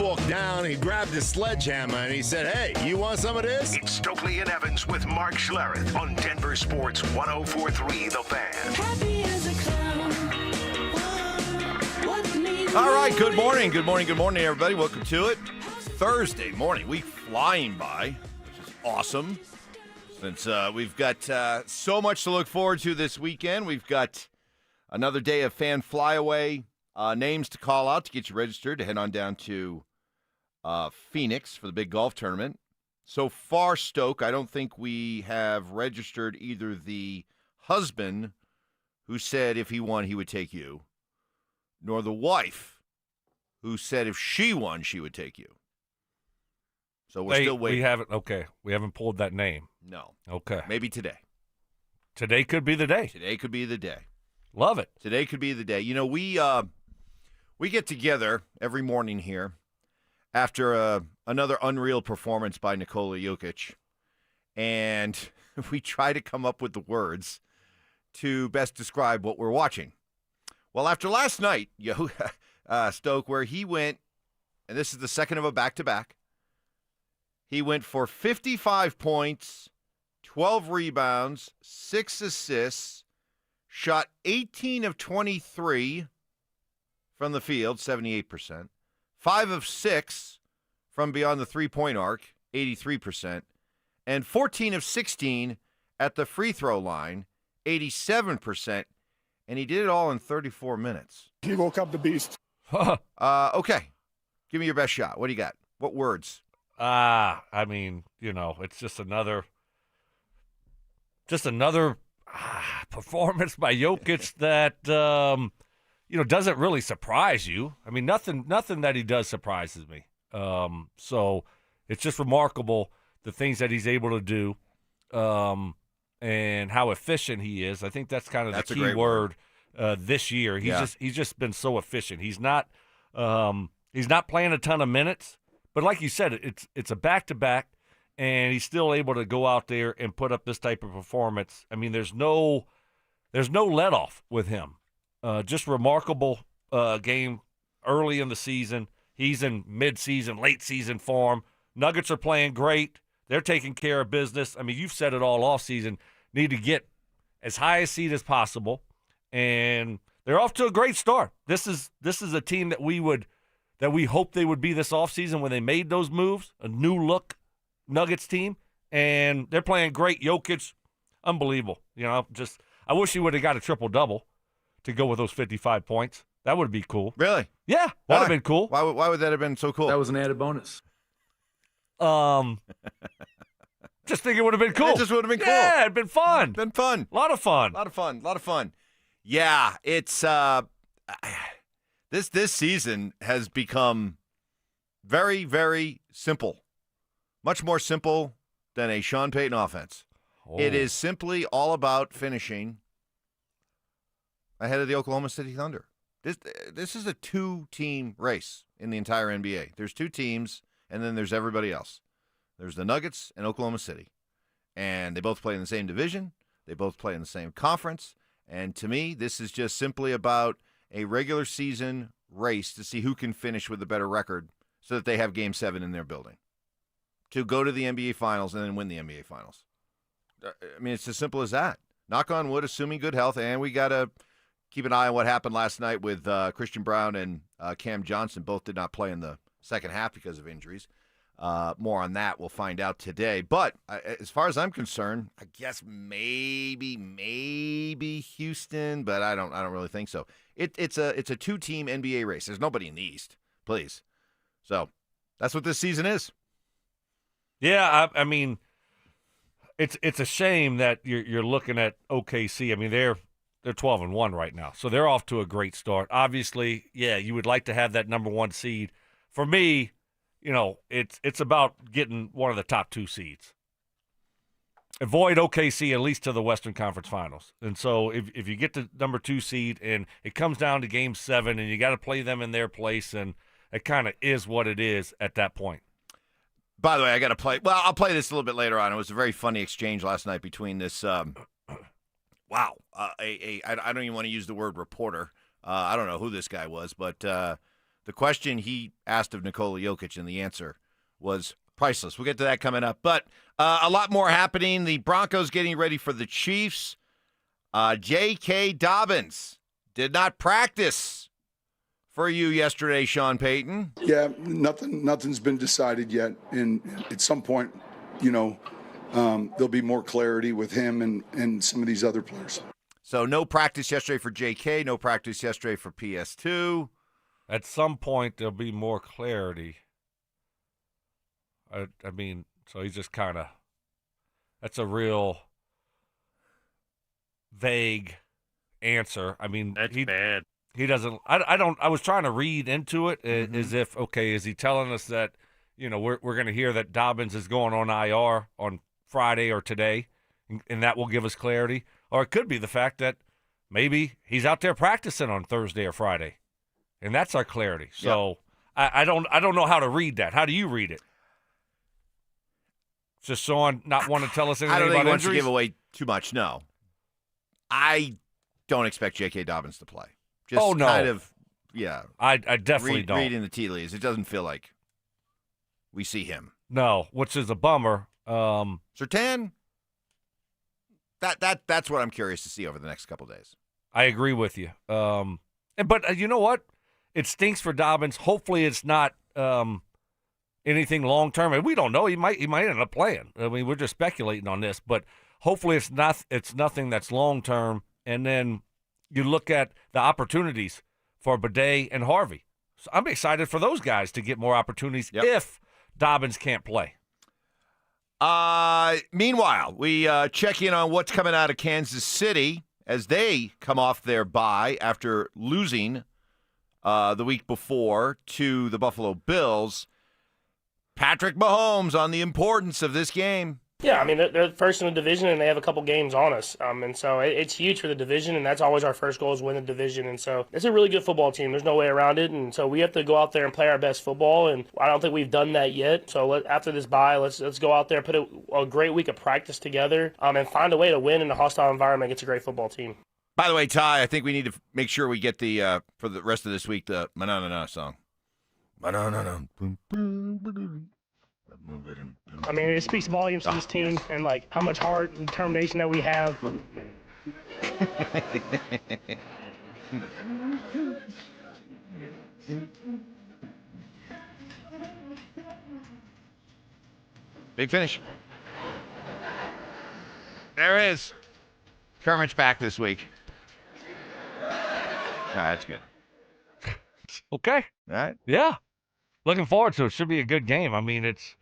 walked down, he grabbed his sledgehammer, and he said, "Hey, you want some of this?" It's Stokley and Evans with Mark Schlereth on Denver Sports 104.3 The Fan. Happy as a clown. All right, good morning, everybody. Welcome to it. Thursday morning, week flying by, which is awesome. Since we've got so much to look forward to this weekend. We've got another day of fan flyaway names to call out to get you registered to head on down to Phoenix for the big golf tournament. So far, Stoke, I don't think we have registered either the husband who said if he won, he would take you, nor the wife who said if she won, she would take you. So we're still waiting. We haven't pulled that name. No. Okay. Maybe today. Today could be the day. Today could be the day. Love it. Today could be the day. You know, we get together every morning here after another unreal performance by Nikola Jokic, and we try to come up with the words to best describe what we're watching. Well, after last night, Stoke, where he went, and this is the second of a back-to-back, he went for 55 points, 12 rebounds, 6 assists, shot 18 of 23 from the field, 78%, 5 of 6 from beyond the three-point arc, 83%, and 14 of 16 at the free throw line, 87%, and he did it all in 34 minutes. He woke up the beast. Okay. Give me your best shot. What do you got? What words? It's just another performance by Jokic that doesn't really surprise you. I mean, nothing that he does surprises me. So it's just remarkable the things that he's able to do, and how efficient he is. I think that's kind of the key word this year. He's just been so efficient. He's not playing a ton of minutes, but like you said, it's a back-to-back, and he's still able to go out there and put up this type of performance. I mean, there's no let-off with him. Just remarkable game early in the season. He's in mid-season, late-season form. Nuggets are playing great. They're taking care of business. I mean, you've said it all offseason. Need to get as high a seed as possible, and they're off to a great start. This is a team that we hoped they would be this offseason when they made those moves, a new look Nuggets team, and they're playing great. Jokic, unbelievable. I wish he would have got a triple-double to go with those 55 points. That would be cool. Really? Yeah, that would have been cool. Why would that have been so cool? That was an added bonus. Just think it would have been cool. It just would have been cool. Yeah, it'd been fun. Been fun. A lot of fun. A lot of fun. Yeah, it's this season has become very, very simple. Much more simple than a Sean Payton offense. Oh. It is simply all about finishing ahead of the Oklahoma City Thunder. This is a two-team race in the entire NBA. There's two teams, and then there's everybody else. There's the Nuggets and Oklahoma City. And they both play in the same division. They both play in the same conference. And to me, this is just simply about a regular season race to see who can finish with a better record so that they have Game 7 in their building to go to the NBA Finals and then win the NBA Finals. I mean, it's as simple as that. Knock on wood, assuming good health, and we got to keep an eye on what happened last night with Christian Brown and Cam Johnson. Both did not play in the second half because of injuries. More on that we'll find out today. But as far as I'm concerned, I guess maybe Houston, but I don't really think so. It's a two-team NBA race. There's nobody in the East, please. So that's what this season is. Yeah, I mean, it's a shame that you're looking at OKC. I mean, they're 12-1 right now, so they're off to a great start. Obviously, yeah, you would like to have that number one seed. For me, it's about getting one of the top two seeds. Avoid OKC at least to the Western Conference Finals. And so if you get the number two seed and it comes down to Game 7 and you got to play them in their place, and it kind of is what it is at that point. By the way, I got to play. Well, I'll play this a little bit later on. It was a very funny exchange last night between this. I don't even want to use the word reporter. I don't know who this guy was, but the question he asked of Nikola Jokic, and the answer was priceless. We'll get to that coming up. But a lot more happening. The Broncos getting ready for the Chiefs. J.K. Dobbins did not practice for you yesterday, Sean Payton. Yeah, nothing's been decided yet. And at some point, there'll be more clarity with him and some of these other players. So no practice yesterday for J.K., no practice yesterday for PS2. At some point, there'll be more clarity. I mean, so he's just kind of – that's a real vague answer. I mean, that's bad. He doesn't – I was trying to read into it as if, okay, is he telling us that, we're going to hear that Dobbins is going on IR on Friday or today, and that will give us clarity? Or it could be the fact that maybe he's out there practicing on Thursday or Friday, and that's our clarity. So yep. I don't know how to read that. How do you read it? Just Sean not want to tell us anything about injuries? I don't think he wants to give away too much, no. I don't expect J.K. Dobbins to play. Just kind of, yeah. I definitely don't. Reading the tea leaves, it doesn't feel like we see him. No, which is a bummer. Surtain, that's what I'm curious to see over the next couple of days. I agree with you. But you know what? It stinks for Dobbins. Hopefully it's not anything long-term. And we don't know. He might end up playing. I mean, we're just speculating on this. But hopefully it's nothing that's long-term. And then you look at the opportunities for Bidet and Harvey. So I'm excited for those guys to get more opportunities if Dobbins can't play. Meanwhile, we check in on what's coming out of Kansas City as they come off their bye after losing the week before to the Buffalo Bills. Patrick Mahomes on the importance of this game. Yeah, I mean, they're first in the division, and they have a couple games on us. And so it's huge for the division, and that's always our first goal is win the division. And so it's a really good football team. There's no way around it. And so we have to go out there and play our best football, and I don't think we've done that yet. So after this bye, let's go out there, put a great week of practice together, and find a way to win in a hostile environment against a great football team. By the way, Ty, I think we need to make sure we get the for the rest of this week, the Manana song. Manana. I mean, it speaks volumes to this team and, like, how much heart and determination that we have. Big finish. There is. Kermit's back this week. That's good. Okay. All right. Yeah. Looking forward to it. Should be a good game. I mean, it's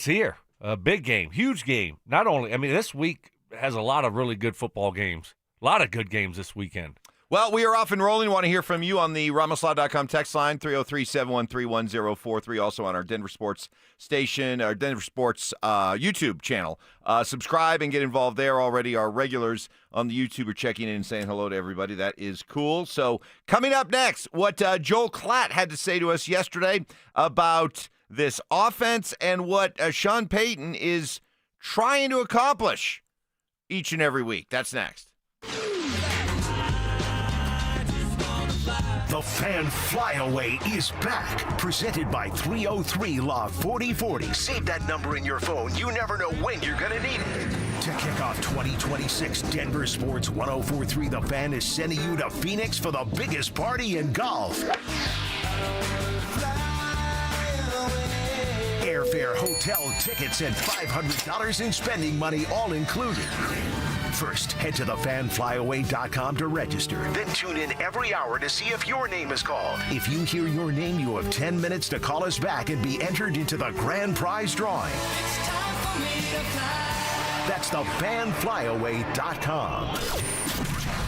here. A big game. Huge game. Not only, I mean, this week has a lot of really good football games. A lot of good games this weekend. Well, we are off and rolling. We want to hear from you on the Ramoslaw.com text line, 303-713-1043. Also on our Denver Sports station, our Denver Sports YouTube channel. Subscribe and get involved there. Already our regulars on the YouTube are checking in and saying hello to everybody. That is cool. So coming up next, what Joel Klatt had to say to us yesterday about this offense and what Sean Payton is trying to accomplish each and every week. That's next. The Fan Flyaway is back. Presented by 303 Law 4040. Save that number in your phone. You never know when you're going to need it. To kick off 2026, Denver Sports 1043 The Fan is sending you to Phoenix for the biggest party in golf. Airfare, hotel, tickets, and $500 in spending money all included. First, head to thefanflyaway.com to register. Then tune in every hour to see if your name is called. If you hear your name, you have 10 minutes to call us back and be entered into the grand prize drawing. That's thefanflyaway.com.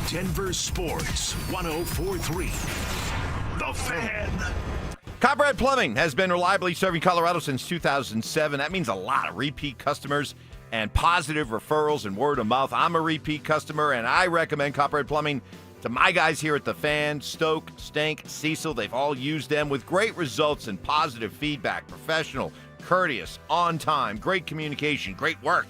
Denver Sports 1043. The Fan. Copperhead Plumbing has been reliably serving Colorado since 2007. That means a lot of repeat customers and positive referrals and word of mouth. I'm a repeat customer, and I recommend Copperhead Plumbing to my guys here at the Fan, Stoke, Stank, Cecil. They've all used them with great results and positive feedback. Professional, courteous, on time, great communication, great work.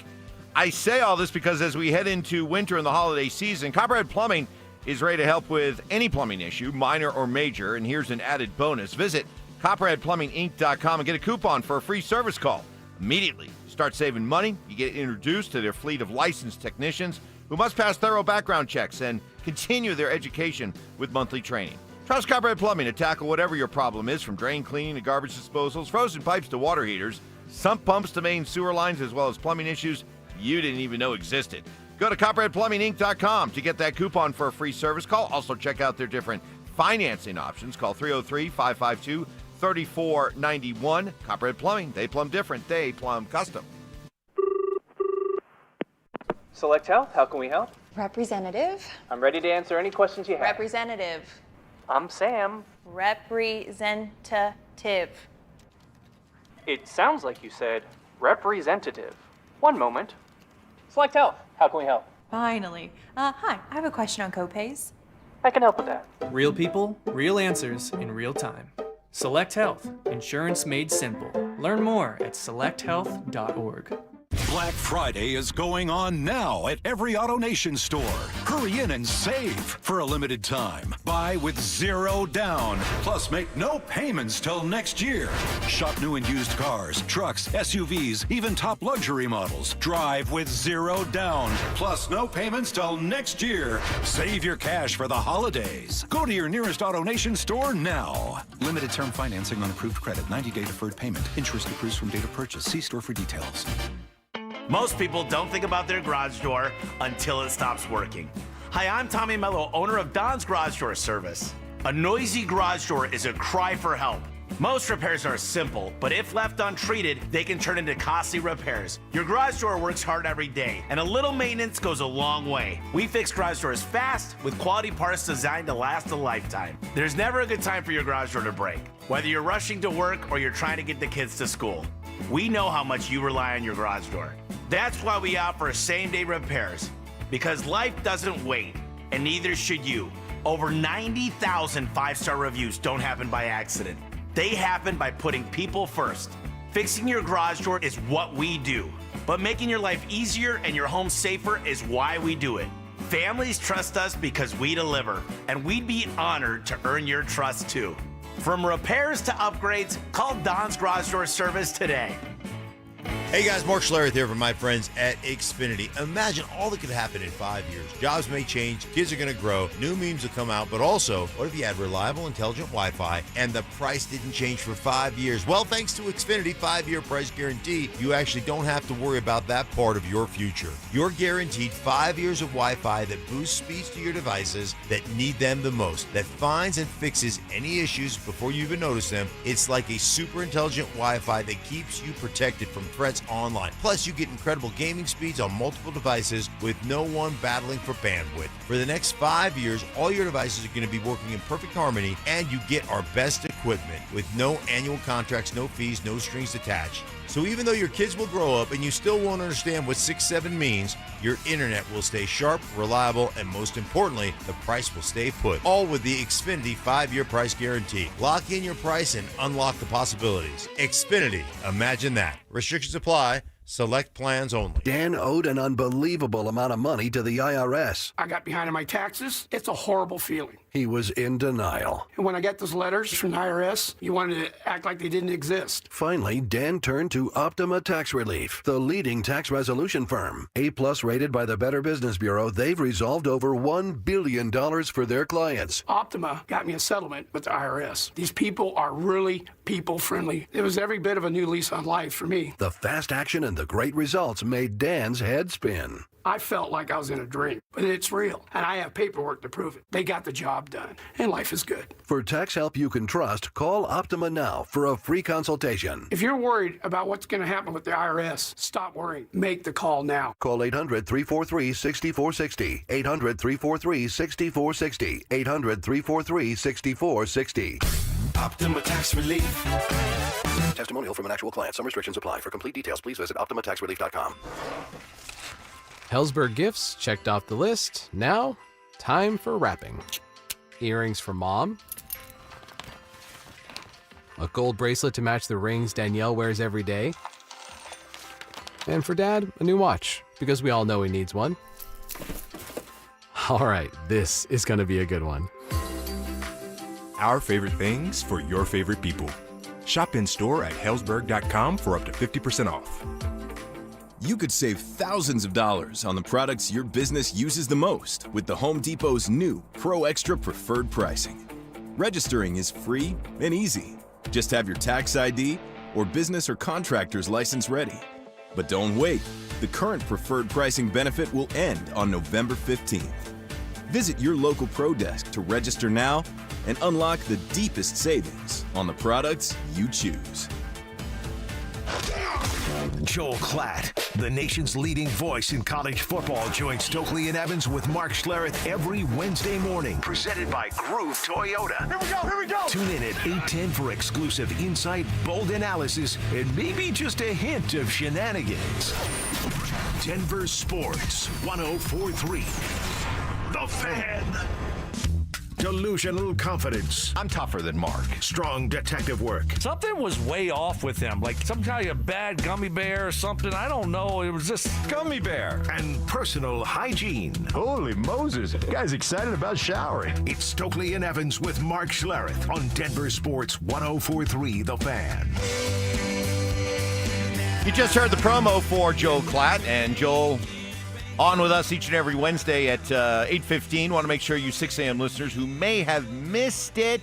I say all this because as we head into winter and the holiday season, Copperhead Plumbing is ready to help with any plumbing issue, minor or major, and here's an added bonus. Visit CopperheadPlumbingInc.com and get a coupon for a free service call. Immediately, start saving money. You get introduced to their fleet of licensed technicians who must pass thorough background checks and continue their education with monthly training. Trust Copperhead Plumbing to tackle whatever your problem is, from drain cleaning to garbage disposals, frozen pipes to water heaters, sump pumps to main sewer lines, as well as plumbing issues you didn't even know existed. Go to CopperheadPlumbingInc.com to get that coupon for a free service call. Also, check out their different financing options. Call 303-552-3491. Copperhead Plumbing. They plumb different. They plumb custom. Select Health, how can we help? Representative. I'm ready to answer any questions you have. Representative. I'm Sam. Representative. It sounds like you said representative. One moment. Select Health, how can we help? Finally. Hi, I have a question on copays. I can help with that. Real people, real answers in real time. Select Health, insurance made simple. Learn more at selecthealth.org. Black Friday is going on now at every AutoNation store. Hurry in and save for a limited time. Buy with zero down. Plus, make no payments till next year. Shop new and used cars, trucks, SUVs, even top luxury models. Drive with zero down. Plus, no payments till next year. Save your cash for the holidays. Go to your nearest AutoNation store now. Limited term financing on approved credit. 90-day deferred payment. Interest accrues from date of purchase. See store for details. Most people don't think about their garage door until it stops working. Hi, I'm Tommy Mello, owner of Don's Garage Door Service. A noisy garage door is a cry for help. Most repairs are simple, but if left untreated, they can turn into costly repairs. Your garage door works hard every day, and a little maintenance goes a long way. We fix garage doors fast with quality parts designed to last a lifetime. There's never a good time for your garage door to break, whether you're rushing to work or you're trying to get the kids to school. We know how much you rely on your garage door. That's why we offer same-day repairs, because life doesn't wait, and neither should you. Over 90,000 five-star reviews don't happen by accident. They happen by putting people first. Fixing your garage door is what we do, but making your life easier and your home safer is why we do it. Families trust us because we deliver, and we'd be honored to earn your trust too. From repairs to upgrades, call Don's Garage Door Service today. Hey guys, Mark Schlereth here from my friends at Xfinity. Imagine all that could happen in 5 years. Jobs may change, kids are going to grow, new memes will come out, but also, what if you had reliable, intelligent Wi-Fi and the price didn't change for 5 years? Well, thanks to Xfinity 5-year price guarantee, you actually don't have to worry about that part of your future. You're guaranteed 5 years of Wi-Fi that boosts speeds to your devices that need them the most, that finds and fixes any issues before you even notice them. It's like a super intelligent Wi-Fi that keeps you protected from threats online. Plus, you get incredible gaming speeds on multiple devices with no one battling for bandwidth. For the next 5 years, all your devices are going to be working in perfect harmony, and you get our best equipment with no annual contracts, no fees, no strings attached. So even though your kids will grow up and you still won't understand what 6-7 means, your internet will stay sharp, reliable, and most importantly, the price will stay put. All with the Xfinity 5-year price guarantee. Lock in your price and unlock the possibilities. Xfinity, imagine that. Restrictions apply. Select plans only. Dan owed an unbelievable amount of money to the IRS. I got behind on my taxes. It's a horrible feeling. He was in denial. And when I got those letters from the IRS, you wanted to act like they didn't exist. Finally, Dan turned to Optima Tax Relief, the leading tax resolution firm. A+ rated by the Better Business Bureau, they've resolved over $1 billion for their clients. Optima got me a settlement with the IRS. These people are really people-friendly. It was every bit of a new lease on life for me. The fast action and the great results made Dan's head spin. I felt like I was in a dream, but it's real, and I have paperwork to prove it. They got the job done, and life is good. For tax help you can trust, call Optima now for a free consultation. If you're worried about what's going to happen with the IRS, stop worrying. Make the call now. Call 800-343-6460. 800-343-6460. 800-343-6460. Optima Tax Relief. Testimonial from an actual client. Some restrictions apply. For complete details, please visit OptimaTaxRelief.com. Hellsberg gifts checked off the list. Now, time for wrapping. Earrings for mom. A gold bracelet to match the rings Danielle wears every day. And for dad, a new watch, because we all know he needs one. All right, this is going to be a good one. Our favorite things for your favorite people. Shop in-store at Hellsberg.com for up to 50% off. You could save thousands of dollars on the products your business uses the most with the Home Depot's new Pro Extra Preferred Pricing. Registering is free and easy. Just have your tax ID or business or contractor's license ready. But don't wait. The current preferred pricing benefit will end on November 15th. Visit your local Pro Desk to register now and unlock the deepest savings on the products you choose. Joel Klatt, the nation's leading voice in college football, joins Stokley and Evans with Mark Schlereth every Wednesday morning. Presented by Groove Toyota. Here we go! Tune in at 8:10 for exclusive insight, bold analysis, and maybe just a hint of shenanigans. Denver Sports 104.3. The Fan. Delusional confidence. I'm tougher than Mark. Strong detective work. Something was way off with him, like some kind of bad gummy bear or something. I don't know. It was just gummy bear. And personal hygiene. Holy Moses. The guy's excited about showering. It's Stokley and Evans with Mark Schlereth on Denver Sports 104.3 The Fan. You just heard the promo for Joel Klatt, and Joel on with us each and every Wednesday at 8:15. Want to make sure you 6 a.m. listeners who may have missed it,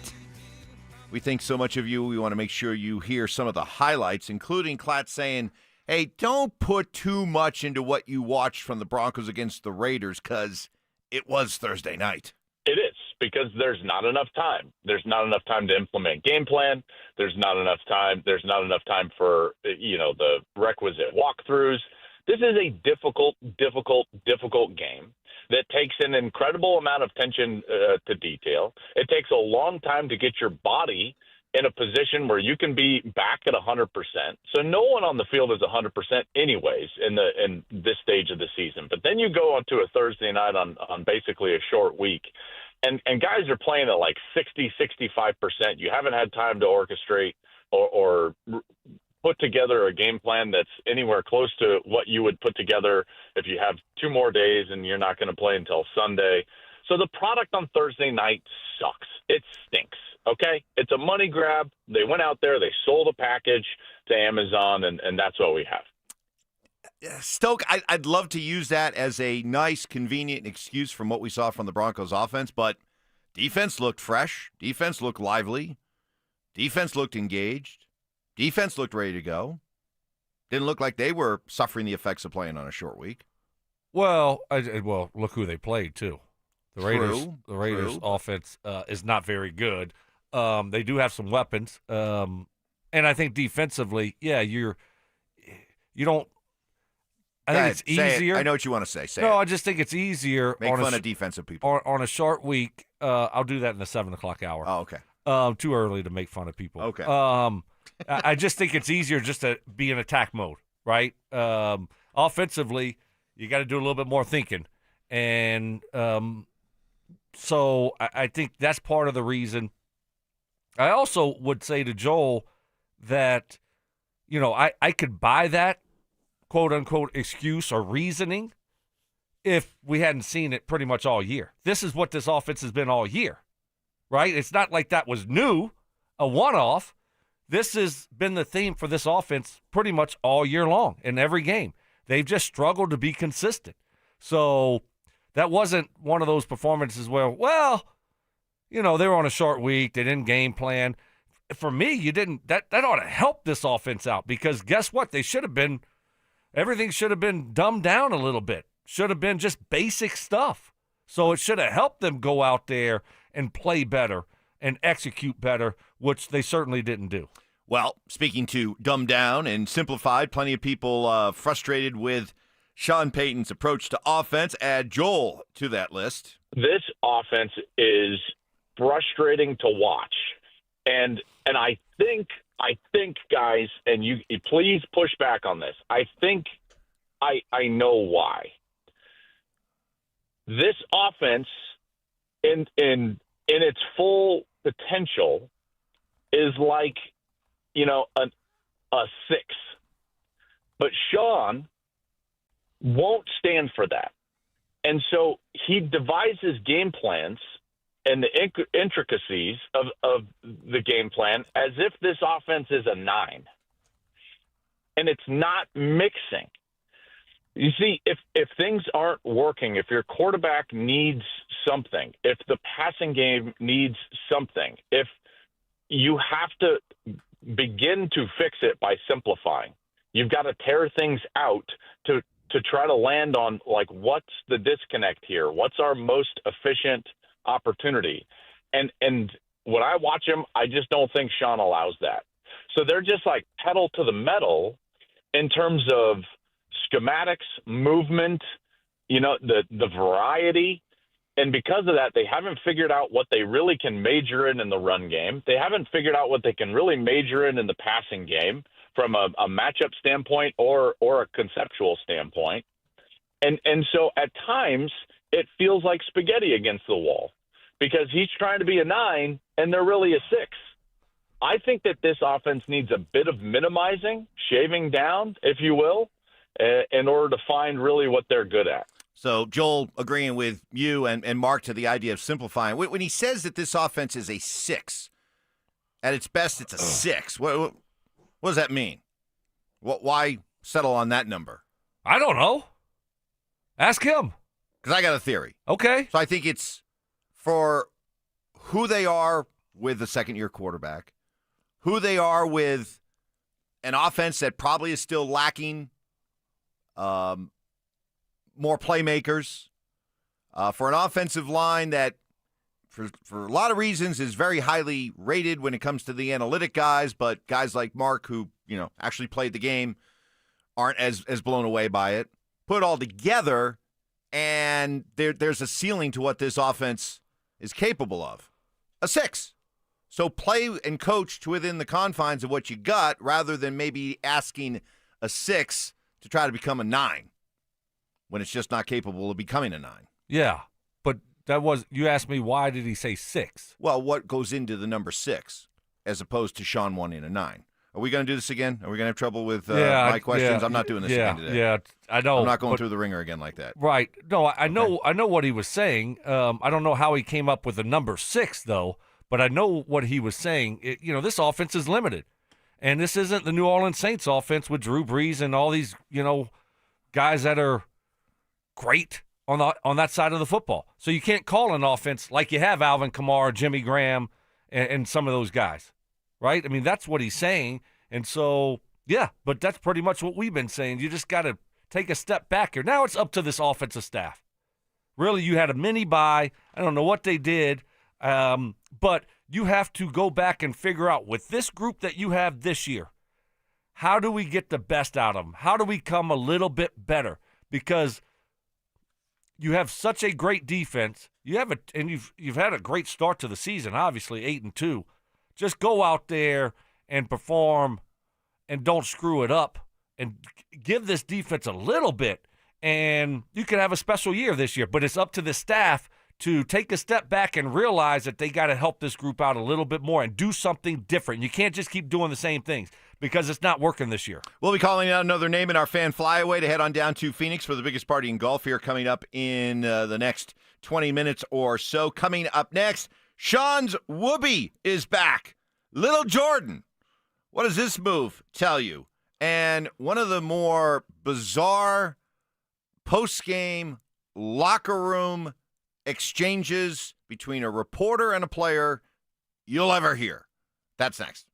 we think so much of you. We want to make sure you hear some of the highlights, including Klatt saying, hey, don't put too much into what you watched from the Broncos against the Raiders because it was Thursday night. It is, because there's not enough time. There's not enough time to implement game plan. There's not enough time. There's not enough time for, the requisite walkthroughs. This is a difficult game that takes an incredible amount of attention to detail. It takes a long time to get your body in a position where you can be back at 100%. So no one on the field is 100% anyways in this stage of the season. But then you go onto a Thursday night on basically a short week, and guys are playing at like 60-65%. You haven't had time to orchestrate or put together a game plan that's anywhere close to what you would put together if you have 2 more days and you're not going to play until Sunday. So the product on Thursday night sucks. It stinks, okay? It's a money grab. They went out there, they sold a package to Amazon, and that's what we have. Stoke, I'd love to use that as a nice, convenient excuse from what we saw from the Broncos offense, but defense looked fresh. Defense looked lively. Defense looked engaged. Defense looked ready to go. Didn't look like they were suffering the effects of playing on a short week. Well, look who they played too. The Raiders' offense is not very good. They do have some weapons, and I think defensively, you don't. I think it's easier. I know what you want to say. Say no, it. I just think it's easier. Make fun of defensive people on a short week. I'll do that in the 7:00 hour. Oh, okay. Too early to make fun of people. Okay. I just think it's easier just to be in attack mode, right? Offensively, you got to do a little bit more thinking. And so I think that's part of the reason. I also would say to Joel that, I could buy that quote-unquote excuse or reasoning if we hadn't seen it pretty much all year. This is what this offense has been all year, right? It's not like that was new, a one-off. This has been the theme for this offense pretty much all year long in every game. They've just struggled to be consistent. So that wasn't one of those performances where, they were on a short week. They didn't game plan. For me, that ought to help this offense out because guess what? Everything should have been dumbed down a little bit. Should have been just basic stuff. So it should have helped them go out there and play better and execute better, which they certainly didn't do. Well, speaking to dumbed down and simplified, plenty of people frustrated with Sean Payton's approach to offense. Add Joel to that list. This offense is frustrating to watch. And I think, guys, and you please push back on this. I think I know why. This offense in its full potential is like, a 6. But Sean won't stand for that. And so he devises game plans and the intricacies of the game plan as if this offense is a 9. And it's not mixing. You see, if things aren't working, if your quarterback needs something, if the passing game needs something, if you have to begin to fix it by simplifying, you've got to tear things out to try to land on, like, what's the disconnect here? What's our most efficient opportunity? And when I watch him, I just don't think Sean allows that. So they're just like pedal to the metal in terms of schematics, movement, the variety. And because of that, they haven't figured out what they really can major in the run game. They haven't figured out what they can really major in the passing game from a matchup standpoint or a conceptual standpoint. And so at times it feels like spaghetti against the wall because he's trying to be a 9 and they're really a 6. I think that this offense needs a bit of minimizing, shaving down, if you will, in order to find really what they're good at. So, Joel, agreeing with you and Mark to the idea of simplifying. When he says that this offense is a 6, at its best it's a 6, what does that mean? Why settle on that number? I don't know. Ask him. Because I got a theory. Okay. So I think it's for who they are with the second-year quarterback, who they are with an offense that probably is still lacking more playmakers, for an offensive line that, for a lot of reasons, is very highly rated when it comes to the analytic guys, but guys like Mark, who actually played the game, aren't as blown away by it. Put it all together, and there's a ceiling to what this offense is capable of. A 6. So play and coach to within the confines of what you got rather than maybe asking a 6 to try to become a 9 when it's just not capable of becoming a 9. Yeah, but you asked me why did he say 6? Well, what goes into the number 6 as opposed to Sean wanting a 9? Are we going to do this again? Are we going to have trouble with my questions? I'm not doing this again today. Yeah, I know. I'm not going through the ringer again like that. Right. No, I know what he was saying. I don't know how he came up with the number 6, though, but I know what he was saying. This offense is limited, and this isn't the New Orleans Saints offense with Drew Brees and all these, guys that are great on that side of the football. So you can't call an offense like you have Alvin Kamara, Jimmy Graham, and some of those guys. Right? I mean, that's what he's saying. And so, yeah, but that's pretty much what we've been saying. You just got to take a step back here. Now it's up to this offensive staff. Really, you had a mini bye. I don't know what they did, but you have to go back and figure out with this group that you have this year, how do we get the best out of them? How do we come a little bit better? Because you have such a great defense. You've had a great start to the season, obviously 8-2. Just go out there and perform and don't screw it up and give this defense a little bit, and you can have a special year this year. But it's up to the staff to take a step back and realize that they got to help this group out a little bit more and do something different. You can't just keep doing the same things because it's not working this year. We'll be calling out another name in our fan flyaway to head on down to Phoenix for the biggest party in golf here coming up in the next 20 minutes or so. Coming up next, Sean's Whoopee is back. Little Jordan. What does this move tell you? And one of the more bizarre post-game locker room exchanges between a reporter and a player you'll ever hear. That's next.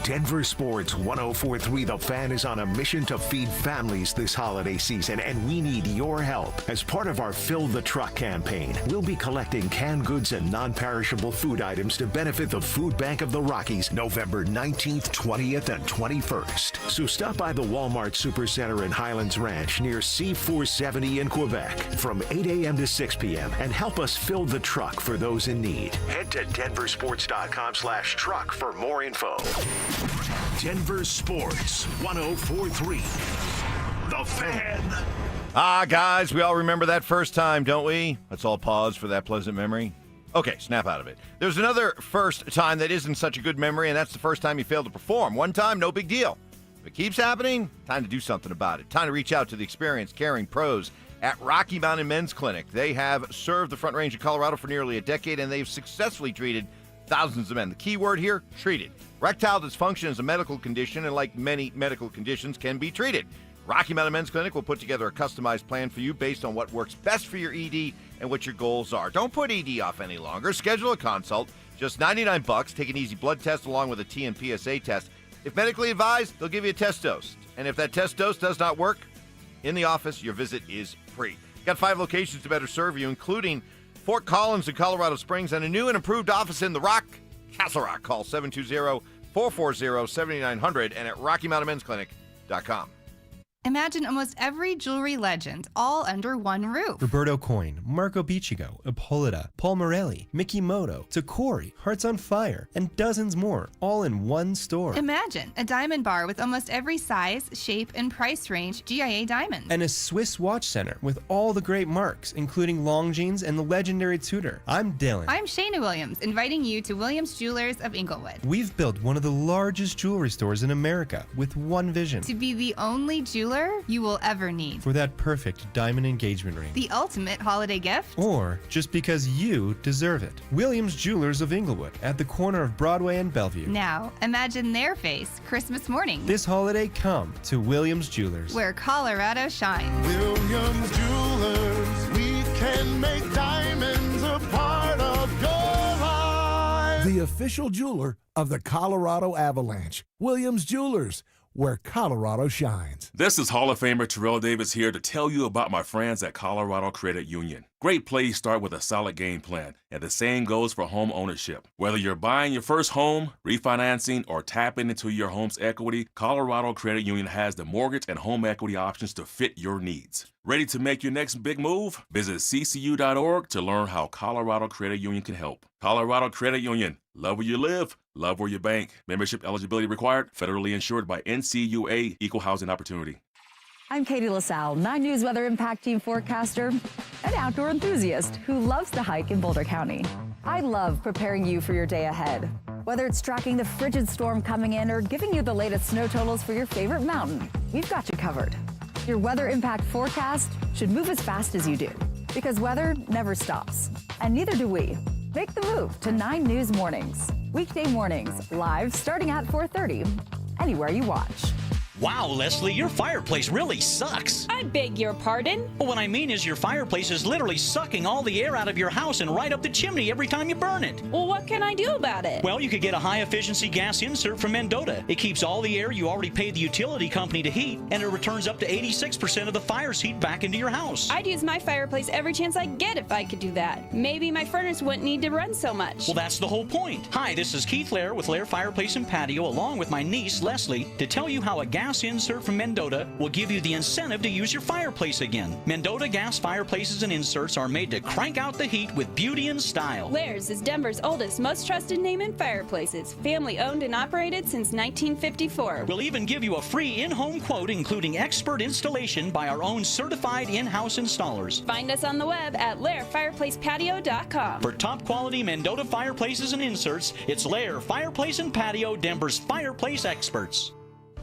Denver Sports 104.3 The Fan is on a mission to feed families this holiday season, and we need your help. As part of our Fill the Truck campaign, we'll be collecting canned goods and non-perishable food items to benefit the Food Bank of the Rockies November 19th, 20th, and 21st. So stop by the Walmart Supercenter in Highlands Ranch near C470 in Quebec from 8 a.m. to 6 p.m. and help us fill the truck for those in need. Head to denversports.com/truck for more info. Denver Sports 104.3 The Fan. Guys, we all remember that first time, don't we? Let's all pause for that pleasant memory. Okay, snap out of it. There's another first time that isn't such a good memory, and that's the first time you failed to perform. One time, no big deal. If it keeps happening, time to do something about it. Time to reach out to the experienced, caring pros at Rocky Mountain Men's Clinic. They have served the Front Range of Colorado for nearly a decade, and they've successfully treated thousands of men. The key word here, treated. Erectile dysfunction is a medical condition, and like many medical conditions, can be treated. Rocky Mountain Men's Clinic will put together a customized plan for you based on what works best for your ED and what your goals are. Don't put ED off any longer. Schedule a consult. Just $99. Take an easy blood test along with a T and PSA test. If medically advised, they'll give you a test dose. And if that test dose does not work, in the office, your visit is free. Got 5 locations to better serve you, including Fort Collins and Colorado Springs, and a new and improved office in the Rock, Castle Rock. Call 720-440-7900 and at RockyMountainMen'sClinic.com. Imagine almost every jewelry legend all under one roof. Roberto Coin, Marco Biccigo, Ippolita, Paul Morelli, Mikimoto, Tacori, Hearts on Fire, and dozens more, all in one store. Imagine a diamond bar with almost every size, shape, and price range GIA diamonds. And a Swiss watch center with all the great marks, including Longines and the legendary Tudor. I'm Dylan. I'm Shayna Williams, inviting you to Williams Jewelers of Inglewood. We've built one of the largest jewelry stores in America with one vision. To be the only jeweler you will ever need. For that perfect diamond engagement ring. The ultimate holiday gift. Or just because you deserve it. Williams Jewelers of Inglewood at the corner of Broadway and Bellevue. Now, imagine their face Christmas morning. This holiday, come to Williams Jewelers. Where Colorado shines. Williams Jewelers, we can make diamonds a part of your life. The official jeweler of the Colorado Avalanche. Williams Jewelers, where Colorado shines. This is Hall of Famer Terrell Davis here to tell you about my friends at Colorado Credit Union. Great plays start with a solid game plan, and the same goes for home ownership. Whether you're buying your first home, refinancing, or tapping into your home's equity, Colorado Credit Union has the mortgage and home equity options to fit your needs. Ready to make your next big move? Visit ccu.org to learn how Colorado Credit Union can help. Colorado Credit Union. Love where you live, love where you bank. Membership eligibility required, federally insured by NCUA, Equal Housing Opportunity. I'm Katie LaSalle, 9 News Weather Impact Team forecaster, an outdoor enthusiast who loves to hike in Boulder County. I love preparing you for your day ahead. Whether it's tracking the frigid storm coming in or giving you the latest snow totals for your favorite mountain, we've got you covered. Your Weather Impact forecast should move as fast as you do, because weather never stops, and neither do we. Make the move to 9 News Mornings. Weekday mornings, live starting at 4:30, anywhere you watch. Wow, Leslie, your fireplace really sucks. I beg your pardon? Well, what I mean is your fireplace is literally sucking all the air out of your house and right up the chimney every time you burn it. Well, what can I do about it? Well, you could get a high-efficiency gas insert from Mendota. It keeps all the air you already paid the utility company to heat, and it returns up to 86% of the fire's heat back into your house. I'd use my fireplace every chance I get if I could do that. Maybe my furnace wouldn't need to run so much. Well, that's the whole point. Hi, this is Keith Lair with Lair Fireplace and Patio, along with my niece, Leslie, to tell you how a gas insert from Mendota will give you the incentive to use your fireplace again. Mendota gas fireplaces and inserts are made to crank out the heat with beauty and style. Lair's is Denver's oldest, most trusted name in fireplaces. Family owned and operated since 1954. We'll even give you a free in-home quote, including expert installation by our own certified in-house installers. Find us on the web at lairfireplacepatio.com. For top quality Mendota fireplaces and inserts, it's Lair Fireplace and Patio, Denver's fireplace experts.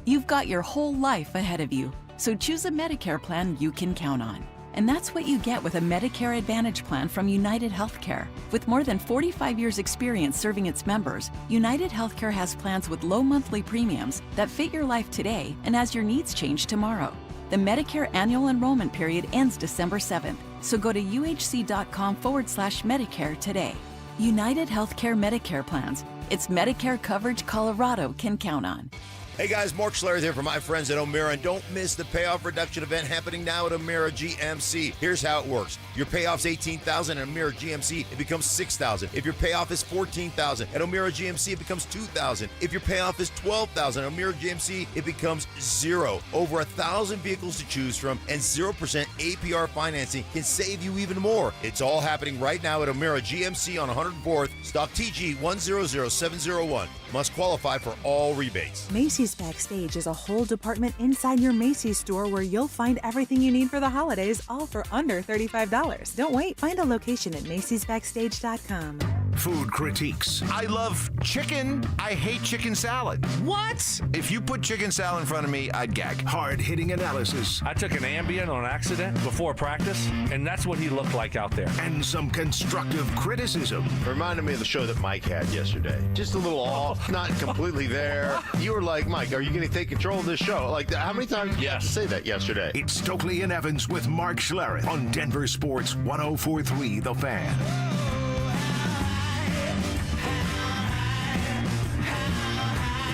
You've got your whole life ahead of you, so choose a Medicare plan you can count on. And that's what you get with a Medicare Advantage plan from United Healthcare. With more than 45 years' experience serving its members, United Healthcare has plans with low monthly premiums that fit your life today and as your needs change tomorrow. The Medicare annual enrollment period ends December 7th, so go to uhc.com/Medicare today. United Healthcare Medicare plans. It's Medicare coverage Colorado can count on. Hey guys, Mark Schlereth here for my friends at O'Meara, and don't miss the payoff reduction event happening now at O'Meara GMC. Here's how it works. Your payoff's $18,000 at O'Meara GMC, it becomes $6,000. If your payoff is $14,000 at O'Meara GMC, it becomes $2,000. If your payoff is $12,000 at O'Meara GMC, it becomes $0. Over 1,000 vehicles to choose from, and 0% APR financing can save you even more. It's all happening right now at O'Meara GMC on 104th, stock TG 100701. Must qualify for all rebates. Macy's Backstage is a whole department inside your Macy's store where you'll find everything you need for the holidays, all for under $35. Don't wait. Find a location at macysbackstage.com. Food critiques. I love chicken. I hate chicken salad. What? If you put chicken salad in front of me, I'd gag. Hard-hitting analysis. I took an Ambien on accident before practice, and that's what he looked like out there. And some constructive criticism. Reminded me of the show that Mike had yesterday. Just a little off, not completely there. You were like, Mike, are you going to take control of this show? Like, how many times did you have to say that yesterday? It's Stokley and Evans with Mark Schlereth on Denver Sports 104.3 The Fan.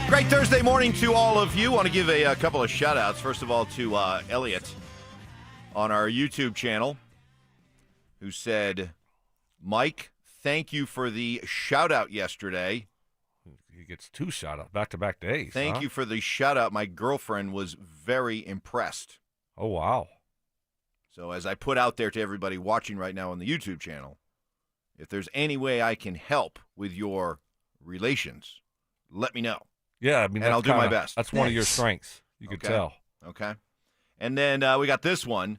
Great Thursday morning to all of you. Want to give a couple of shout-outs. First of all, to Elliot on our YouTube channel, who said, Mike, thank you for the shout-out yesterday. He gets 2 shout-outs back-to-back days. Thank you for the shout-out. My girlfriend was very impressed. Oh, wow. So as I put out there to everybody watching right now on the YouTube channel, if there's any way I can help with your relations, let me know. Yeah, I mean, and I'll do my best. That's one of your strengths. You could tell. Okay. And then we got this one.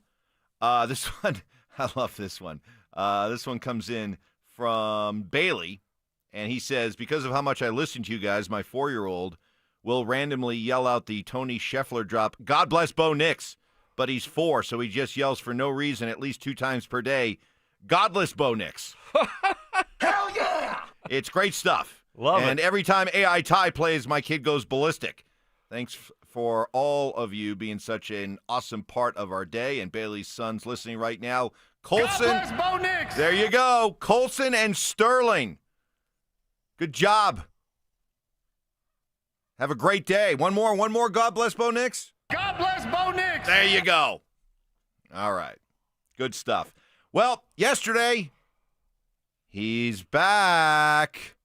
This one, I love this one. This one comes in from Bailey, and he says, because of how much I listen to you guys, my 4-year-old will randomly yell out the Tony Scheffler drop, God bless Bo Nix, but he's 4, so he just yells for no reason at least 2 times per day, Godless Bo Nix. Hell yeah! It's great stuff. Love and it. every time AI Ty plays, my kid goes ballistic. Thanks for all of you being such an awesome part of our day. And Bailey's son's listening right now. Colson. God bless Bo Nix. There you go. Colson and Sterling. Good job. Have a great day. One more. God bless Bo Nix. God bless Bo Nix. There you go. All right. Good stuff. Well, yesterday, he's back.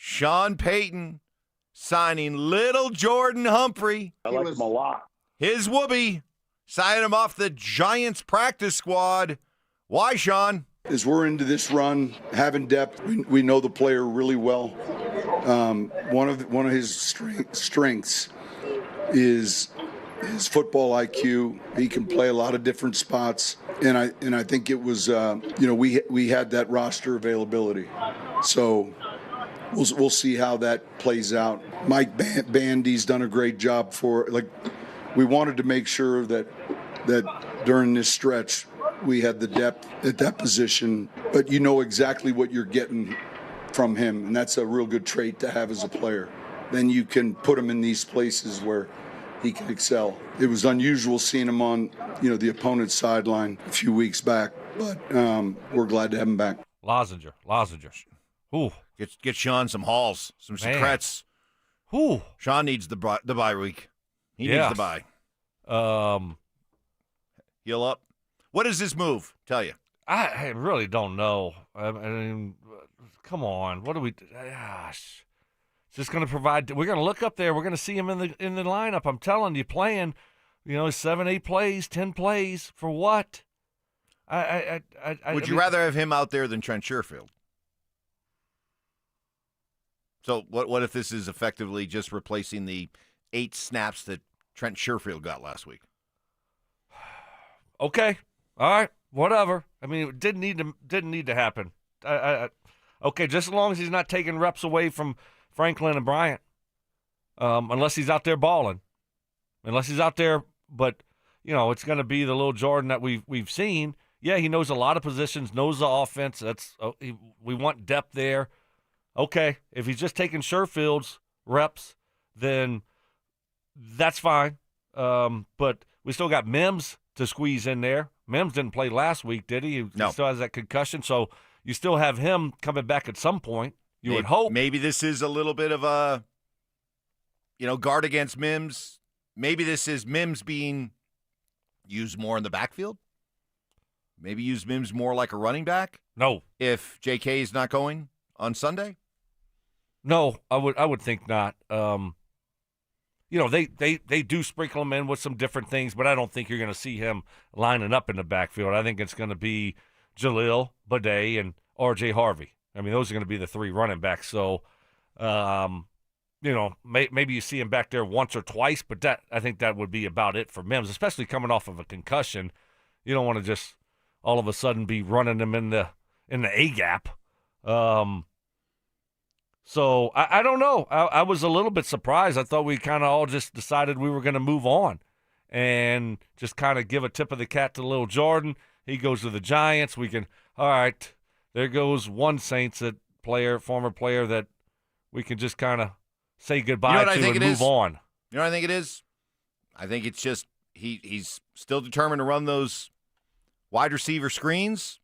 Sean Payton signing little Jordan Humphrey. I like him a lot. His whoopee. Signing him off the Giants practice squad. Why, Sean? As we're into this run, having depth, we know the player really well. One of his strengths is his football IQ. He can play a lot of different spots, and I think it was we had that roster availability, so. We'll see how that plays out. Mike Bandy's done a great job we wanted to make sure that during this stretch we had the depth at that position, but you know exactly what you're getting from him, and that's a real good trait to have as a player. Then you can put him in these places where he can excel. It was unusual seeing him on the opponent's sideline a few weeks back, but we're glad to have him back. Lozinger. Ooh. Get Sean some hauls, some secrets. Ooh. Sean needs the bye week. He needs the bye. Heal up. What does this move tell you? I really don't know. I mean, come on. What do we? Gosh, it's just going to provide. We're going to look up there. We're going to see him in the lineup. I'm telling you, playing. 7, 8 plays, 10 plays for what? Would you rather have him out there than Trent Sherfield? So what if this is effectively just replacing the 8 snaps that Trent Sherfield got last week? Okay, all right, whatever. I mean, it didn't need to happen. Okay, just as long as he's not taking reps away from Franklin and Bryant, unless he's out there balling, unless he's out there. But it's going to be the little Jordan that we've seen. Yeah, he knows a lot of positions, knows the offense. We want depth there. Okay, if he's just taking Sherfield's reps, then that's fine. But we still got Mims to squeeze in there. Mims didn't play last week, did he? No. He still has that concussion, so you still have him coming back at some point. You would hope. Maybe this is a little bit of a, guard against Mims. Maybe this is Mims being used more in the backfield. Maybe use Mims more like a running back. No. If J.K. is not going on Sunday? No, I would think not. They do sprinkle him in with some different things, but I don't think you're going to see him lining up in the backfield. I think it's going to be Jalil, Bidet, and R.J. Harvey. I mean, those are going to be the 3 running backs. So, maybe you see him back there once or twice, but I think that would be about it for Mims, especially coming off of a concussion. You don't want to just all of a sudden be running them in the A gap. So I don't know. I was a little bit surprised. I thought we kind of all just decided we were going to move on and just kind of give a tip of the cap to Lil Jordan. He goes to the Giants. We can, all right, there goes one Saints former player that we can just kind of say goodbye to and move on. You know what I think it is? I think it's just he's still determined to run those wide receiver screens,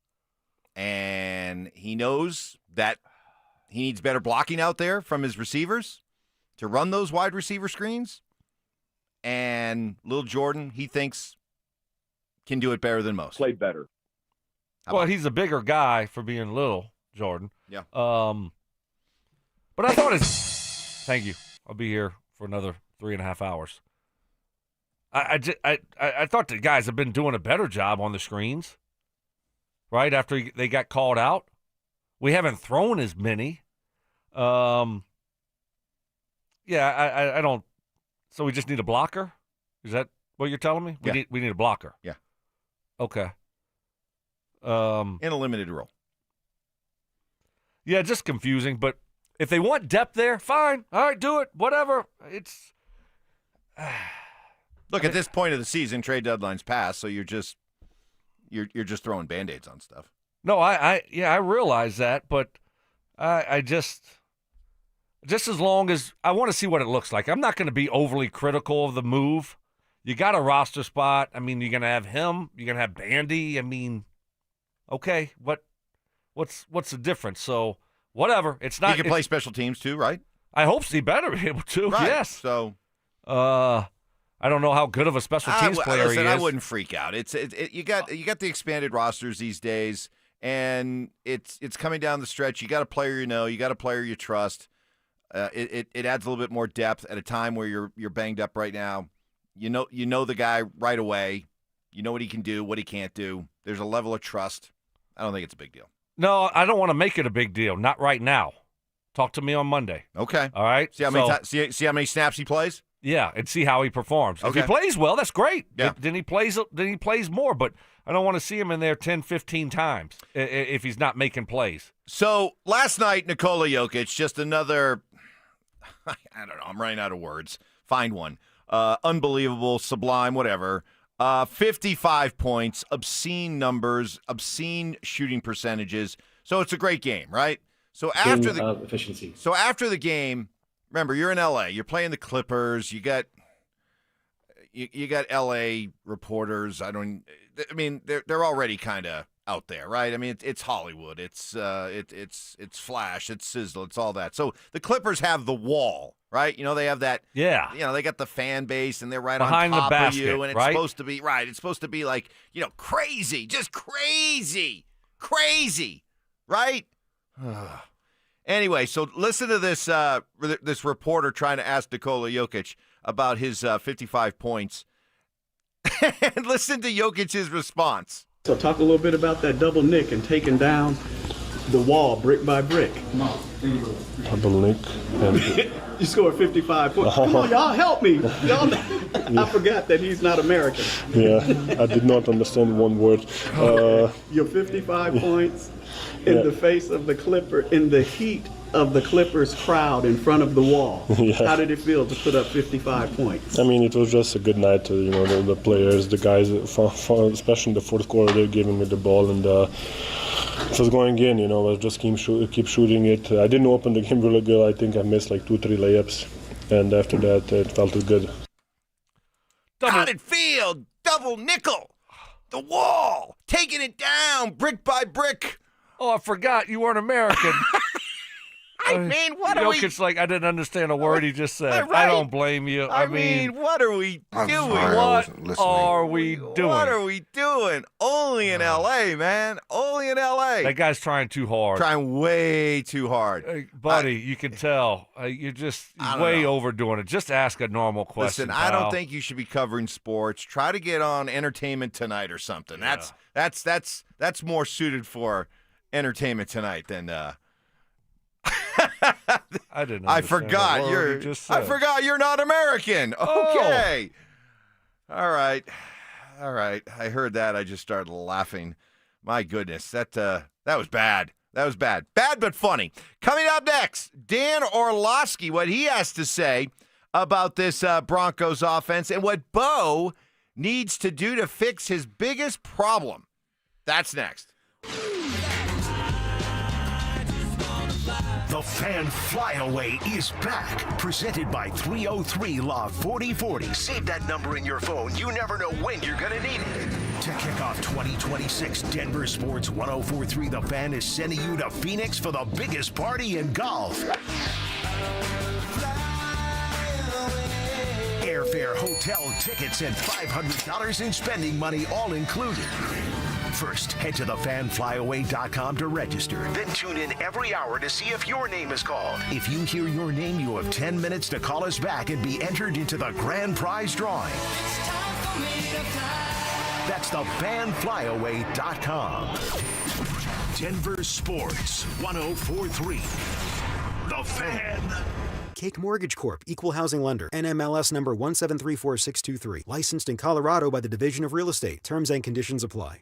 and he knows that he needs better blocking out there from his receivers to run those wide receiver screens. And Lil Jordan, he thinks, can do it better than most. Play better. Well, he's a bigger guy for being little, Jordan. Yeah. But I thought thank you. I'll be here for another 3.5 hours. I thought the guys have been doing a better job on the screens, right, after they got called out. We haven't thrown as many. I don't. So we just need a blocker? Is that what you're telling me? Yeah. We need a blocker. Yeah. Okay. In a limited role. Yeah, just confusing. But if they want depth there, fine. All right, do it. Whatever. It's. Look, at this point of the season, trade deadline's passed, so you're just throwing Band-Aids on stuff. No, I realize that, but I just as long as I want to see what it looks like. I'm not going to be overly critical of the move. You got a roster spot. I mean, you're going to have him. You're going to have Bandy. I mean, okay, what's the difference? So whatever. It's not. He can play special teams too, right? I hope he better be able to. Right. Yes. So, I don't know how good of a special teams player he is. I wouldn't freak out. You got the expanded rosters these days, and it's coming down the stretch. You got a player you know. You got a player you trust. It adds a little bit more depth at a time where you're banged up right now. You know the guy right away. You know what he can do, what he can't do. There's a level of trust. I don't think it's a big deal. No, I don't want to make it a big deal. Not right now. Talk to me on Monday. Okay. All right. See how many snaps he plays. Yeah, and see how he performs. Okay. If he plays well, that's great. Yeah. Then he plays more, but I don't want to see him in there 10, 15 times if he's not making plays. So last night, Nikola Jokic, just another, I don't know, I'm running out of words. Find one. Unbelievable, sublime, whatever. 55 points, obscene numbers, obscene shooting percentages. So it's a great game, right? So after efficiency. So after the game, remember, you're in LA. You're playing the Clippers. You got LA reporters. They're already kind of out there, right? I mean, it's Hollywood. It's flash. It's sizzle. It's all that. So the Clippers have the wall, right? You know, they have that. Yeah. You know, they got the fan base, and they're right behind on top the basket, of you, and it's right? supposed to be right. It's supposed to be like, you know, crazy, just crazy, right? Anyway, so listen to this this reporter trying to ask Nikola Jokic about his 55 points. And listen to Jokic's response. So talk a little bit about that double nick and taking down the wall brick by brick. Double nick. And you scored 55 points. Come on, y'all help me. I forgot that he's not American. Yeah, I did not understand one word. Your 55 points in the face of the Clipper, in the heat of the Clippers crowd in front of the wall. Yeah. How did it feel to put up 55 points? I mean, it was just a good night. The players, the guys, especially in the fourth quarter, they're giving me the ball, and it was going in. I just keep shooting it. I didn't open the game really good. I think I missed like 2-3 layups, and after that, it felt good. How did it feel? Double nickel, the wall, taking it down brick by brick. Oh, I forgot you weren't American. I mean, what are we... Jokic's like, I didn't understand a word he just said. Right. I don't blame you. I mean, what are we doing? What are we doing? What are we doing? Only in L.A., man. Only in L.A. That guy's trying too hard. Trying way too hard. Hey, buddy, you can tell. You're just way overdoing it. Just ask a normal question, Listen, I don't think you should be covering sports. Try to get on Entertainment Tonight or something. Yeah. That's more suited for Entertainment Tonight than I didn't. I forgot you're not American. Okay. All right. I heard that. I just started laughing. My goodness, that was bad. That was bad. Bad but funny. Coming up next, Dan Orlovsky, what he has to say about this Broncos offense and what Bo needs to do to fix his biggest problem. That's next. The Fan Flyaway is back. Presented by 303 Law 4040. Save that number in your phone. You never know when you're going to need it. To kick off 2026, Denver Sports 1043 The Fan is sending you to Phoenix for the biggest party in golf. Airfare, hotel, tickets, and $500 in spending money all included. First, head to thefanflyaway.com to register. Then tune in every hour to see if your name is called. If you hear your name, you have 10 minutes to call us back and be entered into the grand prize drawing. That's thefanflyaway.com. Denver Sports 1043. The Fan. Cake Mortgage Corp. Equal Housing Lender. NMLS number 1734623. Licensed in Colorado by the Division of Real Estate. Terms and conditions apply.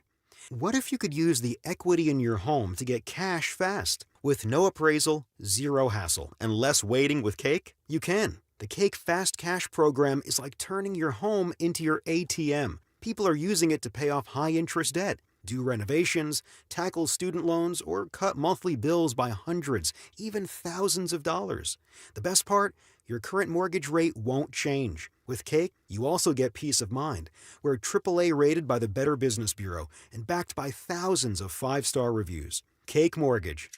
What if you could use the equity in your home to get cash fast? With no appraisal, zero hassle, and less waiting with Cake? You can. The Cake Fast Cash program is like turning your home into your ATM. People are using it to pay off high-interest debt, do renovations, tackle student loans, or cut monthly bills by hundreds, even thousands of dollars. The best part? Your current mortgage rate won't change. With Cake, you also get peace of mind. We're AAA rated by the Better Business Bureau and backed by thousands of 5-star reviews. Cake Mortgage.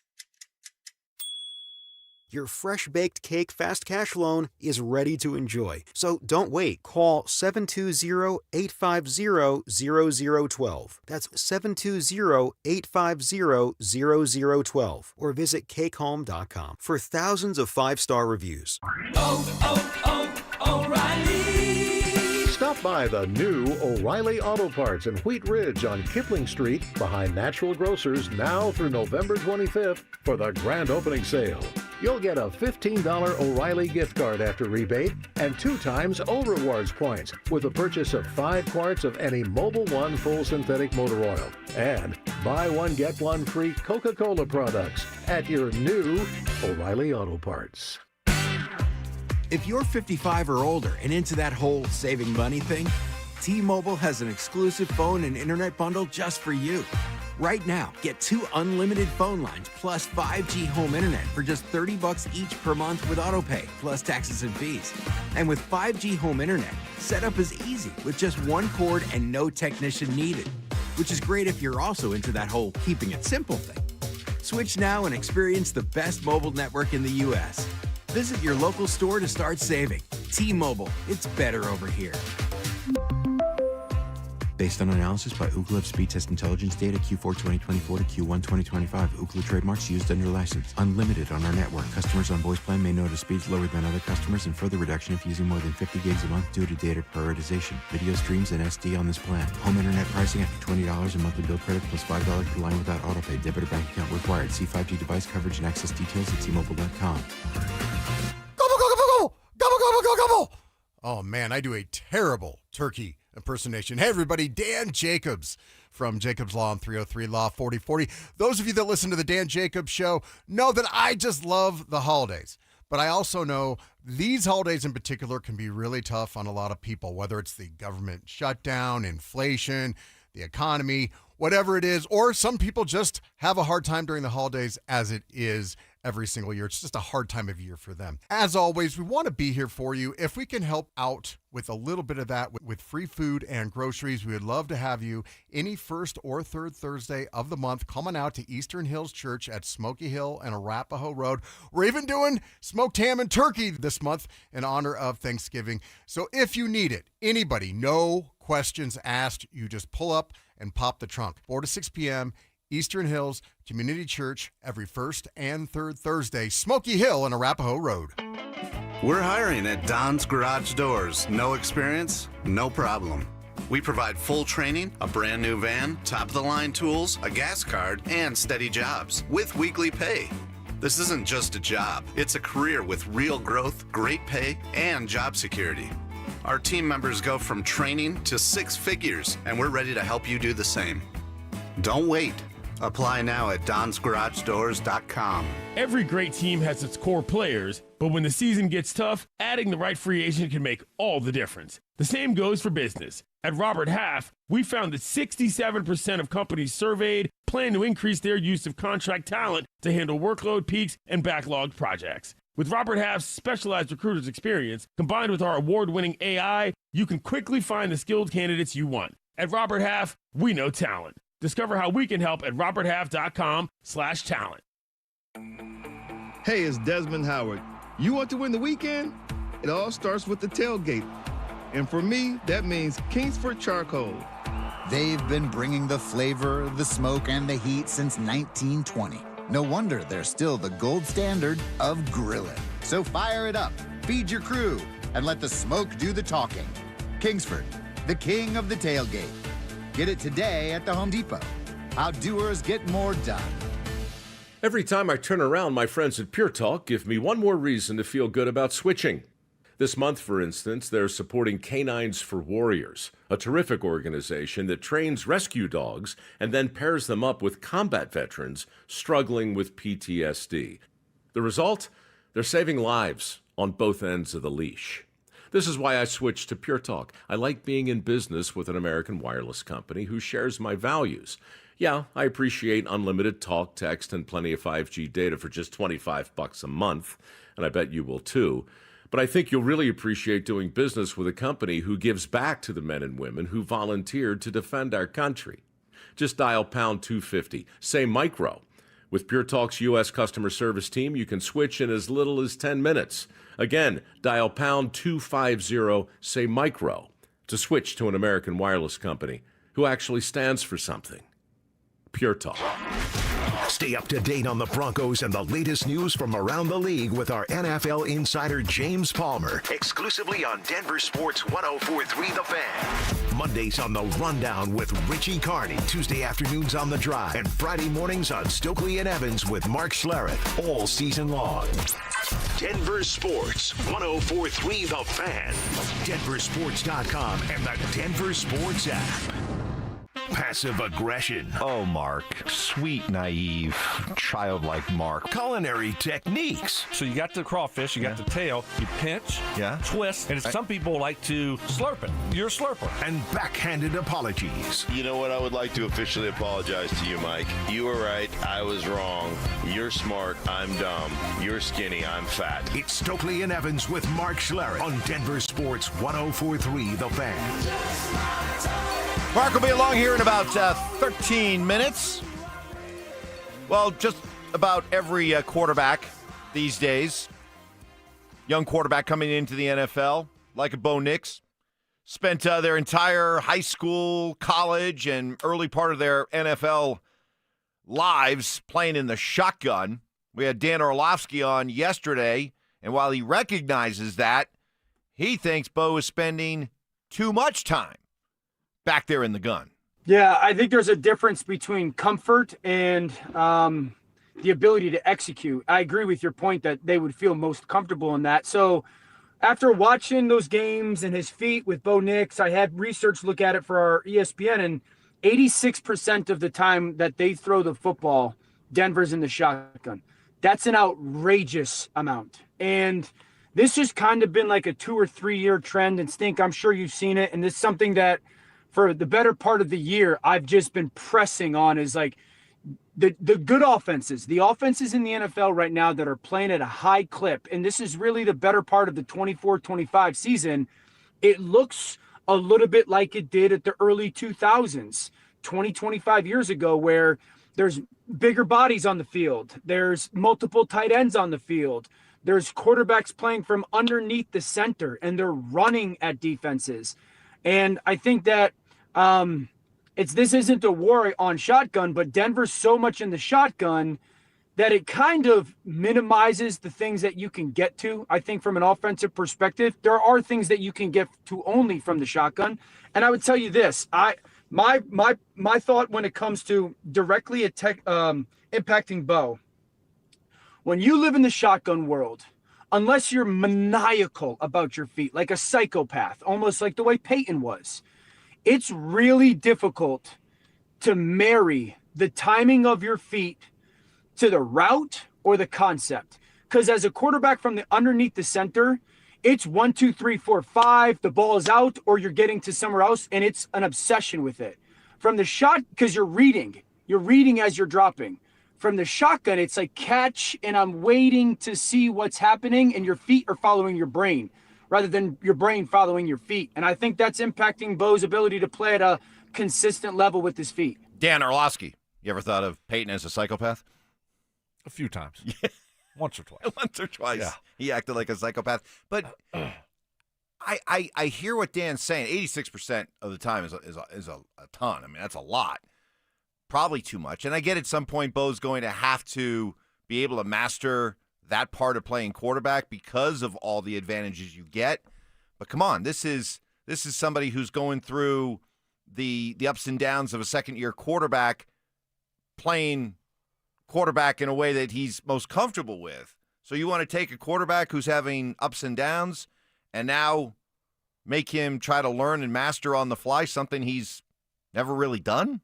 Your fresh-baked Cake Fast Cash loan is ready to enjoy. So don't wait. Call 720-850-0012. That's 720-850-0012. Or visit cakehome.com for thousands of 5-star reviews. O'Reilly! Stop by the new O'Reilly Auto Parts in Wheat Ridge on Kipling Street behind Natural Grocers now through November 25th for the grand opening sale. You'll get a $15 O'Reilly gift card after rebate and 2 times O Rewards points with the purchase of 5 quarts of any Mobil 1 full synthetic motor oil. And buy one, get one free Coca-Cola products at your new O'Reilly Auto Parts. If you're 55 or older and into that whole saving money thing, T-Mobile has an exclusive phone and internet bundle just for you. Right now, get 2 unlimited phone lines plus 5G home internet for just $30 each per month with AutoPay, plus taxes and fees. And with 5G home internet, setup is easy with just 1 cord and no technician needed, which is great if you're also into that whole keeping it simple thing. Switch now and experience the best mobile network in the U.S. Visit your local store to start saving. T-Mobile, it's better over here. Based on analysis by Ookla of speed test intelligence data Q4 2024 to Q1 2025. Ookla trademarks used under license. Unlimited on our network. Customers on voice plan may notice speeds lower than other customers and further reduction if using more than 50 gigs a month due to data prioritization. Video streams and SD on this plan. Home internet pricing after $20 and monthly bill credit plus $5 per line without autopay. Debit or bank account required. See 5G device coverage and access details at T-Mobile.com. Gobble! Oh man, I do a terrible turkey impersonation. Hey everybody, Dan Jacobs from Jacobs Law and 303 Law 4040. Those of you that listen to the Dan Jacobs Show know that I just love the holidays. But I also know these holidays in particular can be really tough on a lot of people, whether it's the government shutdown, inflation, the economy, whatever it is, or some people just have a hard time during the holidays as it is every single year. It's just a hard time of year for them. As always, we want to be here for you. If we can help out with a little bit of that with free food and groceries, we would love to have you any first or third Thursday of the month coming out to Eastern Hills Church at Smoky Hill and Arapahoe Road. We're even doing smoked ham and turkey this month in honor of Thanksgiving. So if you need it, anybody, no questions asked. You just pull up and pop the trunk. 4 to 6 p.m., Eastern Hills Community Church, every first and third Thursday, Smoky Hill and Arapahoe Road. We're hiring at Don's Garage Doors. No experience? No problem. We provide full training, a brand new van, top-of-the-line tools, a gas card, and steady jobs with weekly pay. This isn't just a job. It's a career with real growth, great pay, and job security. Our team members go from training to 6 figures, and we're ready to help you do the same. Don't wait. Apply now at donsgaragedoors.com. Every great team has its core players, but when the season gets tough, adding the right free agent can make all the difference. The same goes for business. At Robert Half, we found that 67% of companies surveyed plan to increase their use of contract talent to handle workload peaks and backlogged projects. With Robert Half's specialized recruiters experience, combined with our award-winning AI, you can quickly find the skilled candidates you want. At Robert Half, we know talent. Discover how we can help at roberthalf.com/talent. Hey, it's Desmond Howard. You want to win the weekend? It all starts with the tailgate. And for me, that means Kingsford Charcoal. They've been bringing the flavor, the smoke, and the heat since 1920. No wonder they're still the gold standard of grilling. So fire it up, feed your crew, and let the smoke do the talking. Kingsford, the king of the tailgate. Get it today at the Home Depot. How doers get more done. Every time I turn around, my friends at Pure Talk give me one more reason to feel good about switching. This month, for instance, they're supporting Canines for Warriors, a terrific organization that trains rescue dogs and then pairs them up with combat veterans struggling with PTSD. The result? They're saving lives on both ends of the leash. This is why I switched to Pure Talk. I like being in business with an American wireless company who shares my values. Yeah, I appreciate unlimited talk, text, and plenty of 5G data for just $25 a month, and I bet you will too. But I think you'll really appreciate doing business with a company who gives back to the men and women who volunteered to defend our country. Just dial pound 250, say micro. With Pure Talk's U.S. customer service team, you can switch in as little as 10 minutes. Again, dial pound 250, say micro, to switch to an American wireless company who actually stands for something. Pure Talk. Stay up to date on the Broncos and the latest news from around the league with our NFL insider James Palmer, exclusively on Denver Sports 104.3 The Fan. Mondays on The Rundown with Richie Carney, Tuesday afternoons on The Drive, and Friday mornings on Stokley and Evans with Mark Schlereth, all season long. Denver Sports 104.3 The Fan, DenverSports.com, and the Denver Sports app. Passive aggression. Oh, Mark. Sweet, naive, childlike Mark. Culinary techniques. So you got the crawfish, you got the tail, you pinch, twist, and some people like to slurp it. You're a slurper. And backhanded apologies. You know what? I would like to officially apologize to you, Mike. You were right. I was wrong. You're smart. I'm dumb. You're skinny. I'm fat. It's Stokley and Evans with Mark Schlereth on Denver Sports 104.3 The Fan. Mark will be along here in about 13 minutes. Well, just about every quarterback these days, young quarterback coming into the NFL, like a Bo Nix, spent their entire high school, college, and early part of their NFL lives playing in the shotgun. We had Dan Orlovsky on yesterday, and while he recognizes that, he thinks Bo is spending too much time back there in the gun. Yeah, I think there's a difference between comfort and the ability to execute. I agree with your point that they would feel most comfortable in that. So after watching those games and his feet with Bo Nix, I had research look at it for our ESPN, and 86% of the time that they throw the football, Denver's in the shotgun. That's an outrageous amount. And this has kind of been like a 2 or 3 year trend. And Stink, I'm sure you've seen it. And it's something that for the better part of the year, I've just been pressing on is like the good offenses, the offenses in the NFL right now that are playing at a high clip. And this is really the better part of the 24-25 season. It looks a little bit like it did at the early 2000s, 25 years ago, where there's bigger bodies on the field. There's multiple tight ends on the field. There's quarterbacks playing from underneath the center, and they're running at defenses. And I think that this isn't a war on shotgun, but Denver's so much in the shotgun that it kind of minimizes the things that you can get to. I think from an offensive perspective, there are things that you can get to only from the shotgun. And I would tell you this, my thought when it comes to directly impacting Bo, when you live in the shotgun world, unless you're maniacal about your feet, like a psychopath, almost like the way Payton was, it's really difficult to marry the timing of your feet to the route or the concept. Because as a quarterback from the underneath the center, it's 1, 2, 3, 4, 5. The ball is out, or you're getting to somewhere else, and it's an obsession with it. From the shot, because you're reading as you're dropping. From the shotgun, it's like catch, and I'm waiting to see what's happening, and your feet are following your brain rather than your brain following your feet. And I think that's impacting Bo's ability to play at a consistent level with his feet. Dan Orlovsky, you ever thought of Payton as a psychopath? A few times. Once or twice. Once or twice. Yeah. He acted like a psychopath. But I hear what Dan's saying. 86% of the time is a ton. I mean, that's a lot. Probably too much. And I get at some point Bo's going to have to be able to master that part of playing quarterback because of all the advantages you get. But come on, this is somebody who's going through the ups and downs of a second-year quarterback, playing quarterback in a way that he's most comfortable with. So you want to take a quarterback who's having ups and downs and now make him try to learn and master on the fly something he's never really done?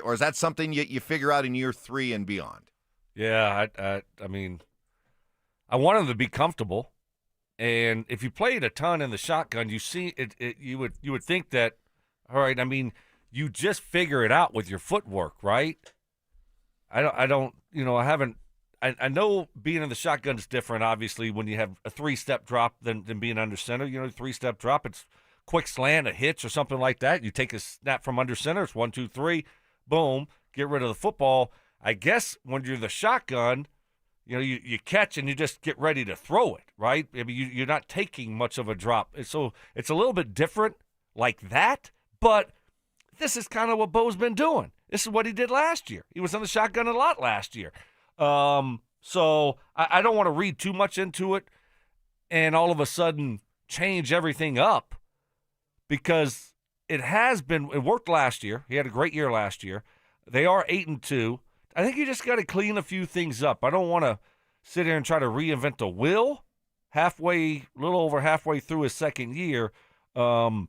Or is that something you figure out in year 3 and beyond? Yeah, I mean, I want him to be comfortable. And if you played a ton in the shotgun, you see it you would think that, all right, I mean, you just figure it out with your footwork, right? I don't, I haven't. I know being in the shotgun is different, obviously, when you have a 3-step drop than being under center. 3-step drop, it's quick slant, a hitch, or something like that. You take a snap from under center, it's 1, 2, 3, boom, get rid of the football. I guess when you're the shotgun, you catch and you just get ready to throw it, right? I mean, you're not taking much of a drop. So it's a little bit different like that, but this is kind of what Bo's been doing. This is what he did last year. He was on the shotgun a lot last year. So I don't want to read too much into it and all of a sudden change everything up, because it worked last year. He had a great year last year. They are 8-2. I think you just got to clean a few things up. I don't want to sit here and try to reinvent the wheel a little over halfway through his second year. So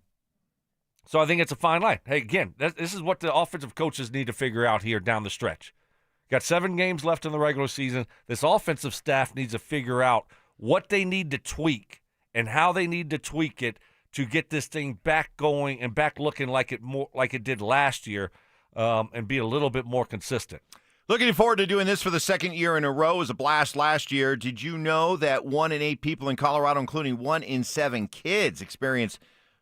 I think it's a fine line. Hey, again, this is what the offensive coaches need to figure out here down the stretch. Got 7 games left in the regular season. This offensive staff needs to figure out what they need to tweak and how they need to tweak it to get this thing back going and back looking like it did last year, and be a little bit more consistent. Looking forward to doing this for the second year in a row. It was a blast last year. Did you know that 1 in 8 people in Colorado, including 1 in 7 kids, experience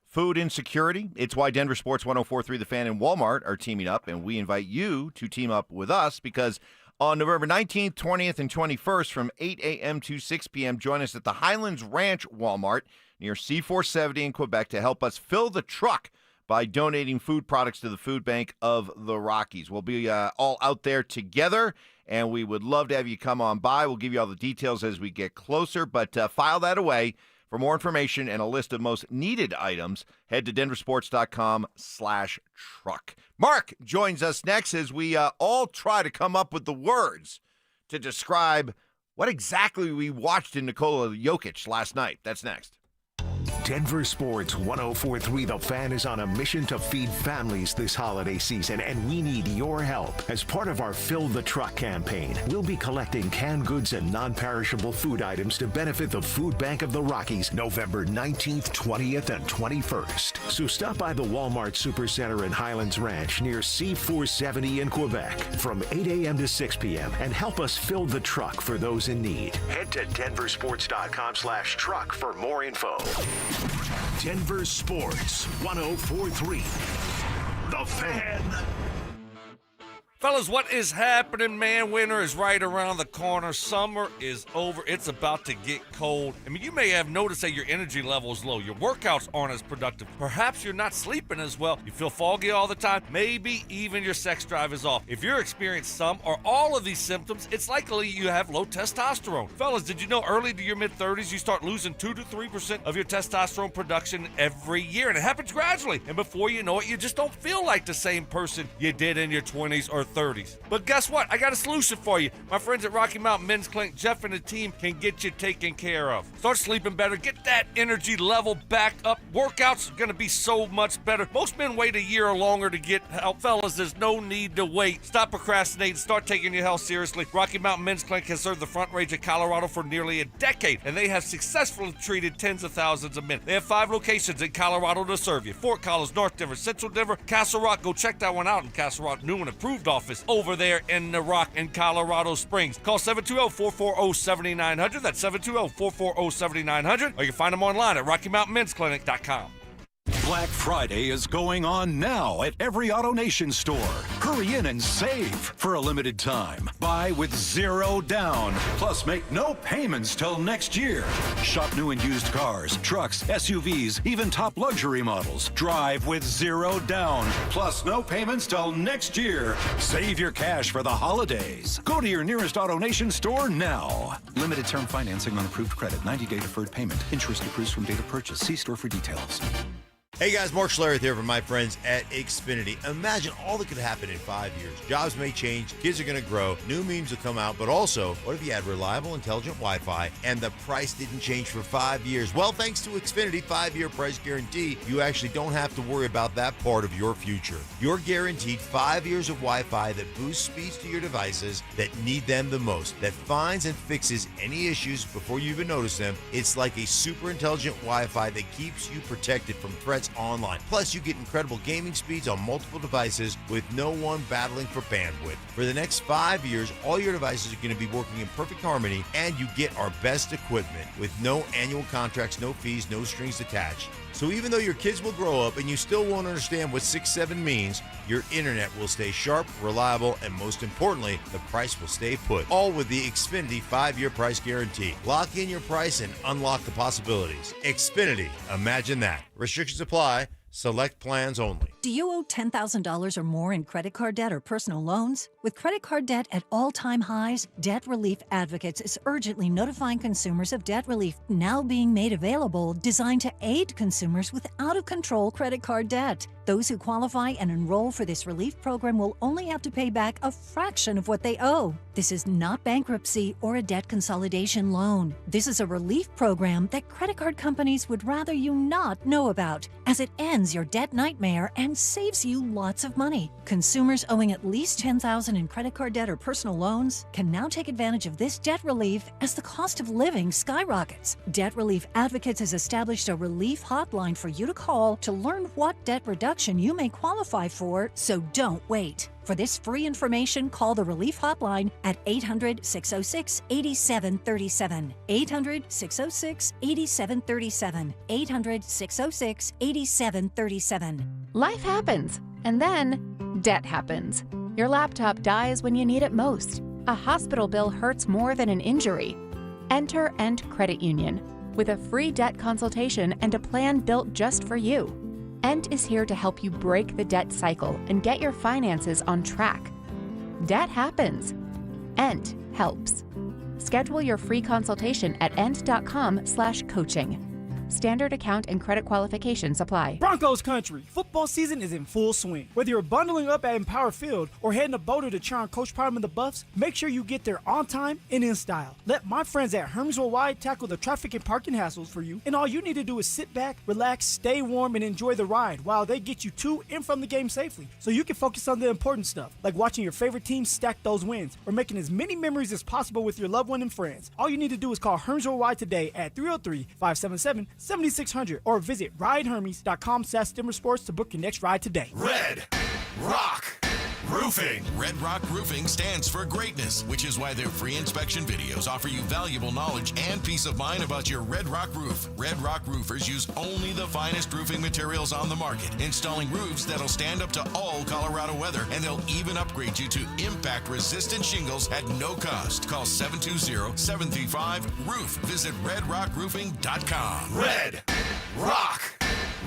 food insecurity? It's why Denver Sports 104.3 The Fan and Walmart are teaming up, and we invite you to team up with us, because on November 19th, 20th, and 21st from 8 a.m. to 6 p.m., join us at the Highlands Ranch Walmart near C470 in Quebec to help us fill the truck by donating food products to the food bank of the Rockies. We'll be all out there together, and we would love to have you come on by. We'll give you all the details as we get closer, but file that away. For more information and a list of most needed items, head to denversports.com/truck. Mark joins us next as we all try to come up with the words to describe what exactly we watched in Nikola Jokic last night. That's next. Denver Sports 104.3 The Fan is on a mission to feed families this holiday season, and we need your help. As part of our Fill the Truck campaign, we'll be collecting canned goods and non-perishable food items to benefit the Food Bank of the Rockies November 19th, 20th, and 21st. So stop by the Walmart Supercenter in Highlands Ranch near C470 in Quebec from 8 a.m. to 6 p.m. and help us fill the truck for those in need. Head to denversports.com/truck for more info. Denver Sports 104.3 The Fan. Fellas, what is happening, man? Winter is right around the corner. Summer is over. It's about to get cold. I mean, you may have noticed that your energy level is low. Your workouts aren't as productive. Perhaps you're not sleeping as well. You feel foggy all the time. Maybe even your sex drive is off. If you're experiencing some or all of these symptoms, it's likely you have low testosterone. Fellas, did you know early to your mid-30s, you start losing 2 to 3% of your testosterone production every year? And it happens gradually. And before you know it, you just don't feel like the same person you did in your 20s or 30s. But guess what? I got a solution for you. My friends at Rocky Mountain Men's Clinic, Jeff and the team can get you taken care of. Start sleeping better. Get that energy level back up. Workouts are going to be so much better. Most men wait a year or longer to get help. Fellas, there's no need to wait. Stop procrastinating. Start taking your health seriously. Rocky Mountain Men's Clinic has served the Front Range of Colorado for nearly a decade, and they have successfully treated tens of thousands of men. They have 5 locations in Colorado to serve you. Fort Collins, North Denver, Central Denver, Castle Rock. Go check that one out in Castle Rock. New and improved office over there in the Rock in Colorado Springs. Call 720-440-7900. That's 720-440-7900. Or you can find them online at RockyMountainMen'sClinic.com. Black Friday is going on now at every AutoNation store. Hurry in and save for a limited time. Buy with 0 down. Plus, make no payments till next year. Shop new and used cars, trucks, SUVs, even top luxury models. Drive with 0 down. Plus, no payments till next year. Save your cash for the holidays. Go to your nearest AutoNation store now. Limited term financing on approved credit. 90-day deferred payment. Interest accrues from date of purchase. See store for details. Hey guys, Mark Schlereth here from my friends at Xfinity. Imagine all that could happen in 5 years. Jobs may change, kids are going to grow, new memes will come out, but also, what if you had reliable, intelligent Wi-Fi and the price didn't change for 5 years? Well, thanks to Xfinity 5-year price guarantee, you actually don't have to worry about that part of your future. You're guaranteed 5 years of Wi-Fi that boosts speeds to your devices that need them the most, that finds and fixes any issues before you even notice them. It's like a super intelligent Wi-Fi that keeps you protected from threats online. Plus, you get incredible gaming speeds on multiple devices with no one battling for bandwidth. For the next 5 years, all your devices are going to be working in perfect harmony, and you get our best equipment with no annual contracts, no fees, no strings attached. So even though your kids will grow up and you still won't understand what 6-7 means, your internet will stay sharp, reliable, and most importantly, the price will stay put. All with the Xfinity 5-year price guarantee. Lock in your price and unlock the possibilities. Xfinity, imagine that. Restrictions apply. Select plans only. Do you owe $10,000 or more in credit card debt or personal loans? With credit card debt at all-time highs, Debt Relief Advocates is urgently notifying consumers of debt relief now being made available, designed to aid consumers with out-of-control credit card debt. Those who qualify and enroll for this relief program will only have to pay back a fraction of what they owe. This is not bankruptcy or a debt consolidation loan. This is a relief program that credit card companies would rather you not know about, as it ends your debt nightmare and saves you lots of money. Consumers owing at least $10,000 in credit card debt or personal loans can now take advantage of this debt relief as the cost of living skyrockets. Debt Relief Advocates has established a relief hotline for you to call to learn what debt reduction you may qualify for, so don't wait. For this free information, call the Relief Hotline at 800-606-8737. 800-606-8737. 800-606-8737. Life happens, and then debt happens. Your laptop dies when you need it most. A hospital bill hurts more than an injury. Enter End Credit Union with a free debt consultation and a plan built just for you. Ent is here to help you break the debt cycle and get your finances on track. Debt happens. Ent helps. Schedule your free consultation at ent.com/coaching. Standard account and credit qualifications apply. Broncos country, football season is in full swing. Whether you're bundling up at Empower Field or heading to Boulder to cheer on Coach Prime and the Buffs, make sure you get there on time and in style. Let my friends at Hermes Worldwide tackle the traffic and parking hassles for you, and all you need to do is sit back, relax, stay warm, and enjoy the ride while they get you to and from the game safely, so you can focus on the important stuff, like watching your favorite team stack those wins or making as many memories as possible with your loved one and friends. All you need to do is call Hermes Worldwide today at 303-577-7600 or visit ridehermes.com/DenverSports to book your next ride today. Red Rock Roofing. Red Rock Roofing stands for greatness, which is why their free inspection videos offer you valuable knowledge and peace of mind about your Red Rock roof. Red Rock roofers use only the finest roofing materials on the market, installing roofs that'll stand up to all Colorado weather, and they'll even upgrade you to impact-resistant shingles at no cost. Call 720-735-ROOF. Visit redrockroofing.com. Red Rock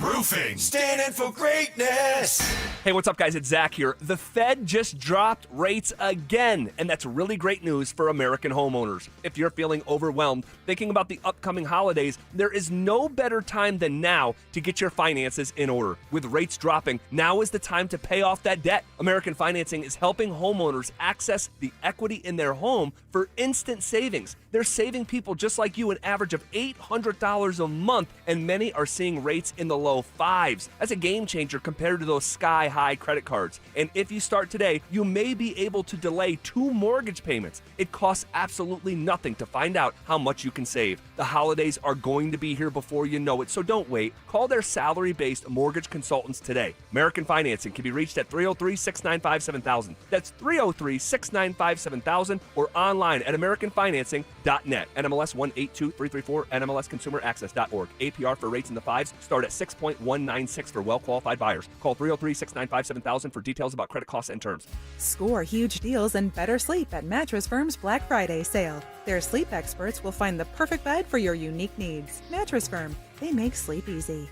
Roofing. Standing for greatness. Hey, what's up, guys? It's Zach here. The Fed just dropped rates again, and that's really great news for American homeowners. If you're feeling overwhelmed, thinking about the upcoming holidays, there is no better time than now to get your finances in order. With rates dropping, now is the time to pay off that debt. American Financing is helping homeowners access the equity in their home for instant savings. They're saving people just like you an average of $800 a month, and many are seeing rates in the low fives. That's a game changer compared to those sky-high credit cards. And if you start today, you may be able to delay 2 mortgage payments. It costs absolutely nothing to find out how much you can save. The holidays are going to be here before you know it, so don't wait. Call their salary-based mortgage consultants today. American Financing can be reached at 303-695-7000. That's 303-695-7000 or online at AmericanFinancing.net. NMLS 182334, NMLSConsumerAccess.org. APR for rates in the 5s start at 6.196 for well-qualified buyers. Call 303-695-7000 for details about credit costs and terms. Score huge deals and better sleep at Mattress Firm's Black Friday sale. Their sleep experts will find the perfect bed for your unique needs. Mattress Firm, they make sleep easy.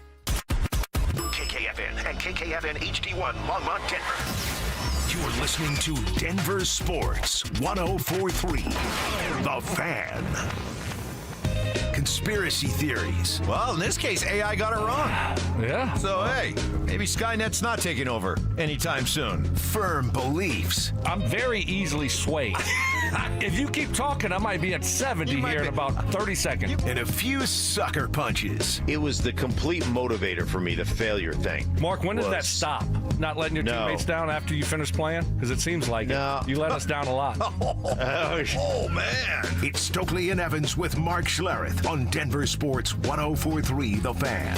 KKFN and KKFN HD1 Longmont, Denver. You're listening to Denver Sports 104.3. The Fan. Conspiracy theories. Well, in this case, AI got it wrong. Yeah. So, hey, maybe Skynet's not taking over anytime soon. Firm beliefs. I'm very easily swayed. If you keep talking, I might be at 70 here in about 30 seconds. And a few sucker punches. It was the complete motivator for me, the failure thing. Mark, when does that stop? Not letting your teammates down after you finish playing? Because it seems like it. You let us down a lot. Oh, man. It's Stokley and Evans with Mark Schlereth on Denver Sports 104.3 The Fan.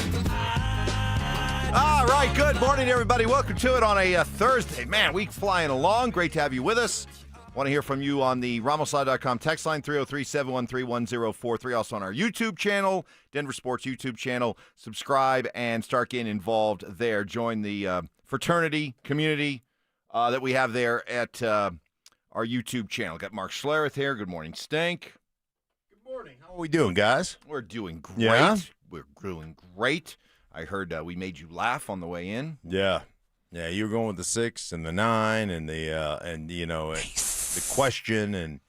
All right, good morning, everybody. Welcome to it on a Thursday. Man, week flying along. Great to have you with us. Want to hear from you on the RamosLaw.com text line, 303-713-1043. Also on our YouTube channel, Denver Sports YouTube channel. Subscribe and start getting involved there. Join the fraternity community that we have there at our YouTube channel. Got Mark Schlereth here. Good morning, Stink. Good morning. How are we doing, guys? We're doing great. Yeah? We're doing great. I heard we made you laugh on the way in. Yeah. Yeah, you were going with the 6 and the 9 and the the question, and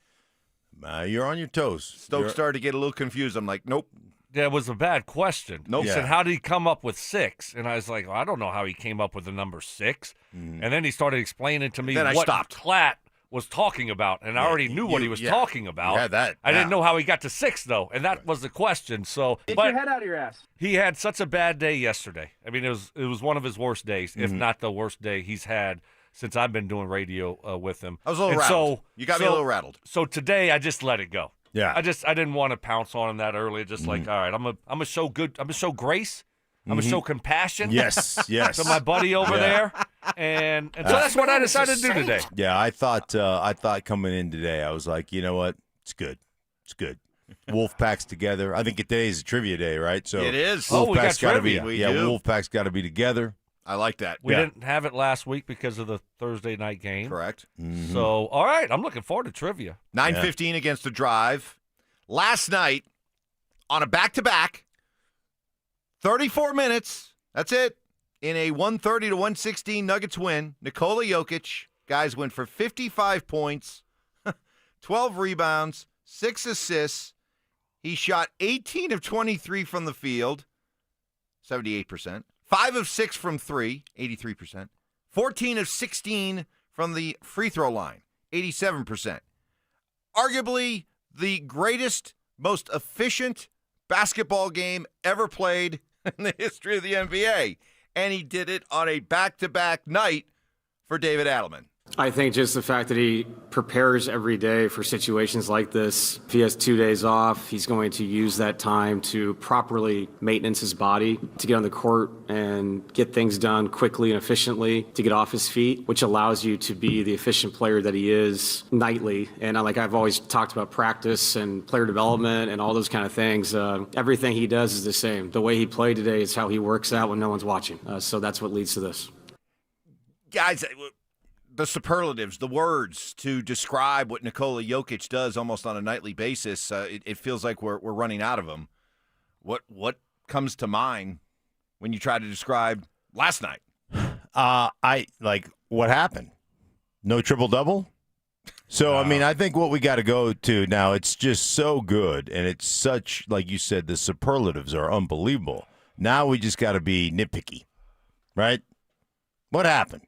you're on your toes. Stokes started to get a little confused. I'm like, nope. Yeah, it was a bad question. Nope. He said, how did he come up with 6? And I was like, well, I don't know how he came up with the number 6. And then he started explaining to me then what stopped. Klatt was talking about, and I already knew what he was talking about. Yeah, that. I didn't know how he got to 6, though, and that was the question. So, Get your head out of your ass. He had such a bad day yesterday. I mean, it was one of his worst days, if not the worst day he's had since I've been doing radio with him. I was a little rattled. You got me a little rattled. So today I just let it go. Yeah. I didn't want to pounce on him that early. Just like, all right, I'm gonna show good. I'm gonna show grace. I'm gonna show compassion. Yes. To my buddy over there, and so that's what I decided to do today. Yeah, I thought coming in today, I was like, you know what? It's good. It's good. Wolfpack's together. I think today is a trivia day, right? So it is. Wolfpack's we got got to be. trivia. Wolfpack's got to be together. I like that. We didn't have it last week because of the Thursday night game. Correct. Mm-hmm. So, all right, I'm looking forward to trivia. 9:15 against the Drive. Last night, on a back-to-back, 34 minutes, that's it, in a 130-116 Nuggets win, Nikola Jokic, guys, went for 55 points, 12 rebounds, 6 assists. He shot 18 of 23 from the field, 78%. 5 of 6 from 3, 83%. 14 of 16 from the free throw line, 87%. Arguably the greatest, most efficient basketball game ever played in the history of the NBA. And he did it on a back-to-back night for David Adelman. I think just the fact that he prepares every day for situations like this. If he has 2 days off, he's going to use that time to properly maintenance his body, to get on the court and get things done quickly and efficiently, to get off his feet, which allows you to be the efficient player that he is nightly. And like I've always talked about practice and player development and all those kind of things. Everything he does is the same. The way he played today is how he works out when no one's watching. So that's what leads to this. Guys, the superlatives, the words to describe what Nikola Jokic does almost on a nightly basis, it feels like we're running out of them. What comes to mind when you try to describe last night? What happened? No triple-double? So, I think what we got to go to now, it's just so good, and it's such, like you said, the superlatives are unbelievable. Now we just got to be nitpicky, right? What happened?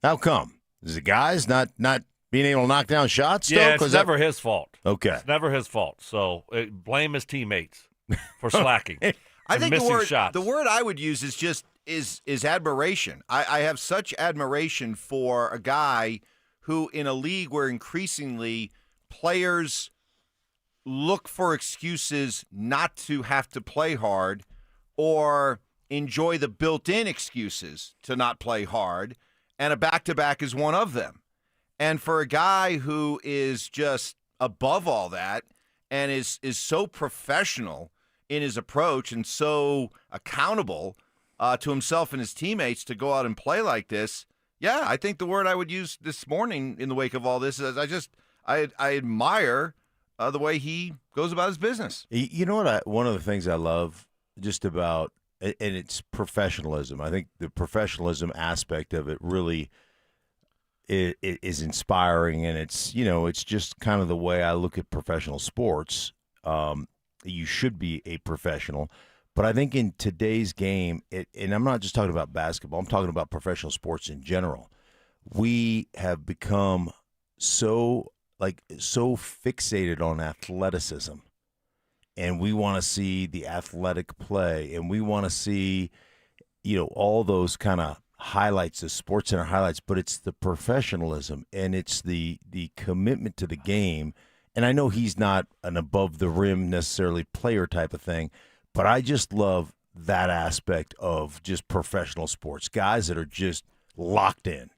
How come? Is the guys not being able to knock down shots? Yeah, it's never his fault. Okay. It's never his fault. So blame his teammates for slacking. I think missing shots. the word I would use is admiration. I have such admiration for a guy who, in a league where increasingly players look for excuses not to have to play hard or enjoy the built-in excuses to not play hard, and a back-to-back is one of them. And for a guy who is just above all that and is so professional in his approach and so accountable to himself and his teammates to go out and play like this, yeah, I think the word I would use this morning in the wake of all this is I admire the way he goes about his business. You know what? One of the things I love just about, and it's professionalism. I think the professionalism aspect of it really is inspiring, and it's just kind of the way I look at professional sports. You should be a professional. But I think in today's game, and I'm not just talking about basketball, I'm talking about professional sports in general, we have become so fixated on athleticism. And we want to see the athletic play, and we want to see, all those kind of highlights, the sports center highlights, but it's the professionalism and it's the commitment to the game. And I know he's not an above the rim necessarily player type of thing, but I just love that aspect of just professional sports, guys that are just locked in.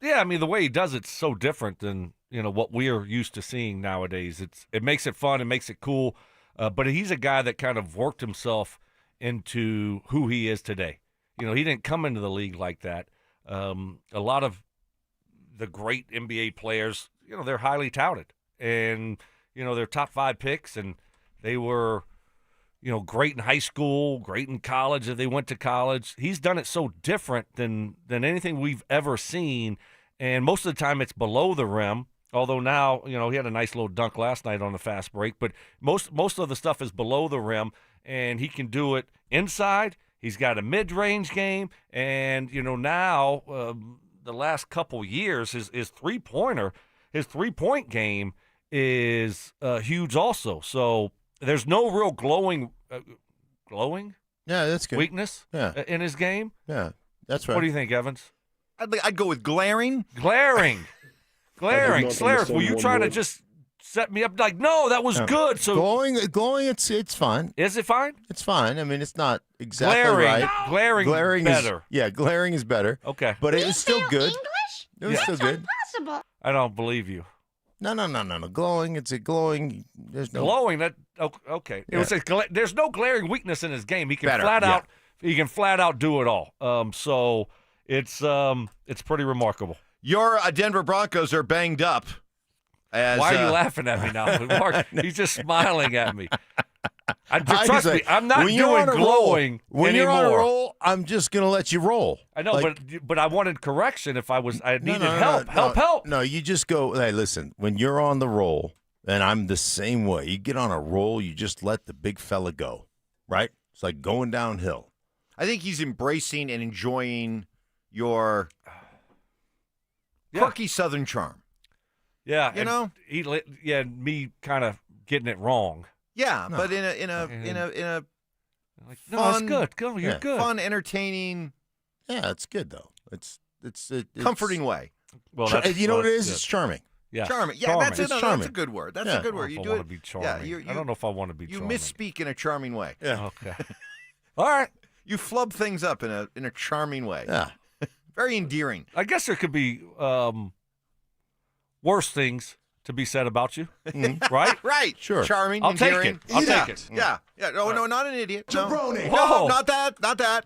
Yeah, the way he does it's so different than what we are used to seeing nowadays. It makes it fun, it makes it cool, but he's a guy that kind of worked himself into who he is today. He didn't come into the league like that. A lot of the great NBA players, they're highly touted, and they're top 5 picks, and they were great in high school, great in college if they went to college. He's done it so different than anything we've ever seen, and most of the time it's below the rim, although now, he had a nice little dunk last night on the fast break, but most of the stuff is below the rim, and he can do it inside. He's got a mid-range game, and, now the last couple years, his three-point game is huge also, so there's no real glowing Yeah, that's good. weakness in his game. Yeah, that's right. What do you think, Evans? I'd go with glaring. Glaring. Schlereth, were you trying to just set me up? Like, no, that was good. So glowing, it's fine. Is it fine? It's fine. It's not exactly right. Glaring better. Glaring is better. Okay. But it was still good. It was still good. I don't believe you. No. Glowing, it's a glowing. There's no glowing. Okay. It was there's no glaring weakness in his game. He can flat out do it all. So it's pretty remarkable. Your Denver Broncos are banged up. Why are you laughing at me now, Mark? He's just smiling at me. Trust me, I'm not doing glowing when anymore. You're on a roll, I'm just going to let you roll. I know, but I wanted correction if I needed help. Help. No, you just go, hey, listen, when you're on the roll, and I'm the same way, you get on a roll, you just let the big fella go, right? It's like going downhill. I think he's embracing and enjoying your quirky Southern charm. Yeah, me kind of getting it wrong. Yeah, but in a like, fun, no, it's good. Go, you're good. Fun, entertaining. Yeah, it's good though. It's comforting way. Well, you know what it is? It's charming. Yeah, charming. Yeah, charming. That's a good word. That's a good word. You do it. Be charming. Yeah, I don't know if I want to be. You charming. misspeak in a charming way. Yeah. Okay. All right. You flub things up in a charming way. Yeah. Very endearing. I guess there could be worse things to be said about you, right? Right. Sure. Charming. I'll take it. I'll take it. Yeah. No, not an idiot. Jabroni. No, not that. Not that.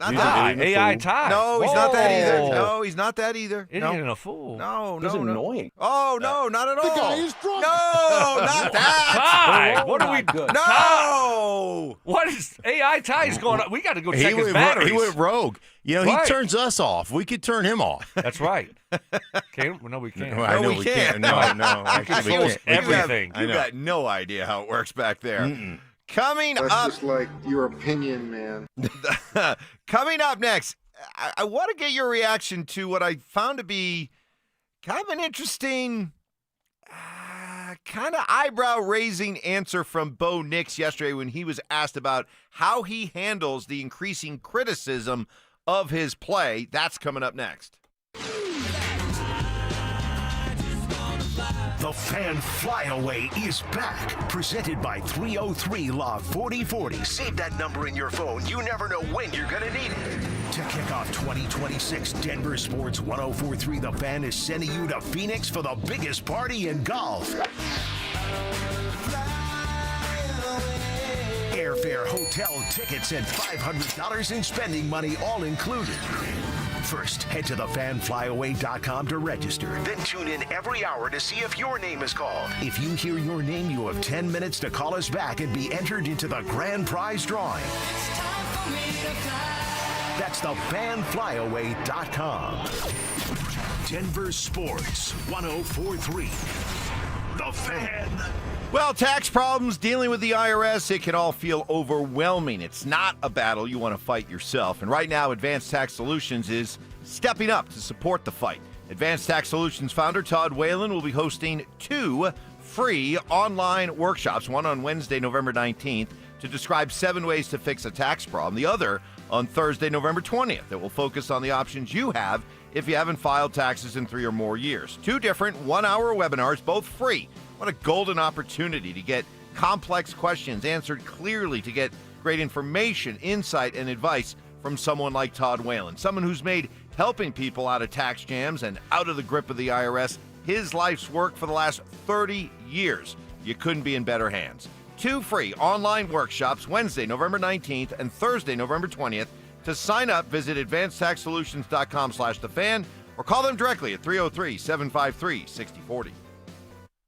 AI Ty. No, he's not that either. No, he's not that either. Idiot and a fool. No. He's annoying. Oh, no, not at all. The guy is drunk. No, not that. Ty, what are we doing? No. What is AI Ty's going on? We got to go check his batteries. He went rogue. He turns us off. We could turn him off. That's right. No, we can't. I know we can't. No. Actually, we can't. Everything. You got no idea how it works back there. Coming That's up. just like your opinion, man. Coming up next, I want to get your reaction to what I found to be kind of an interesting, kind of eyebrow-raising answer from Bo Nix yesterday when he was asked about how he handles the increasing criticism of his play. That's coming up next. The Fan Flyaway is back. Presented by 303 Log 4040. Save that number in your phone. You never know when you're going to need it. To kick off 2026, Denver Sports 1043 The Fan is sending you to Phoenix for the biggest party in golf. Airfare, hotel, tickets, and $500 in spending money all included. First, head to thefanflyaway.com to register. Then tune in every hour to see if your name is called. If you hear your name, you have 10 minutes to call us back and be entered into the grand prize drawing. That's thefanflyaway.com. Denver Sports 1043. The Fan. Well, tax problems, dealing with the IRS, it can all feel overwhelming. It's not a battle you want to fight yourself. And right now, Advanced Tax Solutions is stepping up to support the fight. Advanced Tax Solutions founder Todd Whalen will be hosting 2 free online workshops, one on Wednesday, November 19th, to describe 7 ways to fix a tax problem. The other on Thursday, November 20th, that will focus on the options you have if you haven't filed taxes in 3 or more years. 2 different 1-hour webinars, both free. What a golden opportunity to get complex questions answered clearly, to get great information, insight, and advice from someone like Todd Whalen, someone who's made helping people out of tax jams and out of the grip of the IRS his life's work for the last 30 years. You couldn't be in better hands. 2 free online workshops, Wednesday, November 19th and Thursday, November 20th. To sign up, visit advancedtaxsolutions.com/thefan or call them directly at 303-753-6040.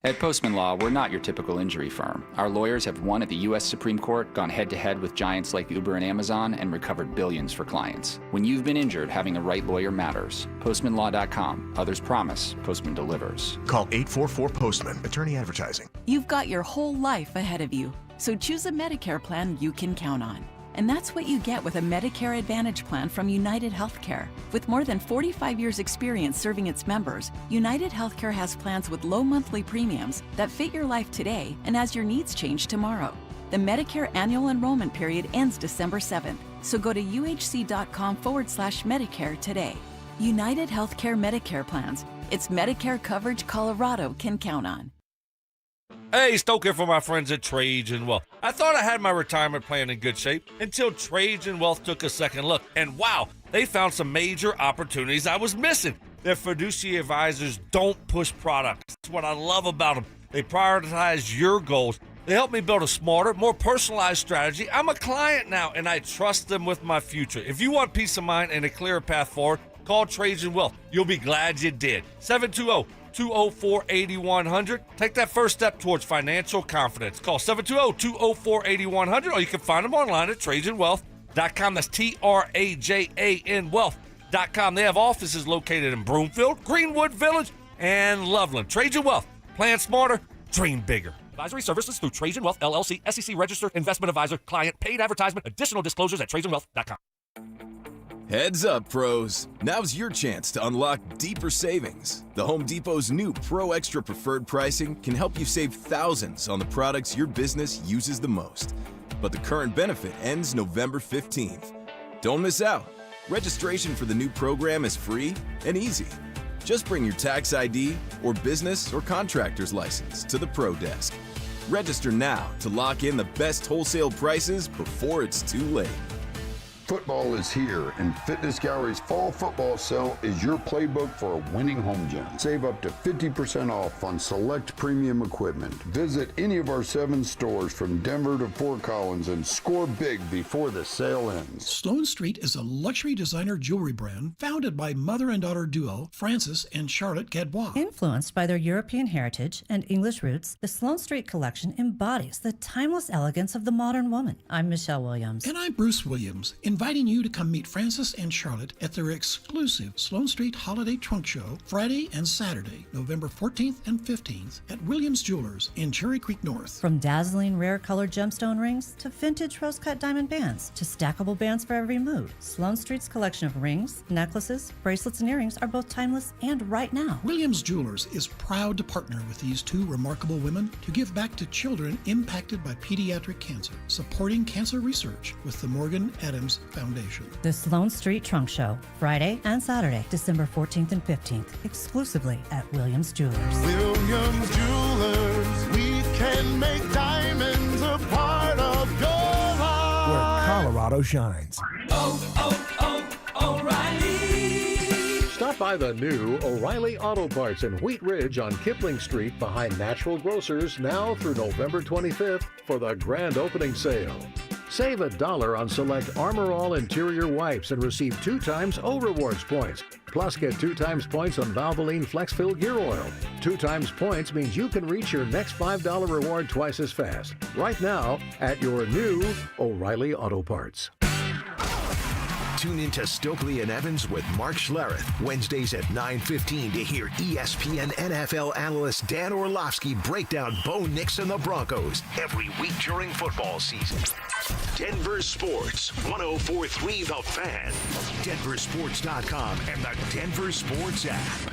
At Postman Law, we're not your typical injury firm. Our lawyers have won at the U.S. Supreme Court, gone head-to-head with giants like Uber and Amazon, and recovered billions for clients. When you've been injured, having the right lawyer matters. PostmanLaw.com. Others promise. Postman delivers. Call 844-POSTMAN. Attorney advertising. You've got your whole life ahead of you, so choose a Medicare plan you can count on. And that's what you get with a Medicare Advantage plan from United Healthcare. With more than 45 years' experience serving its members, United Healthcare has plans with low monthly premiums that fit your life today and as your needs change tomorrow. The Medicare annual enrollment period ends December 7th, so go to uhc.com/Medicare today. United Healthcare Medicare plans. It's Medicare coverage Colorado can count on. Hey, Stoke here for my friends at Trajan Wealth. I thought I had my retirement plan in good shape until Trajan Wealth took a second look. And wow, they found some major opportunities I was missing. Their fiduciary advisors don't push products. That's what I love about them. They prioritize your goals. They help me build a smarter, more personalized strategy. I'm a client now, and I trust them with my future. If you want peace of mind and a clearer path forward, call Trajan Wealth. You'll be glad you did. 720-204-8100. Take that first step towards financial confidence. Call 720-204-8100, or you can find them online at TrajanWealth.com. That's TRAJAN Wealth.com. They have offices located in Broomfield, Greenwood Village, and Loveland. Trajan Wealth. Plan smarter, dream bigger. Advisory services through Trajan Wealth, LLC, SEC registered investment advisor, client, paid advertisement. Additional disclosures at TrajanWealth.com. Heads up, pros. Now's your chance to unlock deeper savings. The Home Depot's new Pro Extra Preferred pricing can help you save thousands on the products your business uses the most. But the current benefit ends November 15th. Don't miss out. Registration for the new program is free and easy. Just bring your tax ID or business or contractor's license to the Pro Desk. Register now to lock in the best wholesale prices before it's too late. Football is here, and Fitness Gallery's fall football sale is your playbook for a winning home gym. Save up to 50% off on select premium equipment. Visit any of our 7 stores from Denver to Fort Collins and score big before the sale ends. Sloan Street is a luxury designer jewelry brand founded by mother and daughter duo Francis and Charlotte Gadbois. Influenced by their European heritage and English roots, the Sloan Street collection embodies the timeless elegance of the modern woman. I'm Michelle Williams. And I'm Bruce Williams, inviting you to come meet Francis and Charlotte at their exclusive Sloan Street Holiday Trunk Show Friday and Saturday, November 14th and 15th at Williams Jewelers in Cherry Creek North. From dazzling rare colored gemstone rings to vintage rose-cut diamond bands to stackable bands for every mood, Sloan Street's collection of rings, necklaces, bracelets, and earrings are both timeless and right now. Williams Jewelers is proud to partner with these 2 remarkable women to give back to children impacted by pediatric cancer, supporting cancer research with the Morgan Adams Foundation. The Sloan Street Trunk Show, Friday and Saturday, December 14th and 15th, exclusively at Williams Jewelers. Williams Jewelers, we can make diamonds a part of your life. Where Colorado shines. O'Reilly. Stop by the new O'Reilly Auto Parts in Wheat Ridge on Kipling Street behind Natural Grocers now through November 25th for the grand opening sale. Save $1 on select Armor All interior wipes and receive 2 times O Rewards points. Plus, get 2 times points on Valvoline FlexFill Gear Oil. 2 times points means you can reach your next $5 reward twice as fast. Right now at your new O'Reilly Auto Parts. Tune into Stokley and Evans with Mark Schlereth, Wednesdays at 9:15 to hear ESPN NFL analyst Dan Orlovsky break down Bo Nix and the Broncos every week during football season. Denver Sports, 104.3 The Fan, DenverSports.com, and the Denver Sports app.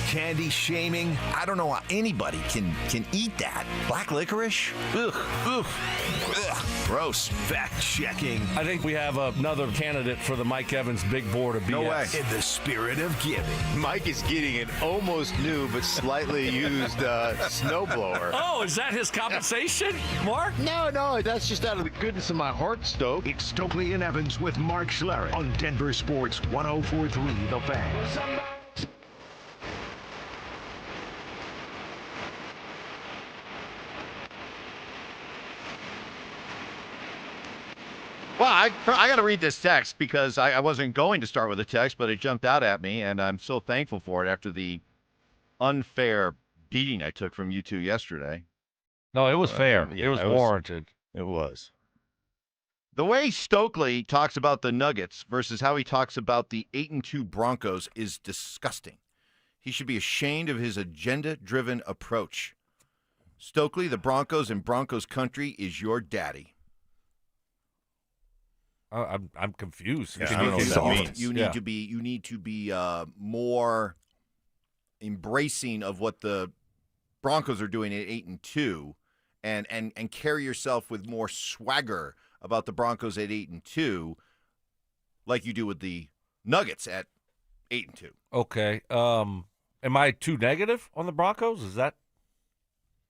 Candy shaming. I don't know how anybody can eat that. Black licorice? Ugh. Ugh. Ugh. Gross. Fact checking. I think we have another candidate for the Mike Evans big board of BS. No way. In the spirit of giving. Mike is getting an almost new but slightly used snowblower. Oh, is that his compensation, Mark? No, that's just out of the goodness of my heart, Stoke. It's Stokley and Evans with Mark Schlereth on Denver Sports 104.3 The Fan. Well, I got to read this text because I wasn't going to start with a text, but it jumped out at me, and I'm so thankful for it after the unfair beating I took from you two yesterday. No, it was fair. Yeah, it was warranted. It was. The way Stokley talks about the Nuggets versus how he talks about the 8-2 Broncos is disgusting. He should be ashamed of his agenda-driven approach. Stokley, the Broncos and Broncos country is your daddy. I'm confused. Yeah, I don't know what that means. You need to be more embracing of what the Broncos are doing at 8-2, and carry yourself with more swagger about the Broncos at 8-2, like you do with the Nuggets at 8-2. Okay. Am I too negative on the Broncos? Is that?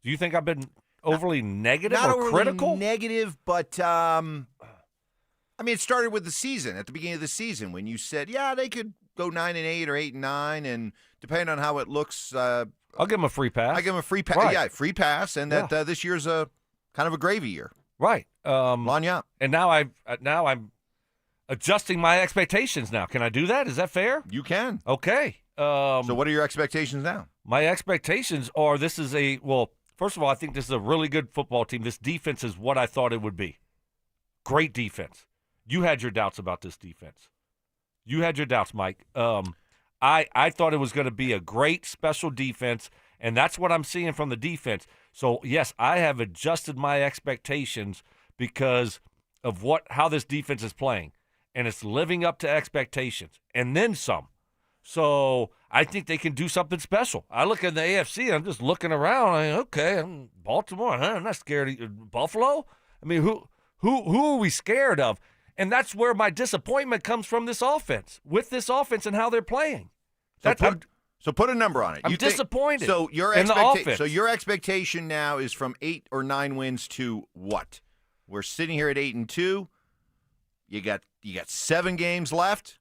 Do you think I've been overly negative not or critical? Overly negative, but I mean, it started with the season, at the beginning of the season, when you said, yeah, they could go 9-8 or 8-9, and depending on how it looks, I'll give them a free pass. I give them a free pass. Right. Yeah, free pass, and that this year's a kind of a gravy year. Right. Lanya. And now I'm adjusting my expectations now. Can I do that? Is that fair? You can. Okay. So what are your expectations now? My expectations are first of all, I think this is a really good football team. This defense is what I thought it would be. Great defense. You had your doubts about this defense. You had your doubts, Mike. I thought it was going to be a great special defense, and that's what I'm seeing from the defense. So, yes, I have adjusted my expectations because of how this defense is playing, and it's living up to expectations, and then some. So I think they can do something special. I look at the AFC, and I'm just looking around. I'm Baltimore, huh? I'm not scared of Buffalo. I mean, who are we scared of? And that's where my disappointment comes from with this offense and how they're playing. So put a number on it. I'm disappointed. So your in the offense. So your expectation now is from 8 or 9 wins to what? We're sitting here at 8-2. You got 7 games left.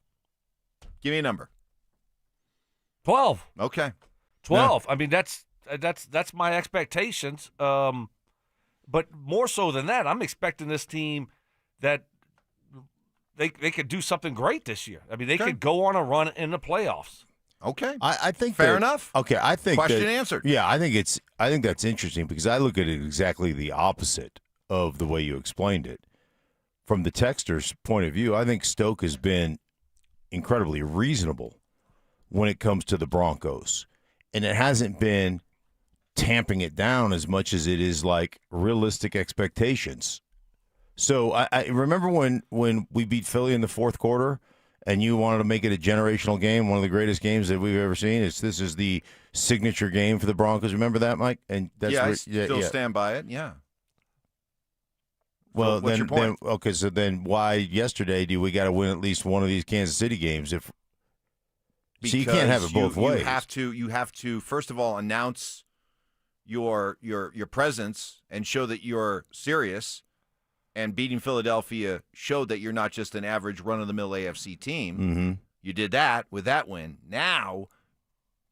Give me a number. 12. Okay. 12. Yeah. I mean, that's my expectations. But more so than that, I'm expecting this team that they could do something great this year. I mean, they could go on a run in the playoffs. Okay. I think fair enough. Okay, I think question answered. Yeah, I think that's interesting because I look at it exactly the opposite of the way you explained it. From the texter's point of view, I think Stoke has been incredibly reasonable when it comes to the Broncos. And it hasn't been tamping it down as much as it is like realistic expectations. So I remember when we beat Philly in the fourth quarter and you wanted to make it a generational game, one of the greatest games that we've ever seen. This is the signature game for the Broncos. Remember that, Mike? And that's I still stand by it, yeah. Well, what's your point? So then why yesterday do we got to win at least one of these Kansas City games? So you can't have it both ways. You have to first of all announce your presence and show that you're serious. And beating Philadelphia showed that you're not just an average run-of-the-mill AFC team. Mm-hmm. You did that with that win. Now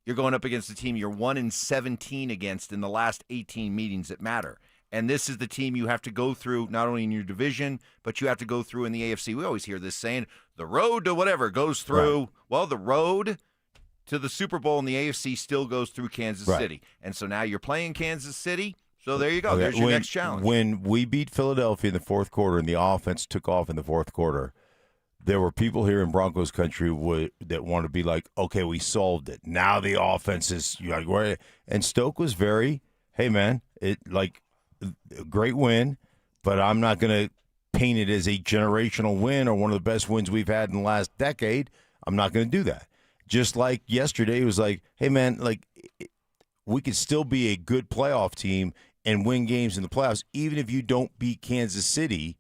you're going up against a team you're 1-17 against in the last 18 meetings that matter. And this is the team you have to go through not only in your division, but you have to go through in the AFC. We always hear this saying, the road to whatever goes through. Right. Well, the road to the Super Bowl in the AFC still goes through Kansas City. And so now you're playing Kansas City. So there you go. Okay. There's your next challenge. When we beat Philadelphia in the fourth quarter and the offense took off in the fourth quarter, there were people here in Broncos country that wanted to be like, okay, we solved it. Now the offense is – and Stoke was very, hey, man, a great win, but I'm not going to paint it as a generational win or one of the best wins we've had in the last decade. I'm not going to do that. Just like yesterday, it was like, hey, man, we could still be a good playoff team and win games in the playoffs, even if you don't beat Kansas City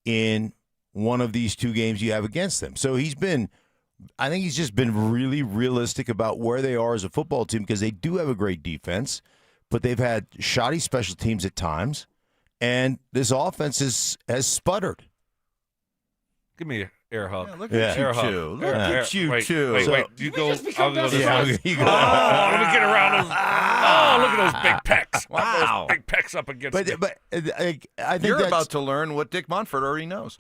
in one of these 2 games you have against them. So I think he's just been really realistic about where they are as a football team because they do have a great defense, but they've had shoddy special teams at times, and this offense has sputtered. Give me an air hug. Yeah, look at you two. Look at you two. Wait. You go. I'll go this way. You go. Oh, let me get around those. Oh, look at those big pecs. Wow. Those big pecs up against me. But I think you're about to learn what Dick Monfort already knows.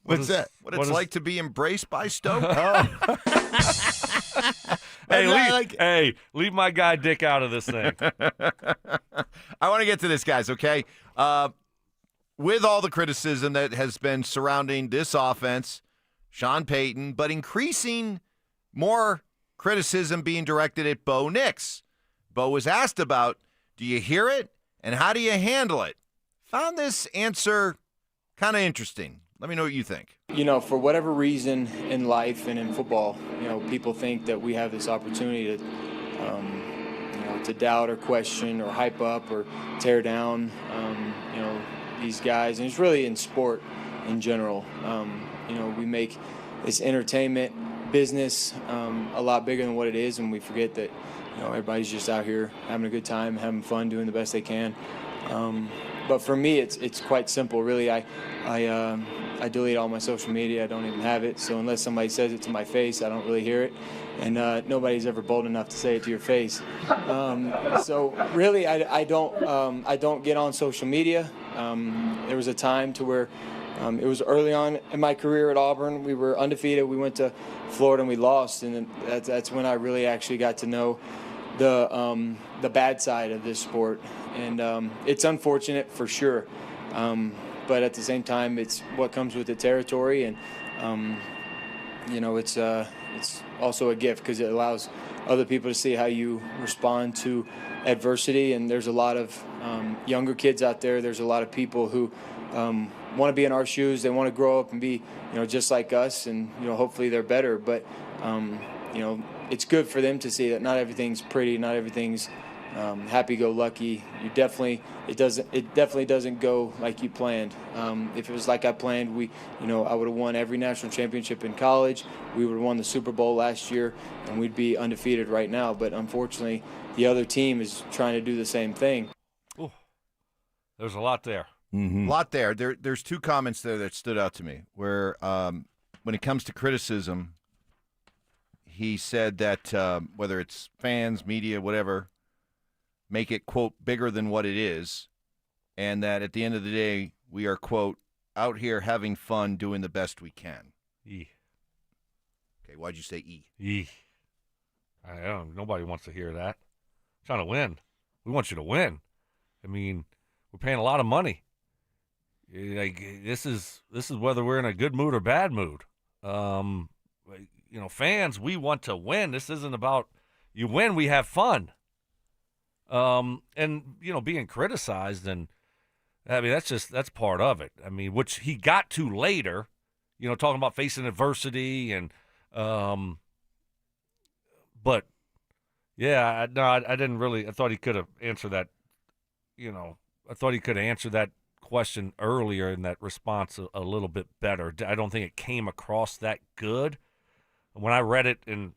What's that? What it's like to be embraced by Stoke. Leave my guy Dick out of this thing. I want to get to this, guys, okay? With all the criticism that has been surrounding this offense, Sean Payton, but increasing more criticism being directed at Bo Nix. Bo was asked about, do you hear it, and how do you handle it? Found this answer kind of interesting. Let me know what you think. For whatever reason in life and in football, people think that we have this opportunity to doubt or question or hype up or tear down, these guys. And it's really in sport in general. We make this entertainment business a lot bigger than what it is, and we forget that, everybody's just out here having a good time, having fun, doing the best they can. But for me, it's quite simple, really. I delete all my social media. I don't even have it. So unless somebody says it to my face, I don't really hear it. And nobody's ever bold enough to say it to your face. So really, I don't get on social media. There was a time to where it was early on in my career at Auburn. We were undefeated. We went to Florida and we lost, and that's when I really actually got to know the bad side of this sport. And it's unfortunate for sure. But at the same time, it's what comes with the territory, and it's also a gift because it allows other people to see how you respond to adversity. And there's a lot of younger kids out there. There's a lot of people who want to be in our shoes. They want to grow up and be, just like us, and hopefully they're better. But it's good for them to see that not everything's pretty, not everything's happy-go-lucky. It definitely doesn't go like you planned. If it was like I planned, I would have won every national championship in college. We would have won the Super Bowl last year, and we'd be undefeated right now. But unfortunately, the other team is trying to do the same thing. Ooh, there's a lot there. A lot there. There's two comments there that stood out to me where when it comes to criticism, he said that whether it's fans, media, whatever, make it, quote, bigger than what it is, and that at the end of the day, we are, quote, out here having fun doing the best we can. E. Okay, why'd you say E? E. I don't. Nobody wants to hear that. I'm trying to win. We want you to win. I mean, we're paying a lot of money. Like this is whether we're in a good mood or bad mood. Fans, we want to win. This isn't about you win, we have fun. And being criticized, and I mean that's part of it. I mean, which he got to later, talking about facing adversity and but yeah, I didn't really. I thought he could have answered that. I thought he could have answered that question earlier in that response a little bit better. I don't think it came across that good. When I read it in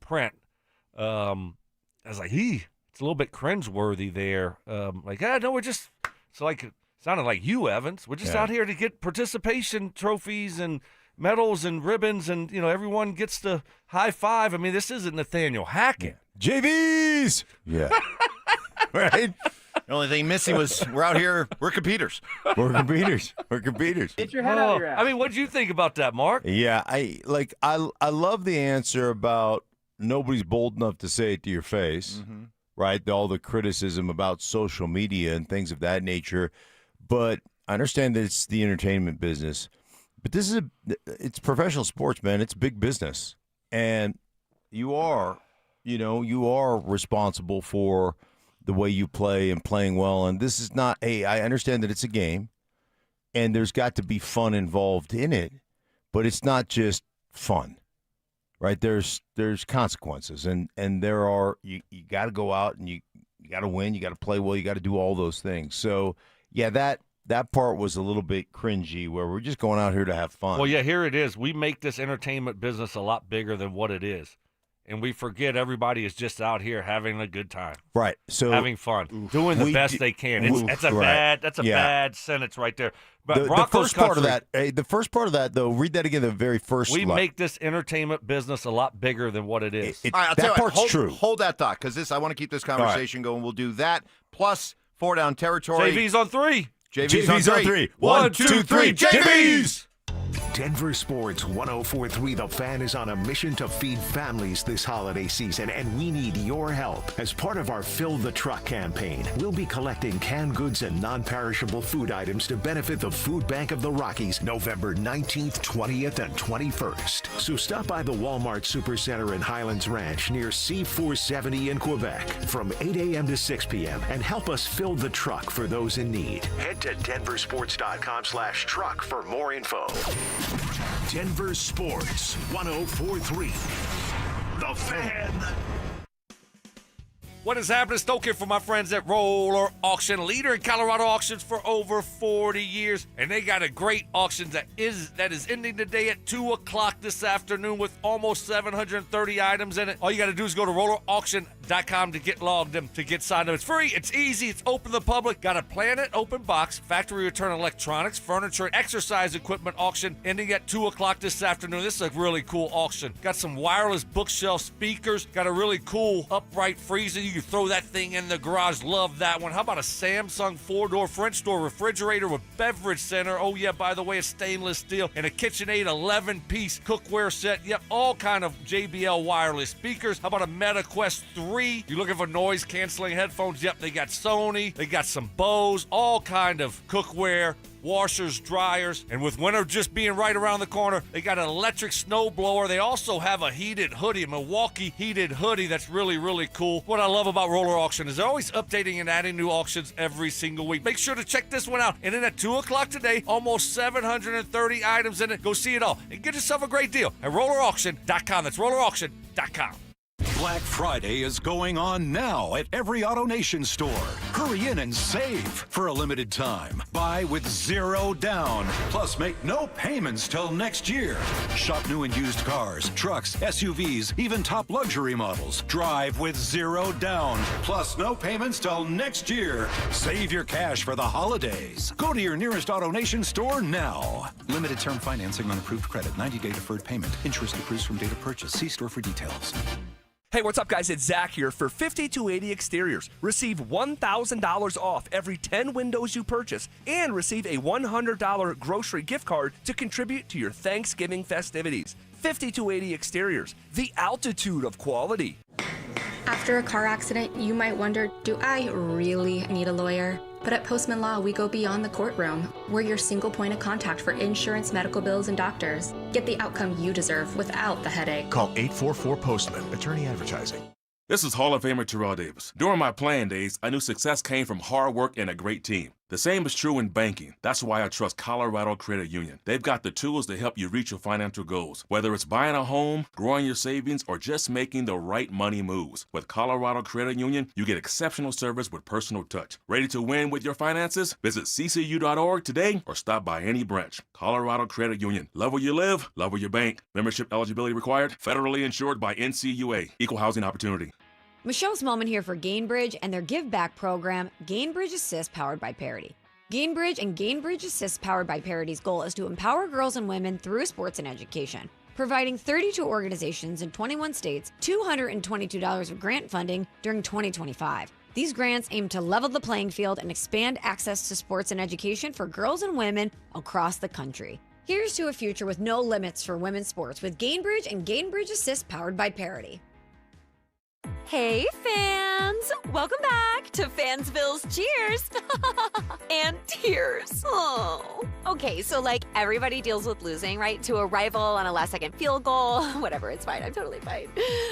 print, I was like, it's a little bit cringeworthy there. No, we're just, it sounded like you, Evans. We're just out here to get participation trophies and medals and ribbons, and everyone gets the high five. I mean, this isn't Nathaniel Hackett. JVs. Yeah. Right. The only thing missing was we're out here. We're competers. We're competers. Get your head out of your ass. I mean, what did you think about that, Mark? Yeah, I love the answer about nobody's bold enough to say it to your face, right? All the criticism about social media and things of that nature. But I understand that it's the entertainment business. But it's professional sports, man. It's big business. And you are responsible for the way you play and playing well. And this is not I understand that it's a game and there's got to be fun involved in it, but it's not just fun, right? There's consequences and there are, you got to go out and you got to win, you got to play well, you got to do all those things. So yeah, that part was a little bit cringy where we're just going out here to have fun. Well, yeah, here it is. We make this entertainment business a lot bigger than what it is. And we forget everybody is just out here having a good time. Right. So having fun, doing the best they can. That's a bad sentence right there. But the first part of that, though, read that again. The very first. We make this entertainment business a lot bigger than what it is. All right, that part's true. Hold that thought, because I want to keep this conversation going. We'll do that plus 4 down territory. JV's on 3. JV's on 3. 1, 2, 3. JV's. Denver Sports 104.3 The Fan is on a mission to feed families this holiday season, and we need your help. As part of our Fill the Truck campaign, we'll be collecting canned goods and non-perishable food items to benefit the Food Bank of the Rockies November 19th, 20th, and 21st. So stop by the Walmart Supercenter in Highlands Ranch near C470 in Quebec from 8 a.m. to 6 p.m. and help us fill the truck for those in need. Head to denversports.com/truck for more info. Denver Sports 104.3 The Fan. What is happening? Stoke here for my friends at Roller Auction, leader in Colorado auctions for over 40 years. And they got a great auction that is ending today at 2 o'clock this afternoon with almost 730 items in it. All you got to do is go to rollerauction.com to get logged in, to get signed up. It's free, it's easy, it's open to the public. Got a Planet open box, factory return electronics, furniture, and exercise equipment auction ending at 2 o'clock this afternoon. This is a really cool auction. Got some wireless bookshelf speakers. Got a really cool upright freezer. You can throw that thing in the garage. Love that one. How about a Samsung 4-door French door refrigerator with beverage center? Oh yeah, by the way, it's stainless steel. And a KitchenAid 11-piece cookware set. Yep, all kind of JBL wireless speakers. How about a MetaQuest 3? You looking for noise canceling headphones? Yep, they got Sony. They got some Bose. All kind of cookware, washers, dryers, and with winter just being right around the corner, they got an electric snow blower. They also have a heated hoodie, a Milwaukee heated hoodie that's really, really cool. What I love about Roller Auction is they're always updating and adding new auctions every single week. Make sure to check this one out. And then at 2 o'clock today, almost 730 items in it. Go see it all and get yourself a great deal at rollerauction.com. That's rollerauction.com. Black Friday is going on now at every AutoNation store. Hurry in and save for a limited time. Buy with 0 down, plus make no payments till next year. Shop new and used cars, trucks, SUVs, even top luxury models. Drive with 0 down, plus no payments till next year. Save your cash for the holidays. Go to your nearest AutoNation store now. Limited term financing on approved credit. 90-day deferred payment. Interest accrues from date of purchase. See store for details. Hey, what's up, guys? It's Zach here for 5280 Exteriors. Receive $1,000 off every 10 windows you purchase and receive a $100 grocery gift card to contribute to your Thanksgiving festivities. 5280 Exteriors, the altitude of quality. After a car accident, you might wonder, do I really need a lawyer? But at Postman Law, we go beyond the courtroom. We're your single point of contact for insurance, medical bills, and doctors. Get the outcome you deserve without the headache. Call 844-POSTMAN, attorney advertising. This is Hall of Famer Terrell Davis. During my playing days, I knew success came from hard work and a great team. The same is true in banking. That's why I trust Colorado Credit Union. They've got the tools to help you reach your financial goals, whether it's buying a home, growing your savings, or just making the right money moves. With Colorado Credit Union, you get exceptional service with personal touch. Ready to win with your finances? Visit ccu.org today or stop by any branch. Colorado Credit Union. Love where you live, love where you bank. Membership eligibility required. Federally insured by NCUA. Equal housing opportunity. Michelle's Moment here for Gainbridge and their Give Back program, Gainbridge Assist, powered by Parity. Gainbridge and Gainbridge Assist, powered by Parity's goal is to empower girls and women through sports and education, providing 32 organizations in 21 states $222 of grant funding during 2025. These grants aim to level the playing field and expand access to sports and education for girls and women across the country. Here's to a future with no limits for women's sports with Gainbridge and Gainbridge Assist, powered by Parity. Hey, fans! Welcome back to Fansville's Cheers and Tears. Oh. Okay, so like everybody deals with losing, right? To a rival on a last-second field goal. Whatever, it's fine. I'm totally fine.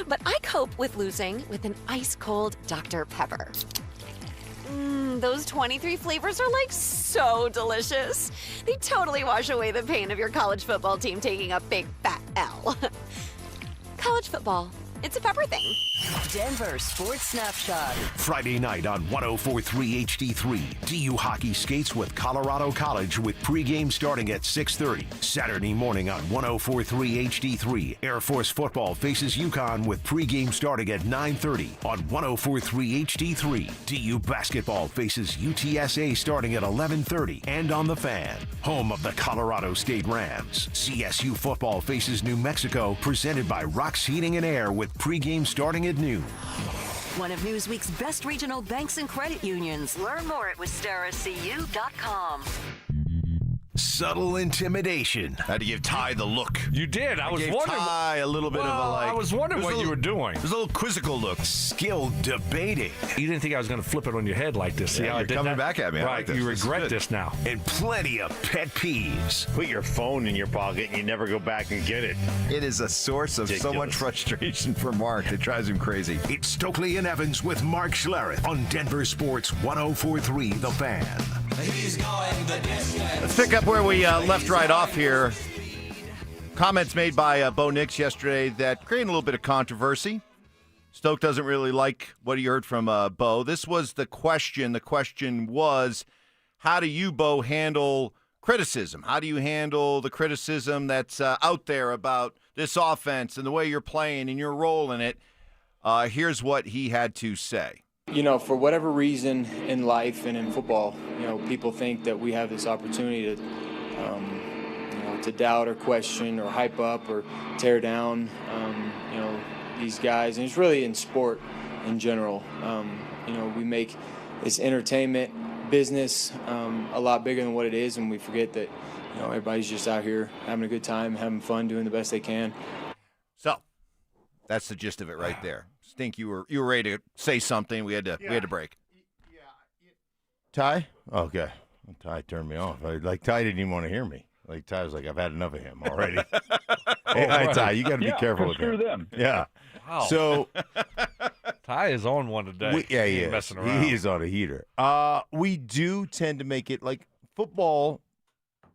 But I cope with losing with an ice-cold Dr. Pepper. Those 23 flavors are like so delicious. They totally wash away the pain of your college football team taking a big fat L. College football. It's a pepper thing. Denver Sports Snapshot. Friday night on 104.3 HD3. DU hockey skates with Colorado College with pregame starting at 6:30. Saturday morning on 104.3 HD3. Air Force football faces UConn with pregame starting at 9:30 on 104.3 HD3. DU basketball faces UTSA starting at 11:30 and on the Fan. Home of the Colorado State Rams. CSU football faces New Mexico, presented by Rock's Heating and Air with pregame starting at noon. One of Newsweek's best regional banks and credit unions. Learn more at wistaracu.com. Subtle intimidation. Had to give Ty the look. You did. I was wondering. Ty a little bit of a like. I was wondering what you were doing. There's a little quizzical look. Skilled debating. You didn't think I was going to flip it on your head like this. See how I you're did coming that? back at me. I Right. like this. You This is regret good. this now. And plenty of pet peeves. Put your phone in your pocket and you never go back and get it. It is a source of so much frustration for Mark. It drives him crazy. It's Stokley and Evans with Mark Schlereth on Denver Sports 104.3 The Fan. Let's pick up where we left right off here. Comments made by Bo Nix yesterday that created a little bit of controversy. Stoke doesn't really like what he heard from Bo. This was the question. The question was, how do you, Bo, handle criticism? How do you handle the criticism that's out there about this offense and the way you're playing and your role in it? Here's what he had to say. You know, for whatever reason in life and in football, you know, people think that we have this opportunity to, to doubt or question or hype up or tear down, these guys. And it's really in sport in general. We make this entertainment business a lot bigger than what it is, and we forget that, everybody's just out here having a good time, having fun, doing the best they can. So that's the gist of it right there. Stink, you were ready to say something. We had to break. Ty? Okay. Ty turned me off. Ty didn't even want to hear me. Ty was like, I've had enough of him already. Hey, Ty, you got to be careful with him. Screw them. Yeah. Wow. So Ty is on one today. he is. Messing around. He is on a heater. We do tend to make it like football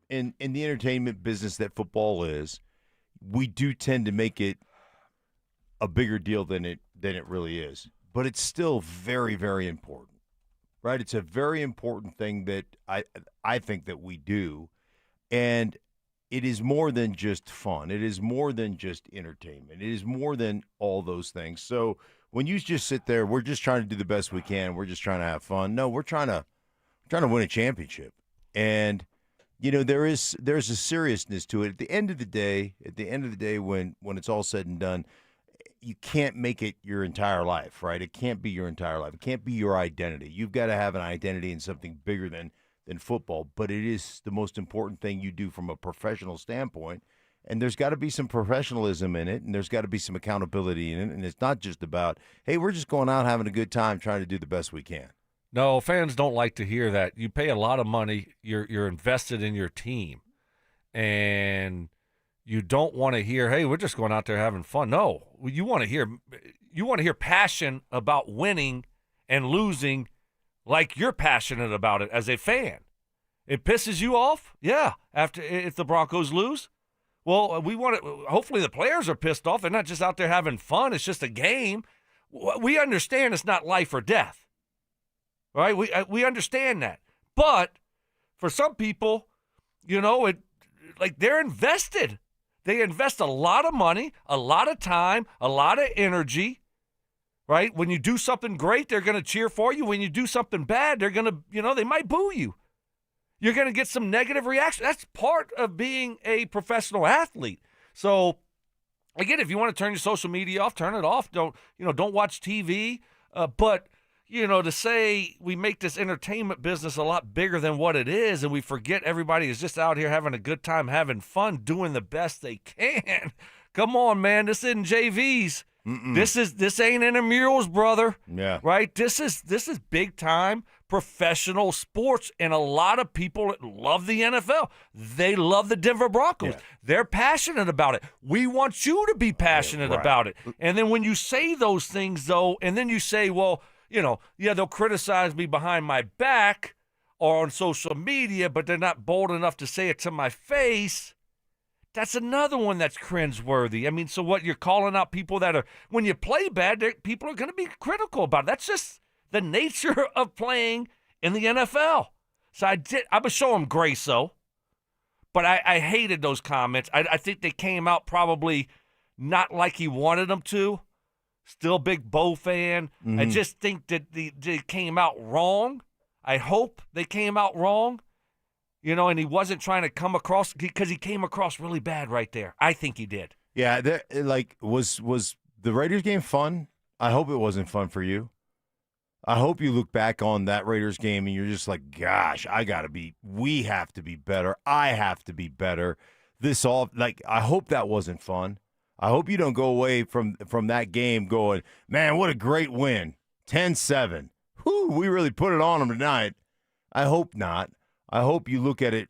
in the entertainment business that football is. We do tend to make it a bigger deal than it really is. But it's still very, very important, right? It's a very important thing that I think that we do, and it is more than just fun. It is more than just entertainment. It is more than all those things. So when you just sit there, we're just trying to do the best we can. We're just trying to have fun. No, we're trying to win a championship. And there's a seriousness to it. At the end of the day, when it's all said and done, you can't make it your entire life, right? It can't be your entire life. It can't be your identity. You've got to have an identity in something bigger than football, but it is the most important thing you do from a professional standpoint, and there's got to be some professionalism in it, and there's got to be some accountability in it, and it's not just about, hey, we're just going out having a good time trying to do the best we can. No, fans don't like to hear that. You pay a lot of money, you're invested in your team, and you don't want to hear, hey, we're just going out there having fun. No, you want to hear passion about winning and losing, like you're passionate about it as a fan. It pisses you off? Yeah. If the Broncos lose? Well, hopefully the players are pissed off. They're not just out there having fun. It's just a game. We understand it's not life or death. Right? We understand that. But for some people, they're invested. They invest a lot of money, a lot of time, a lot of energy. Right? When you do something great, they're going to cheer for you. When you do something bad, they're going to, they might boo you. You're going to get some negative reaction. That's part of being a professional athlete. So, again, if you want to turn your social media off, turn it off. Don't watch TV. But, to say we make this entertainment business a lot bigger than what it is, and we forget everybody is just out here having a good time, having fun, doing the best they can. Come on, man. This isn't JVs. Mm-mm. This ain't intramurals, brother. Yeah. Right? This is big time professional sports, and a lot of people love the NFL. They love the Denver Broncos. Yeah. They're passionate about it. We want you to be passionate about it. And then when you say those things, though, and then you say, well, they'll criticize me behind my back or on social media, but they're not bold enough to say it to my face. That's another one that's cringeworthy. I mean, so what, you're calling out people that are, when you play bad, people are going to be critical about it. That's just the nature of playing in the NFL. So I would show him grace, though. But I hated those comments. I think they came out probably not like he wanted them to. Still big Bo fan. Mm-hmm. I just think that they came out wrong. I hope they came out wrong. And he wasn't trying to come across, because he came across really bad right there. I think he did. Yeah, was the Raiders game fun? I hope it wasn't fun for you. I hope you look back on that Raiders game and you're just like, gosh, we have to be better. I have to be better. I hope that wasn't fun. I hope you don't go away from that game going, man, what a great win. 10-7. Whew, we really put it on them tonight. I hope not. I hope you look at it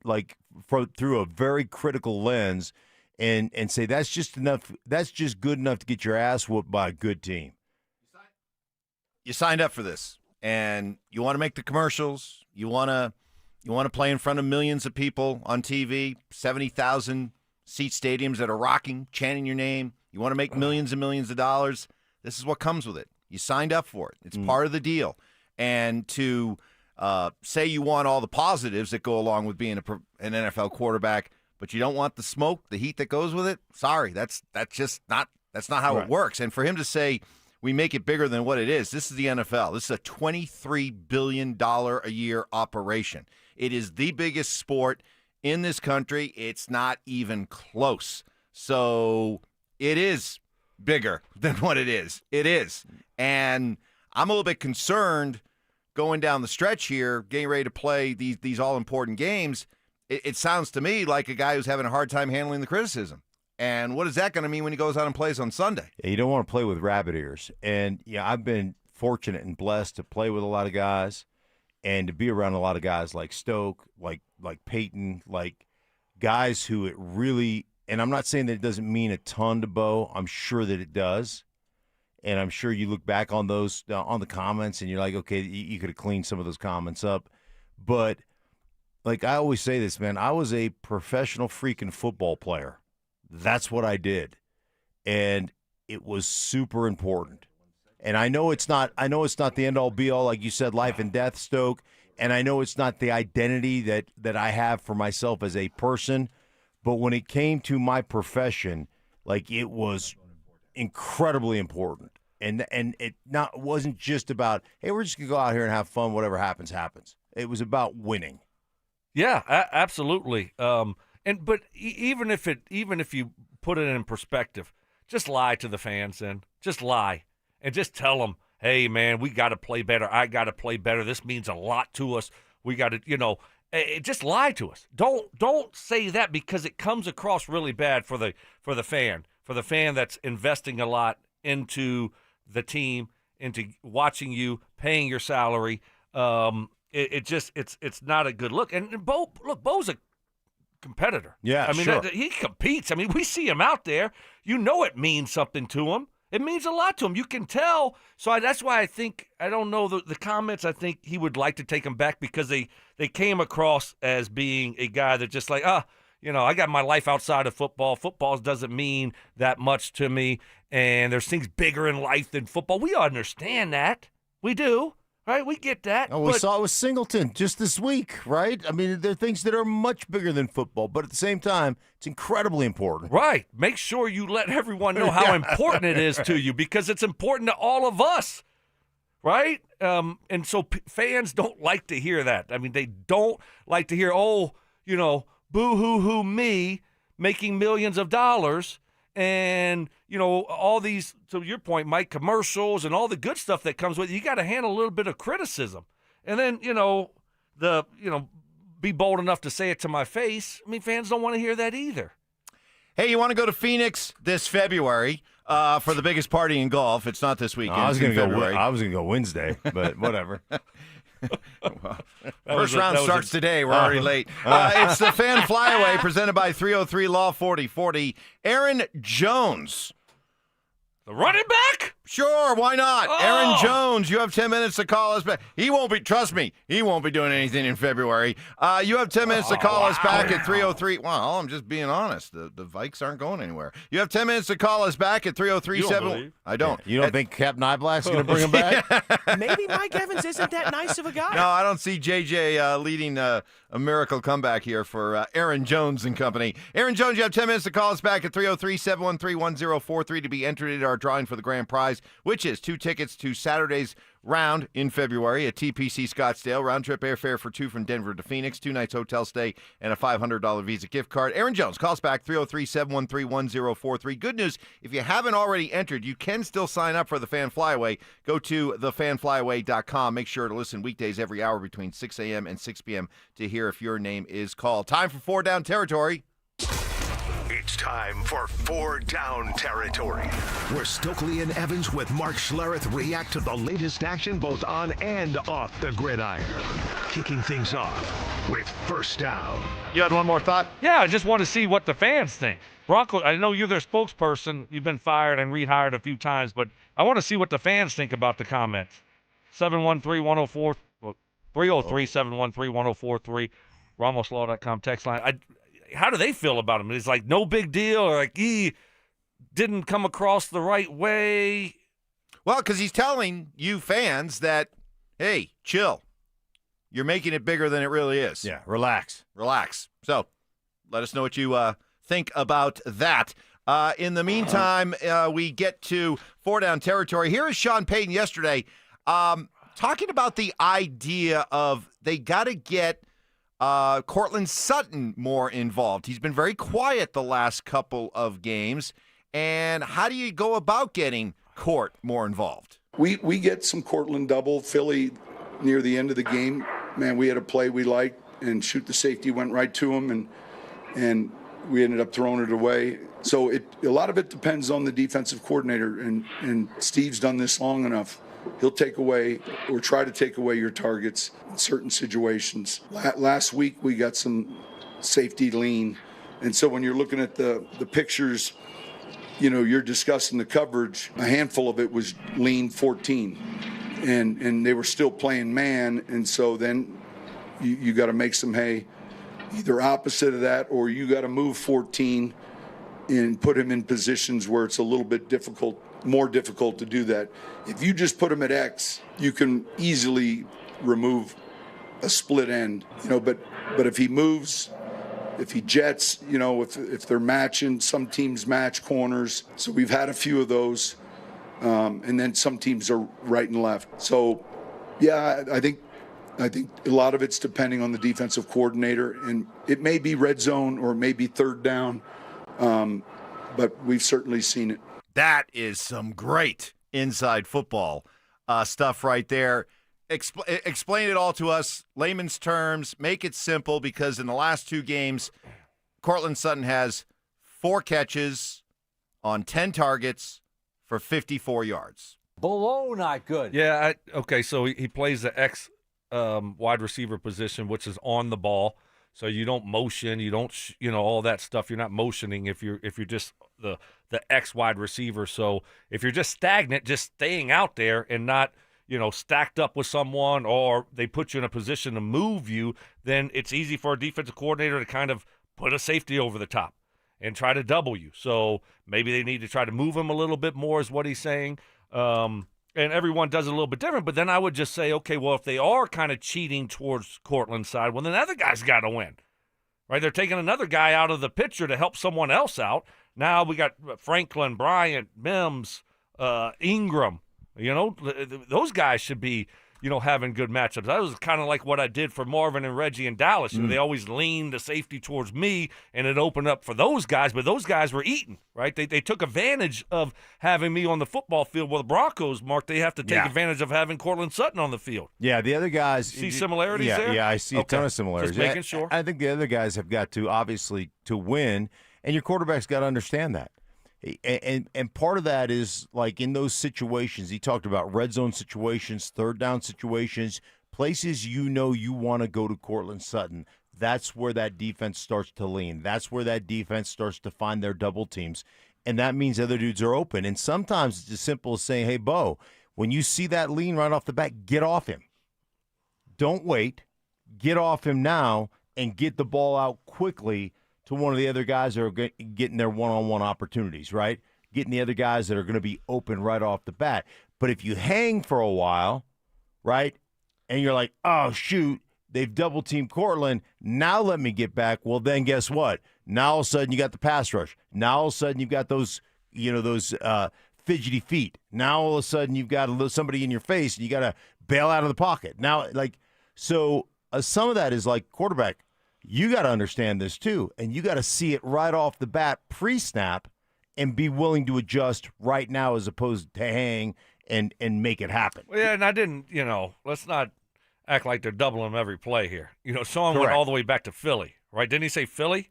through a very critical lens and say that's just enough. That's just good enough to get your ass whooped by a good team. You signed up for this, and you want to make the commercials. You want to play in front of millions of people on TV, 70,000 seat stadiums that are rocking, chanting your name. You want to make millions and millions of dollars. This is what comes with it. You signed up for it. It's part of the deal. And to say you want all the positives that go along with being an NFL quarterback, but you don't want the smoke, the heat that goes with it. Sorry, that's not how it works. And for him to say we make it bigger than what it is, this is the NFL. This is a $23 billion a year operation. It is the biggest sport in this country. It's not even close. So it is bigger than what it is. It is. And I'm a little bit concerned going down the stretch here, getting ready to play these all-important games. It sounds to me like a guy who's having a hard time handling the criticism. And what is that going to mean when he goes out and plays on Sunday? Yeah, you don't want to play with rabbit ears. And, I've been fortunate and blessed to play with a lot of guys and to be around a lot of guys like Stoke, like Payton, like guys who it really – and I'm not saying that it doesn't mean a ton to Bo. I'm sure that it does. And I'm sure you look back on those on the comments and you're like, okay, you could have cleaned some of those comments up. But like I always say this, man, I was a professional freaking football player. That's what I did. And it was super important. And I know it's not the end all be all, like you said, life and death, Stoke. And I know it's not the identity that I have for myself as a person. But when it came to my profession, like, it was incredibly important. And it wasn't just about, hey, we're just going to go out here and have fun. Whatever happens, happens. It was about winning. Yeah, absolutely. But even if you put it in perspective, just lie to the fans and just lie and just tell them, hey, man, we got to play better. I got to play better. This means a lot to us. We got to, just lie to us. Don't say that, because it comes across really bad for the fan that's investing a lot into the team, into watching you, paying your salary. It's not a good look. And Bo's a competitor. Yeah, I mean, sure. He competes. I mean, we see him out there. It means something to him. It means a lot to him. You can tell. So that's why I don't know the comments. I think he would like to take them back, because they came across as being a guy that just like, I got my life outside of football. Football doesn't mean that much to me, and there's things bigger in life than football. We understand that. We do. Right, we get that. We saw it with Singleton just this week, right? I mean, there are things that are much bigger than football, but at the same time, it's incredibly important. Right. Make sure you let everyone know how important it is to you, because it's important to all of us, right? And so fans don't like to hear that. I mean, they don't like to hear, boo-hoo-hoo me making millions of dollars. And, all these, to your point, Mike, commercials and all the good stuff that comes with it, you got to handle a little bit of criticism. And then, be bold enough to say it to my face. I mean, fans don't want to hear that either. Hey, you want to go to Phoenix this February for the biggest party in golf? It's not this weekend. I was going to go Wednesday, but whatever. First round starts today. We're already late. It's the Fan Flyaway presented by 303 Law 4040. Aaron Jones. The running back? Sure, why not? Aaron Jones, you have 10 minutes to call us back. Trust me, he won't be doing anything in February. You have 10 minutes to call us back at 303. Well, I'm just being honest. The Vikes aren't going anywhere. You have 10 minutes to call us back at 303-7. I don't. You don't think Cap Nyblack's going to bring him back? Maybe Mike Evans isn't that nice of a guy. No, I don't see JJ leading a miracle comeback here for Aaron Jones and company. Aaron Jones, you have 10 minutes to call us back at 303-713-1043 to be entered into our drawing for the grand prize, which is 2 tickets to Saturday's round in February at TPC Scottsdale. Round trip airfare for 2 from Denver to Phoenix, 2 nights hotel stay, and a $500 Visa gift card. Aaron Jones, call us back, 303-713-1043. Good news, if you haven't already entered, you can still sign up for the Fan Flyaway. Go to thefanflyaway.com. Make sure to listen weekdays every hour between 6 a.m. and 6 p.m. to hear if your name is called. Time for 4 Down Territory. It's time for 4 Down Territory, where Stokley and Evans with Mark Schlereth react to the latest action both on and off the gridiron. Kicking things off with First Down. You had one more thought? Yeah, I just want to see what the fans think. Broncos, I know you're their spokesperson. You've been fired and rehired a few times, but I want to see what the fans think about the comments. 713-104, 303-713-1043, RamosLaw.com text line. How do they feel about him? It's like no big deal, or like he didn't come across the right way? Well, because he's telling you fans that, hey, chill. You're making it bigger than it really is. Yeah, relax. So let us know what you think about that. In the meantime, we get to 4 Down Territory. Here is Sean Payton yesterday talking about the idea of they got to get Cortland Sutton more involved. He's been very quiet the last couple of games. And how do you go about getting Court more involved? We get some Cortland double. Philly, near the end of the game, man, we had a play we liked, and shoot the safety went right to him, and we ended up throwing it away. So a lot of it depends on the defensive coordinator, and Steve's done this long enough. He'll take away or try to take away your targets in certain situations. Last week we got some safety lean, and so when you're looking at the pictures, you're discussing the coverage. A handful of it was lean 14, and they were still playing man, and so then you got to make some hay, either opposite of that or you got to move 14 and put him in positions where it's a little bit more difficult to do that. If you just put him at X, you can easily remove a split end, but if he moves, if he jets, if they're matching, some teams match corners. So we've had a few of those. And then some teams are right and left. So, yeah, I think a lot of it's depending on the defensive coordinator, and it may be red zone or it may be third down, but we've certainly seen it. That is some great inside football stuff right there. Explain it all to us, layman's terms. Make it simple, because in the last 2 games, Courtland Sutton has 4 catches on 10 targets for 54 yards. Below not good. Yeah, okay, so he plays the X wide receiver position, which is on the ball. So you don't motion, you don't, all that stuff. You're not motioning if you're just the X wide receiver. So if you're just stagnant, just staying out there and not, stacked up with someone, or they put you in a position to move you, then it's easy for a defensive coordinator to kind of put a safety over the top and try to double you. So maybe they need to try to move him a little bit more, is what he's saying. And everyone does it a little bit different. But then I would just say, okay, well, if they are kind of cheating towards Courtland's side, well, then the other guy's got to win, right? They're taking another guy out of the picture to help someone else out. Now we got Franklin, Bryant, Mims, Ingram. Those guys should be, having good matchups. That was kind of like what I did for Marvin and Reggie in Dallas. They always leaned the safety towards me, and it opened up for those guys, but those guys were eating, right? They took advantage of having me on the football field. Well, the Broncos, Mark, they have to take advantage of having Courtland Sutton on the field. Yeah, the other guys. See similarities there? Yeah, I see a ton of similarities. Just making sure. I think the other guys have got to, obviously, to win, and your quarterback's got to understand that. And part of that is, like, in those situations, he talked about red zone situations, third down situations, places you want to go to Courtland Sutton. That's where that defense starts to lean. That's where that defense starts to find their double teams. And that means other dudes are open. And sometimes it's as simple as saying, hey, Bo, when you see that lean right off the bat, get off him. Don't wait. Get off him now and get the ball out quickly to one of the other guys that are getting their one-on-one opportunities, right? Getting the other guys that are going to be open right off the bat. But if you hang for a while, right, and you're like, oh, shoot, they've double-teamed Courtland, now let me get back. Well, then guess what? Now all of a sudden you got the pass rush. Now all of a sudden you've got those, fidgety feet. Now all of a sudden you've got somebody in your face and you got to bail out of the pocket. Now, some of that is like quarterback. You got to understand this too, and you got to see it right off the bat pre-snap and be willing to adjust right now as opposed to hang and make it happen. Well, yeah, and I didn't, let's not act like they're doubling them every play here. Sean went all the way back to Philly, right? Didn't he say Philly?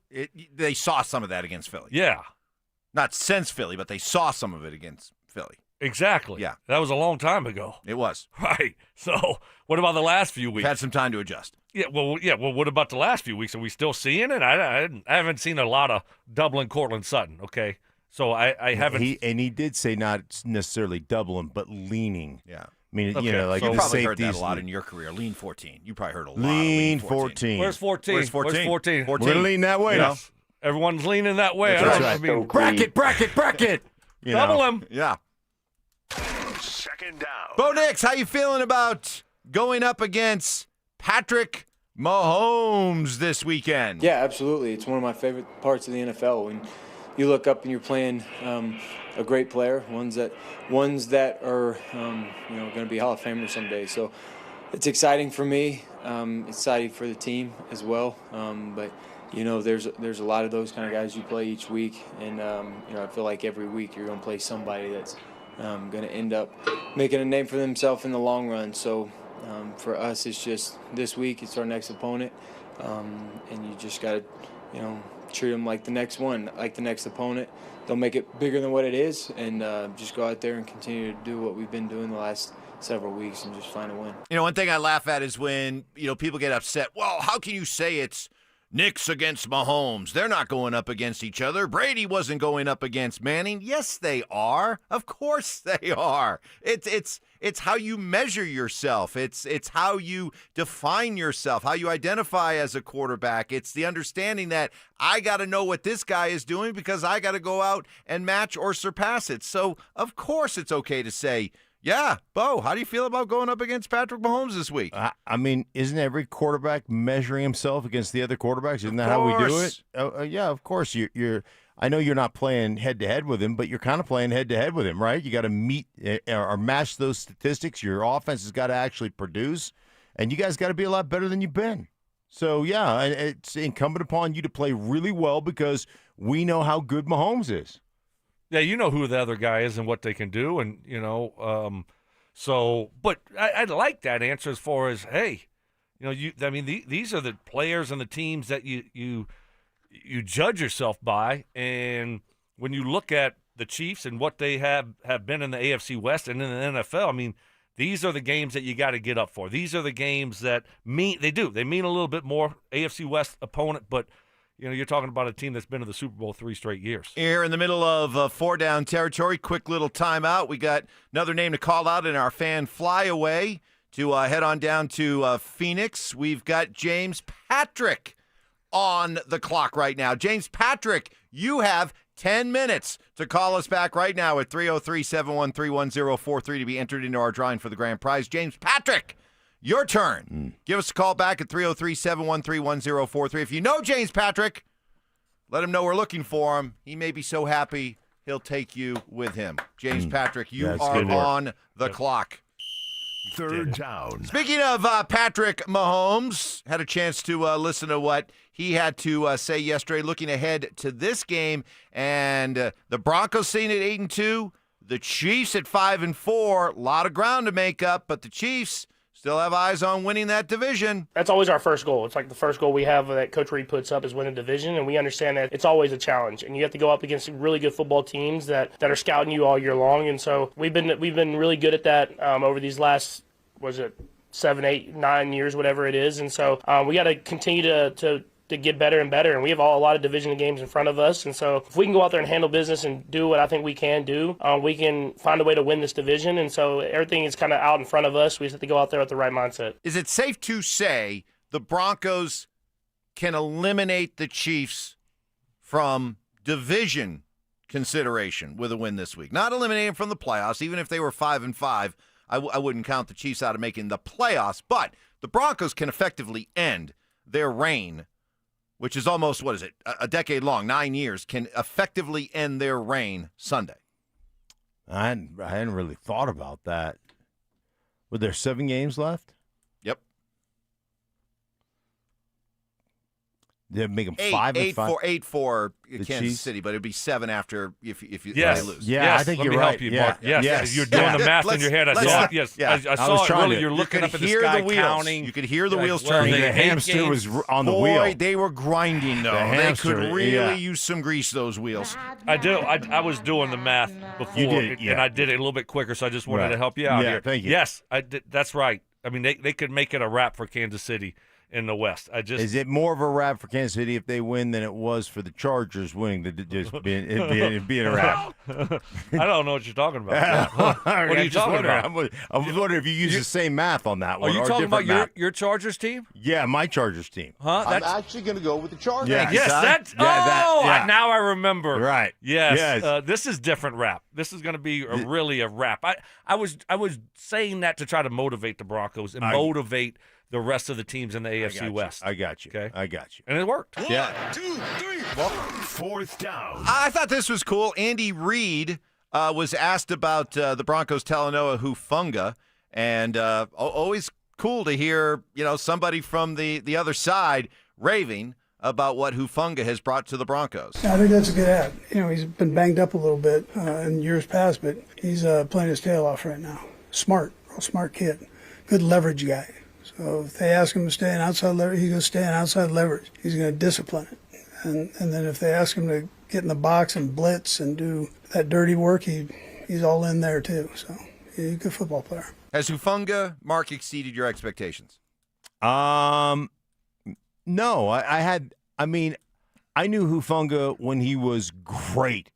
They saw some of that against Philly. Yeah. Not since Philly, but they saw some of it against Philly. Exactly. Yeah. That was a long time ago. It was. Right. So what about the last few weeks? We've had some time to adjust. Yeah. Well, what about the last few weeks? Are we still seeing it? I haven't seen a lot of doubling Courtland Sutton, okay? So I haven't. He did say not necessarily doubling, but leaning. Yeah. I mean, okay. Like you the probably heard safeties. that a lot in your career. Lean 14. You probably heard a lot. Lean of lean 14. Where's 14? Where's 14? Where's 14? We're going to lean that way. Yes. Everyone's leaning that way. That's right. Bracket. Double him. Yeah. Second down. Bo Nix, how you feeling about going up against Patrick Mahomes this weekend? Yeah, absolutely. It's one of my favorite parts of the NFL. When you look up and you're playing a great player, ones that are going to be Hall of Famers someday. So it's exciting for me. Exciting for the team as well. But there's a lot of those kind of guys you play each week, and I feel like every week you're going to play somebody that's going to end up making a name for themselves in the long run. So for us, it's just this week, it's our next opponent, and you just got to, treat them like the next one, like the next opponent. Don't make it bigger than what it is, and just go out there and continue to do what we've been doing the last several weeks and just find a win. One thing I laugh at is when, people get upset. Well, how can you say it's Knicks against Mahomes. They're not going up against each other. Brady wasn't going up against Manning. Yes, they are. Of course they are. It's how you measure yourself. It's how you define yourself, how you identify as a quarterback. It's the understanding that I got to know what this guy is doing because I got to go out and match or surpass it. So, of course, it's okay to say, yeah, Bo, how do you feel about going up against Patrick Mahomes this week? I mean, isn't every quarterback measuring himself against the other quarterbacks? Isn't that how we do it? Yeah, of course. You're. I know you're not playing head-to-head with him, but you're kind of playing head-to-head with him, right? You got to meet or match those statistics. Your offense has got to actually produce, and you guys got to be a lot better than you've been. So, yeah, it's incumbent upon you to play really well because we know how good Mahomes is. Yeah, you know who the other guy is and what they can do, and but I like that answer as far as, hey, these are the players and the teams that you judge yourself by, and when you look at the Chiefs and what they have been in the AFC West and in the NFL, I mean, these are the games that you got to get up for. These are the games that mean a little bit more AFC West opponent, but. You're talking about a team that's been to the Super Bowl 3 straight years. Here in the middle of four-down territory, quick little timeout. We got another name to call out in our fan flyaway to head on down to Phoenix. We've got James Patrick on the clock right now. James Patrick, you have 10 minutes to call us back right now at 303-713-1043 to be entered into our drawing for the grand prize. James Patrick, your turn. Give us a call back at 303-713-1043. If you know James Patrick, let him know we're looking for him. He may be so happy he'll take you with him. James Patrick, you are on the clock. Third down. Speaking of Patrick Mahomes, had a chance to listen to what he had to say yesterday, looking ahead to this game. And the Broncos sitting at 8-2, the Chiefs at 5-4. A lot of ground to make up, but the Chiefs still have eyes on winning that division. That's always our first goal. It's like the first goal we have that Coach Reed puts up is win the division, and we understand that it's always a challenge. And you have to go up against really good football teams that are scouting you all year long. And so we've been really good at that over these last, 7, 8, 9 years, whatever it is. And so we got to continue to get better and better, and we have a lot of division games in front of us. And so if we can go out there and handle business and do what I think we can do, we can find a way to win this division. And so everything is kind of out in front of us. We just have to go out there with the right mindset. Is it safe to say the Broncos can eliminate the Chiefs from division consideration with a win this week? Not eliminate them from the playoffs. Even if they were 5-5, I wouldn't count the Chiefs out of making the playoffs. But the Broncos can effectively end their reign, which is almost, a decade long, 9 years, can effectively end their reign Sunday. I hadn't really thought about that. Were there 7 games left? Yep. They'd make them 5-5. 8 for Kansas Chiefs? City, but it'd be 7 after if they lose. Yeah, I think Let you're me right. help you, Mark. Yes. You're doing the math in your head. I saw it. Yes, I saw it earlier. You're looking up at the sky, counting. You could hear the wheels turning. The hamster was on the wheel. Boy, they were grinding, though. They could really use some grease, those wheels. I do. I was doing the math before, and I did it a little bit quicker, so I just wanted to help you out here. Thank you. Yes, that's right. I mean, they could make it a wrap for Kansas City in the West. Is it more of a wrap for Kansas City if they win than it was for the Chargers winning? It'd be a wrap. I don't know what you're talking about. What are you talking about? I'm wondering if you use the same math on that one. Are you talking about your Chargers team? Yeah, my Chargers team. Huh? I'm actually going to go with the Chargers. Yeah, yes, now I remember. Right. Yes. This is different rap. This is going to be really a rap. I was saying that to try to motivate the Broncos and motivate the rest of the teams in the AFC West. I got you. Okay? I got you. And it worked. 1, 2, 3, 4th down. I thought this was cool. Andy Reid was asked about the Broncos Talanoa Hufanga, and always cool to hear somebody from the other side raving about what Hufanga has brought to the Broncos. I think that's a good ad. He's been banged up a little bit in years past, but he's playing his tail off right now. Real smart kid. Good leverage guy. So if they ask him to stay in outside leverage, he's going to stay in outside leverage. He's going to discipline it. And then if they ask him to get in the box and blitz and do that dirty work, he's all in there too. So he's a good football player. Has Hufanga, Mark, exceeded your expectations? No. I I mean, I knew Hufanga when he was great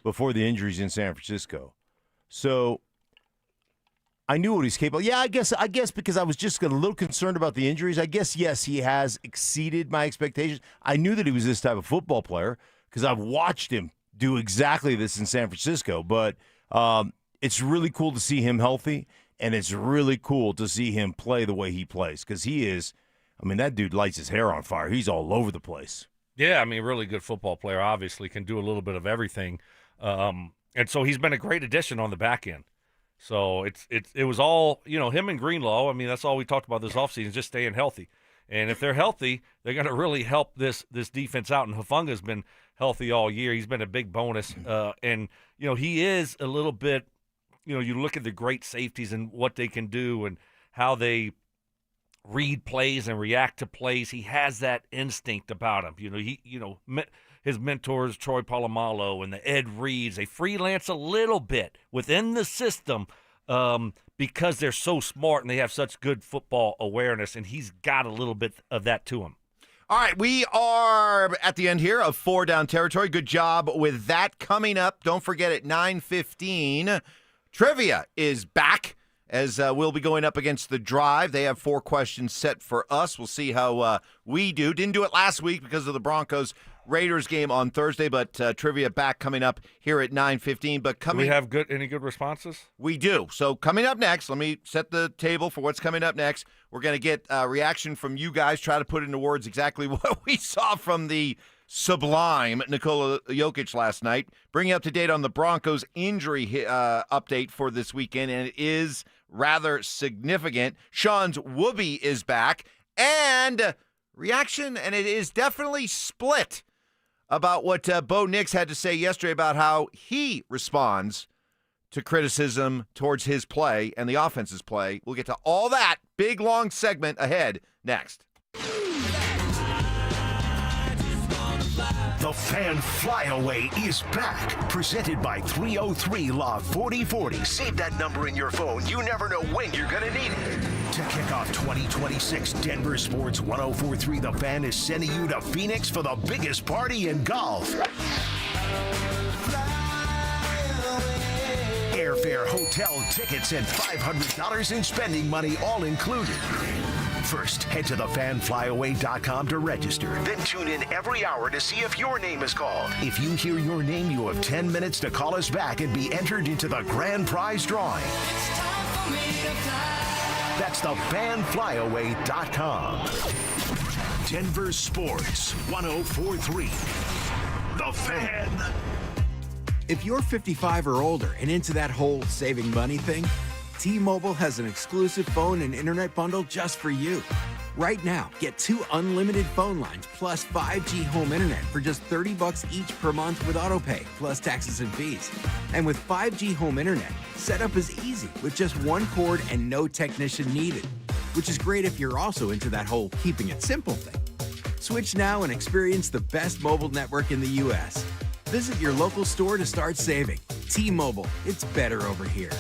before the injuries in San Francisco. So I knew what he's capable. Yeah, I guess because I was just a little concerned about the injuries. I guess, yes, he has exceeded my expectations. I knew that he was this type of football player because I've watched him do exactly this in San Francisco. But it's really cool to see him healthy, and it's really cool to see him play the way he plays because he is, I mean, that dude lights his hair on fire. He's all over the place. Yeah, I mean, really good football player, obviously, can do a little bit of everything. And so he's been a great addition on the back end. So it was all, him and Greenlaw. I mean, that's all we talked about this offseason, just staying healthy. And if they're healthy, they're going to really help this defense out. And Hufanga's been healthy all year. He's been a big bonus. And, he is a little bit, you look at the great safeties and what they can do and how they read plays and react to plays. He has that instinct about him. His mentors, Troy Polamalu and the Ed Reeds, they freelance a little bit within the system because they're so smart and they have such good football awareness, and he's got a little bit of that to him. All right, we are at the end here of 4 Down Territory. Good job with that. Coming up, don't forget at 9:15, Trivia is back as we'll be going up against The Drive. They have 4 questions set for us. We'll see how we do. Didn't do it last week because of the Broncos-Raiders game on Thursday, but Trivia back coming up here at 9:15. But do we have any good responses? We do. So coming up next, let me set the table for what's coming up next. We're going to get a reaction from you guys, try to put into words exactly what we saw from the sublime Nikola Jokic last night. Bring you up to date on the Broncos injury update for this weekend, and it is rather significant. Sean's Whoopie is back, and reaction, and it is definitely split about what Bo Nix had to say yesterday about how he responds to criticism towards his play and the offense's play. We'll get to all that big, long segment ahead next. The Fan Flyaway is back. Presented by 303 Law 4040. Save that number in your phone. You never know when you're going to need it. To kick off 2026, Denver Sports 1043 The Fan is sending you to Phoenix for the biggest party in golf. Airfare, hotel, tickets, and $500 in spending money all included. First, head to thefanflyaway.com to register. Then tune in every hour to see if your name is called. If you hear your name, you have 10 minutes to call us back and be entered into the grand prize drawing. That's thefanflyaway.com. Denver Sports 1043. The Fan. If you're 55 or older and into that whole saving money thing, T-Mobile has an exclusive phone and internet bundle just for you. Right now, get 2 unlimited phone lines plus 5G home internet for just $30 each per month with autopay, plus taxes and fees. And with 5G home internet, setup is easy with just 1 cord and no technician needed, which is great if you're also into that whole keeping it simple thing. Switch now and experience the best mobile network in the U.S. Visit your local store to start saving. T-Mobile, it's better over here.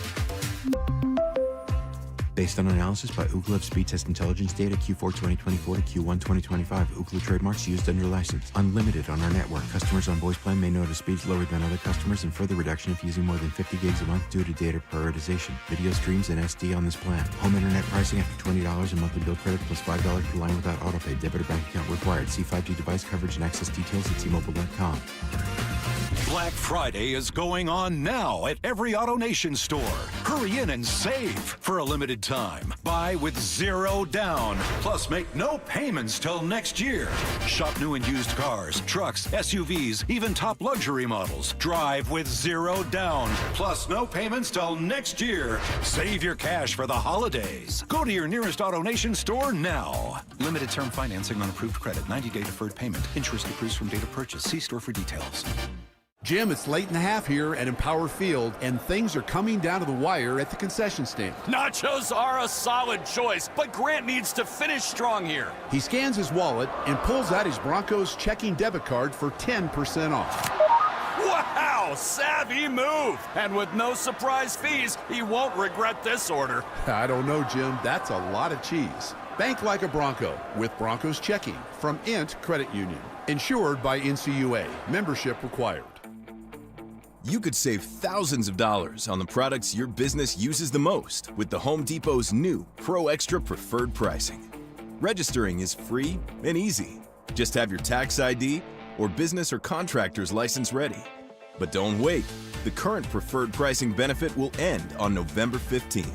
Based on analysis by Ookla of Speed Test Intelligence data Q4 2024 to Q1 2025. Ookla trademarks used under license. Unlimited on our network. Customers on voice plan may notice speeds lower than other customers and further reduction if using more than 50 gigs a month due to data prioritization. Video streams and SD on this plan. Home internet pricing after $20 a monthly bill credit plus $5 per line without autopay. Debit or bank account required. See 5G device coverage and access details at T-Mobile.com. Black Friday is going on now at every AutoNation store. Hurry in and save for a limited time. Buy with 0 down. Plus, make no payments till next year. Shop new and used cars, trucks, SUVs, even top luxury models. Drive with 0 down. Plus, no payments till next year. Save your cash for the holidays. Go to your nearest AutoNation store now. Limited term financing on approved credit. 90-day deferred payment. Interest accrues from date of purchase. See store for details. Jim, it's late in the half here at Empower Field, and things are coming down to the wire at the concession stand. Nachos are a solid choice, but Grant needs to finish strong here. He scans his wallet and pulls out his Broncos checking debit card for 10% off. Wow, savvy move. And with no surprise fees, he won't regret this order. I don't know, Jim. That's a lot of cheese. Bank like a Bronco with Broncos checking from Int Credit Union. Insured by NCUA. Membership required. You could save thousands of dollars on the products your business uses the most with the Home Depot's new Pro Extra Preferred Pricing. Registering is free and easy. Just have your tax ID or business or contractor's license ready. But don't wait. The current preferred pricing benefit will end on November 15th.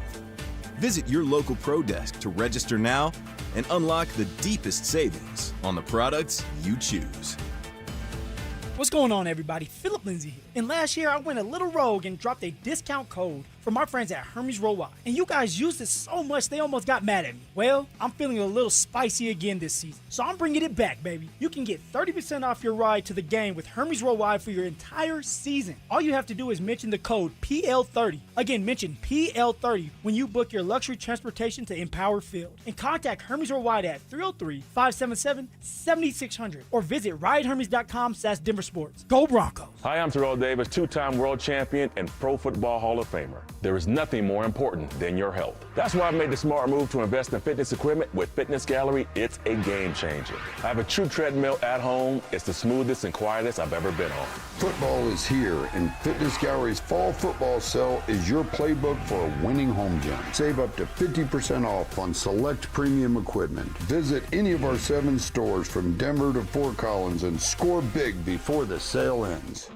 Visit your local Pro Desk to register now and unlock the deepest savings on the products you choose. What's going on, everybody? Philip Lindsay here. And last year, I went a little rogue and dropped a discount code from our friends at Hermes Worldwide. And you guys used it so much, they almost got mad at me. Well, I'm feeling a little spicy again this season. So I'm bringing it back, baby. You can get 30% off your ride to the game with Hermes Worldwide for your entire season. All you have to do is mention the code PL30. Again, mention PL30 when you book your luxury transportation to Empower Field. And contact Hermes Worldwide at 303-577-7600 or visit ridehermes.com/DenverSports. Go Broncos! Hi, I'm Terrell Davis, two-time world champion and Pro Football Hall of Famer. There is nothing more important than your health. That's why I made the smart move to invest in fitness equipment with Fitness Gallery. It's a game changer. I have a true treadmill at home. It's the smoothest and quietest I've ever been on. Football is here, and Fitness Gallery's fall football sale is your playbook for a winning home gym. Save up to 50% off on select premium equipment. Visit any of our 7 stores from Denver to Fort Collins and score big before the sale ends.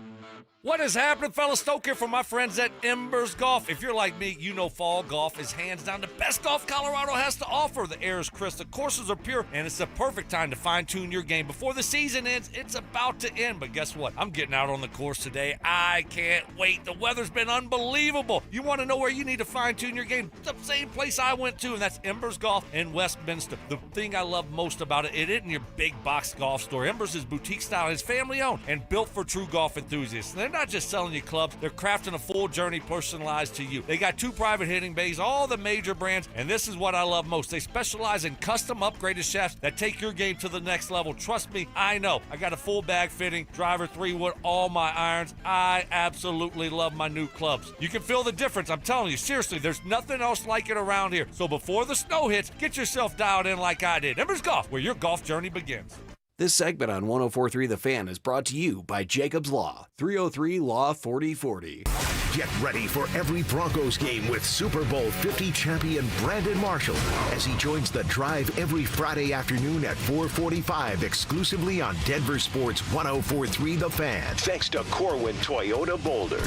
What is happening, fellas? Stoke here from my friends at Embers Golf. If you're like me, you know fall golf is hands down the best golf Colorado has to offer. The air is crisp, the courses are pure, and it's the perfect time to fine-tune your game. Before the season ends, it's about to end, but guess what? I'm getting out on the course today. I can't wait. The weather's been unbelievable. You want to know where you need to fine-tune your game? The same place I went to, and that's Embers Golf in Westminster. The thing I love most about it, it isn't your big box golf store. Embers is boutique style. It's family-owned and built for true golf enthusiasts. And they're not just selling you clubs, they're crafting a full journey personalized to you. They got 2 private hitting bays, all the major brands, and this is what I love most. They specialize in custom upgraded shafts that take your game to the next level. Trust me, I know. I got a full bag fitting, driver 3-wood, all my irons. I absolutely love my new clubs. You can feel the difference, I'm telling you. Seriously, there's nothing else like it around here. So before the snow hits, get yourself dialed in like I did. Embers Golf, where your golf journey begins. This segment on 104.3 The Fan is brought to you by Jacob's Law, 303 Law 4040. Get ready for every Broncos game with Super Bowl 50 champion Brandon Marshall as he joins the drive every Friday afternoon at 4:45 exclusively on Denver Sports 104.3 The Fan. Thanks to Corwin Toyota Boulder.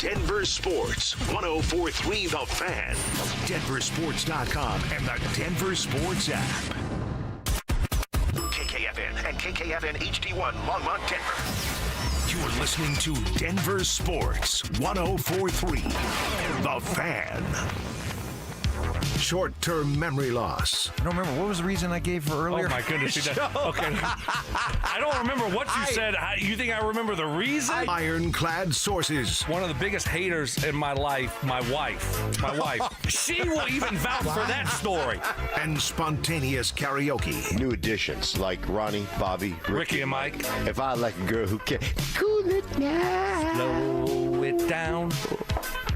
Denver Sports 104.3 The Fan. DenverSports.com and the Denver Sports app. KKFN and KKFN HD1 Longmont, Denver. You're listening to Denver Sports 104.3 The Fan. Short-term memory loss. I don't remember. What was the reason I gave for earlier? Oh, my goodness. Okay. I don't remember what you said. You think I remember the reason? Ironclad sources. One of the biggest haters in my life, my wife. She will even vouch for that story. And spontaneous karaoke. New additions like Ronnie, Bobby, Ricky and Mike. If I like a girl who can cool it down. Slow it down.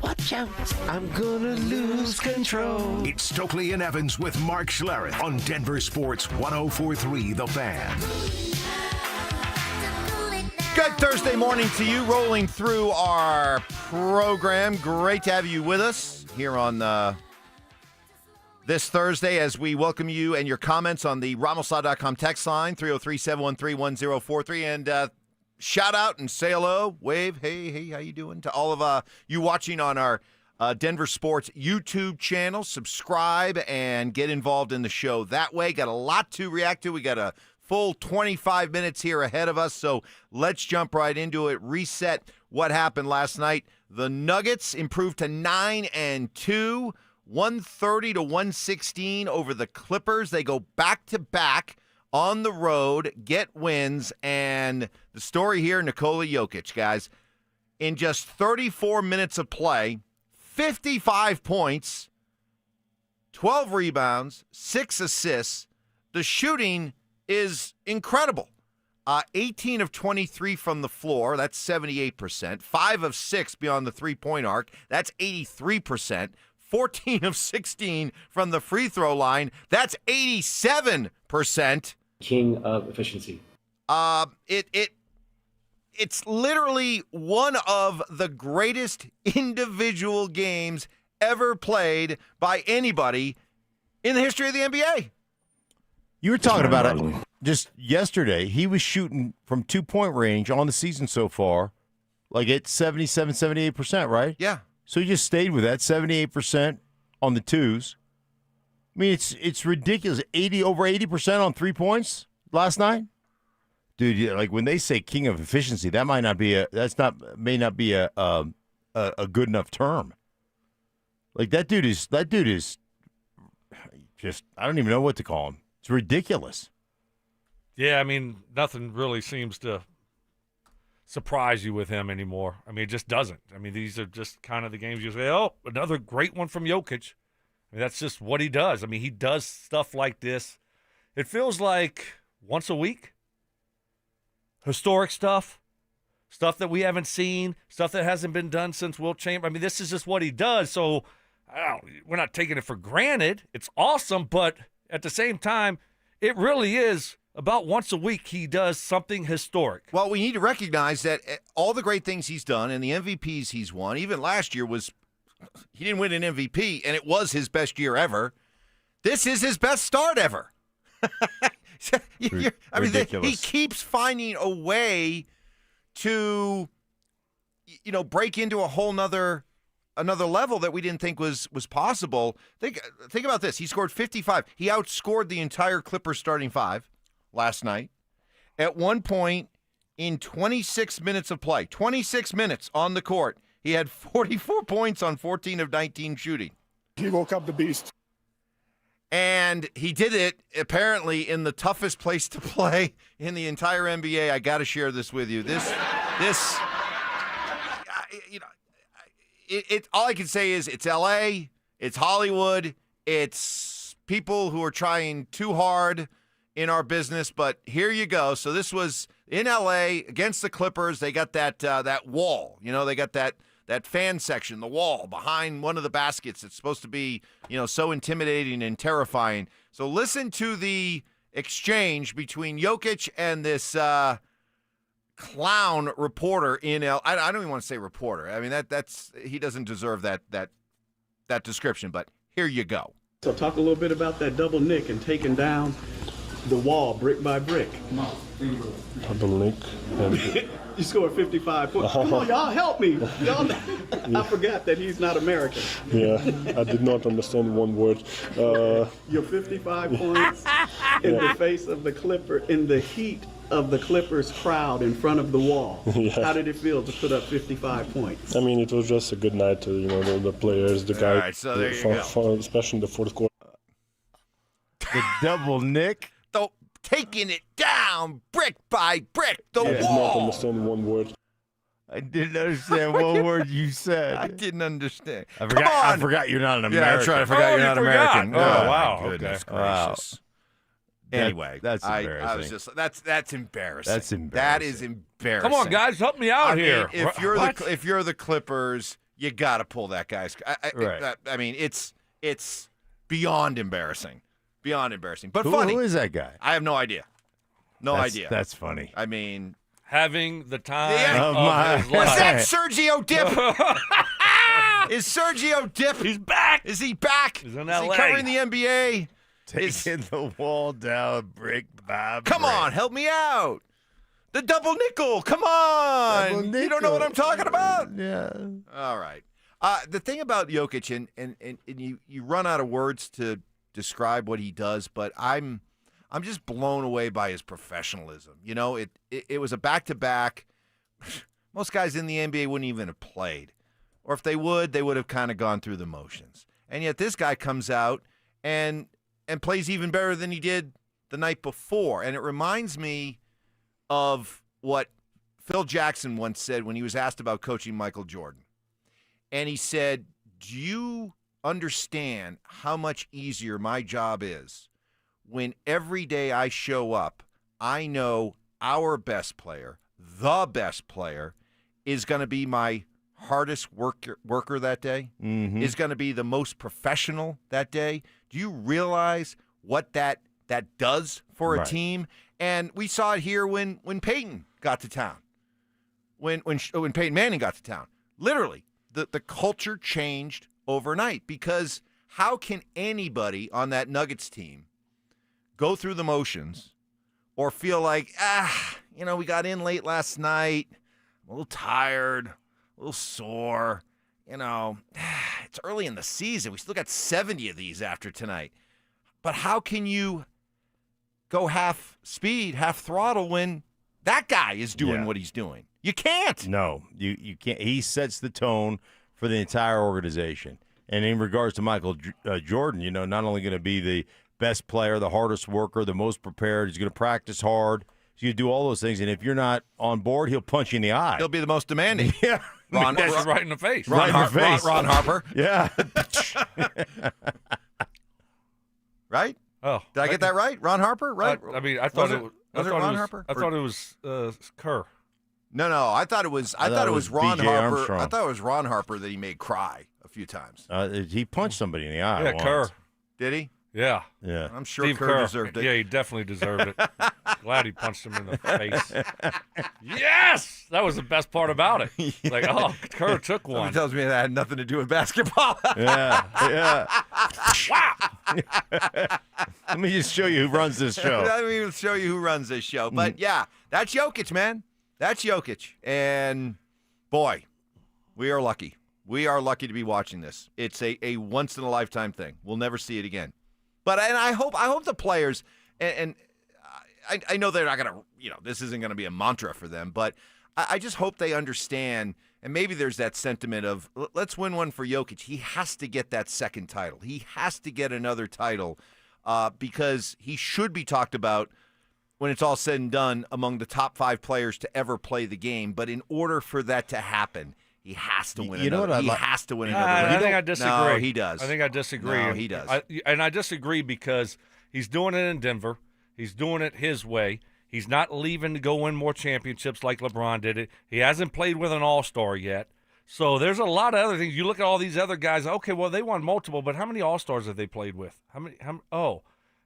Watch out, I'm gonna lose control. It's Stokley and Evans with Mark Schlereth on Denver Sports 104.3 The Fan. Good Thursday morning to you, rolling through our program. Great to have you with us here on this Thursday as we welcome you and your comments on the RamosLaw.com text line, 303-713-1043. And shout out and say hello, wave, hey, how you doing? To all of you watching on our Denver Sports YouTube channel. Subscribe and get involved in the show that way. Got a lot to react to. We got a full 25 minutes here ahead of us, so let's jump right into it. Reset what happened last night. The Nuggets improved to 9-2, 130-116 over the Clippers. They go back-to-back on the road, get wins, and the story here, Nikola Jokic, guys. In just 34 minutes of play, 55 points, 12 rebounds, 6 assists. The shooting is incredible. 18 of 23 from the floor, that's 78%. 5 of 6 beyond the three-point arc, that's 83%. 14 of 16 from the free throw line. That's 87%. King of efficiency. It's literally one of the greatest individual games ever played by anybody in the history of the NBA. You were talking about it just yesterday. He was shooting from 2-point range on the season so far, like at 77, 78%, right? Yeah. So he just stayed with that 78% on the twos. I mean, it's ridiculous. Over 80% on 3 points last night. Dude, like when they say king of efficiency, that may not be a good enough term. Like that dude is just, I don't even know what to call him. It's ridiculous. Yeah, I mean, nothing really seems to surprise you with him anymore. I mean, it just doesn't. I mean, these are just kind of the games you say, oh, another great one from Jokic. I mean, that's just what he does. I mean, he does stuff like this. It feels like once a week. Historic stuff that we haven't seen, stuff that hasn't been done since Wilt Chamberlain. I mean, this is just what he does. So we're not taking it for granted. It's awesome, but at the same time, it really is about once a week he does something historic. Well, we need to recognize that all the great things he's done and the MVPs he's won, even last year he didn't win an MVP, and it was his best year ever. This is his best start ever. He keeps finding a way to, break into a whole another level that we didn't think was possible. Think about this. He scored 55. He outscored the entire Clippers starting five last night. At one point in 26 minutes of play, 26 minutes on the court, he had 44 points on 14 of 19 shooting. He woke up the beast. And he did it, apparently, in the toughest place to play in the entire NBA. I got to share this with you. All I can say is it's L.A., it's Hollywood, it's people who are trying too hard in our business. But here you go. So this was in L.A. against the Clippers. They got that wall. They got that fan section, the wall behind one of the baskets. It's supposed to be, so intimidating and terrifying. So listen to the exchange between Jokic and this clown reporter in I don't even want to say reporter. I mean, that's he doesn't deserve that description, but here you go. So talk a little bit about that double nick and taking down the wall brick by brick. Double nick. You scored 55 points. Come on, y'all, help me. I forgot that he's not American. Yeah, I did not understand one word. Your 55 points in the face of the Clipper, in the heat of the Clippers crowd in front of the wall. Yeah. How did it feel to put up 55 points? I mean, it was just a good night to, the players, the guys, all right, so there you go. Especially in the fourth quarter. The double nick. Taking it down brick by brick, the wall. I did not understand one word. I didn't understand one word you said. I didn't understand. I forgot you're not an American. Yeah, that's right. I forgot you're not American. Oh, wow. Goodness Okay. gracious. Wow. Anyway, that's embarrassing. I was just that's embarrassing. That's embarrassing. That is embarrassing. Come on, guys, help me out here. Mean, if you're the Clippers, you got to pull that guy's. Right. I mean, it's beyond embarrassing. Beyond embarrassing, but who, funny. Who is that guy? I have no idea. No idea. That's funny. I mean, having the time of his life. Is that Sergio Dip? Is Sergio Dip? He's back. Is he back? He's in Is LA. he covering the NBA? Taking the wall down brick by brick. Come on, help me out. The double nickel. Come on. Double nickel. You don't know what I'm talking about? Yeah. All right. The thing about Jokic, and you run out of words to describe what he does, but I'm just blown away by his professionalism. It was a back-to-back. Most guys in the NBA wouldn't even have played. Or if they would have kind of gone through the motions. And yet this guy comes out and plays even better than he did the night before. And it reminds me of what Phil Jackson once said when he was asked about coaching Michael Jordan. And he said, do you understand how much easier my job is when every day I show up, I know our best player, the best player, is going to be my hardest worker that day, is going to be the most professional that day. Do you realize what that does for a team? And we saw it here when Payton got to town, when Peyton Manning got to town. Literally, the culture changed overnight, because how can anybody on that Nuggets team go through the motions or feel like, we got in late last night, I'm a little tired, a little sore, it's early in the season. We still got 70 of these after tonight. But how can you go half speed, half throttle when that guy is doing what he's doing? You can't. No, you can't. He sets the tone for the entire organization. And in regards to Michael Jordan, not only going to be the best player, the hardest worker, the most prepared, he's going to practice hard. He's going to do all those things. And if you're not on board, he'll punch you in the eye. He'll be the most demanding. Yeah. That's right in the face. Ron Harper. Yeah. Right? Oh, did I get that right? Ron Harper, right? I thought it was Ron Harper. I thought it was Kerr. No. I thought it was Ron B.J. Harper. Armstrong. I thought it was Ron Harper that he made cry a few times. He punched somebody in the eye. Yeah, once. Kerr. Did he? Yeah. I'm sure Steve Kerr deserved it. Yeah, he definitely deserved it. Glad he punched him in the face. Yes! That was the best part about it. Like, Kerr took one. Somebody tells me that had nothing to do with basketball. Yeah. Wow! Let me just show you who runs this show. Let me show you who runs this show. But, yeah, that's Jokic, man. That's Jokic. And, boy, we are lucky. We are lucky to be watching this. It's a once-in-a-lifetime thing. We'll never see it again. But I hope the players, and I know they're not going to, this isn't going to be a mantra for them, but I just hope they understand, and maybe there's that sentiment of, let's win one for Jokic. He has to get that second title. He has to get another title because he should be talked about when it's all said and done among the top 5 players to ever play the game. But in order for that to happen, he has to win another. He has to win another. I think I disagree. No, he does. I think I disagree. No, he does. I disagree because he's doing it in Denver. He's doing it his way. He's not leaving to go win more championships like LeBron did it. He hasn't played with an all-star yet. So there's a lot of other things. You look at all these other guys. Okay, well, they won multiple, but how many all-stars have they played with? How many?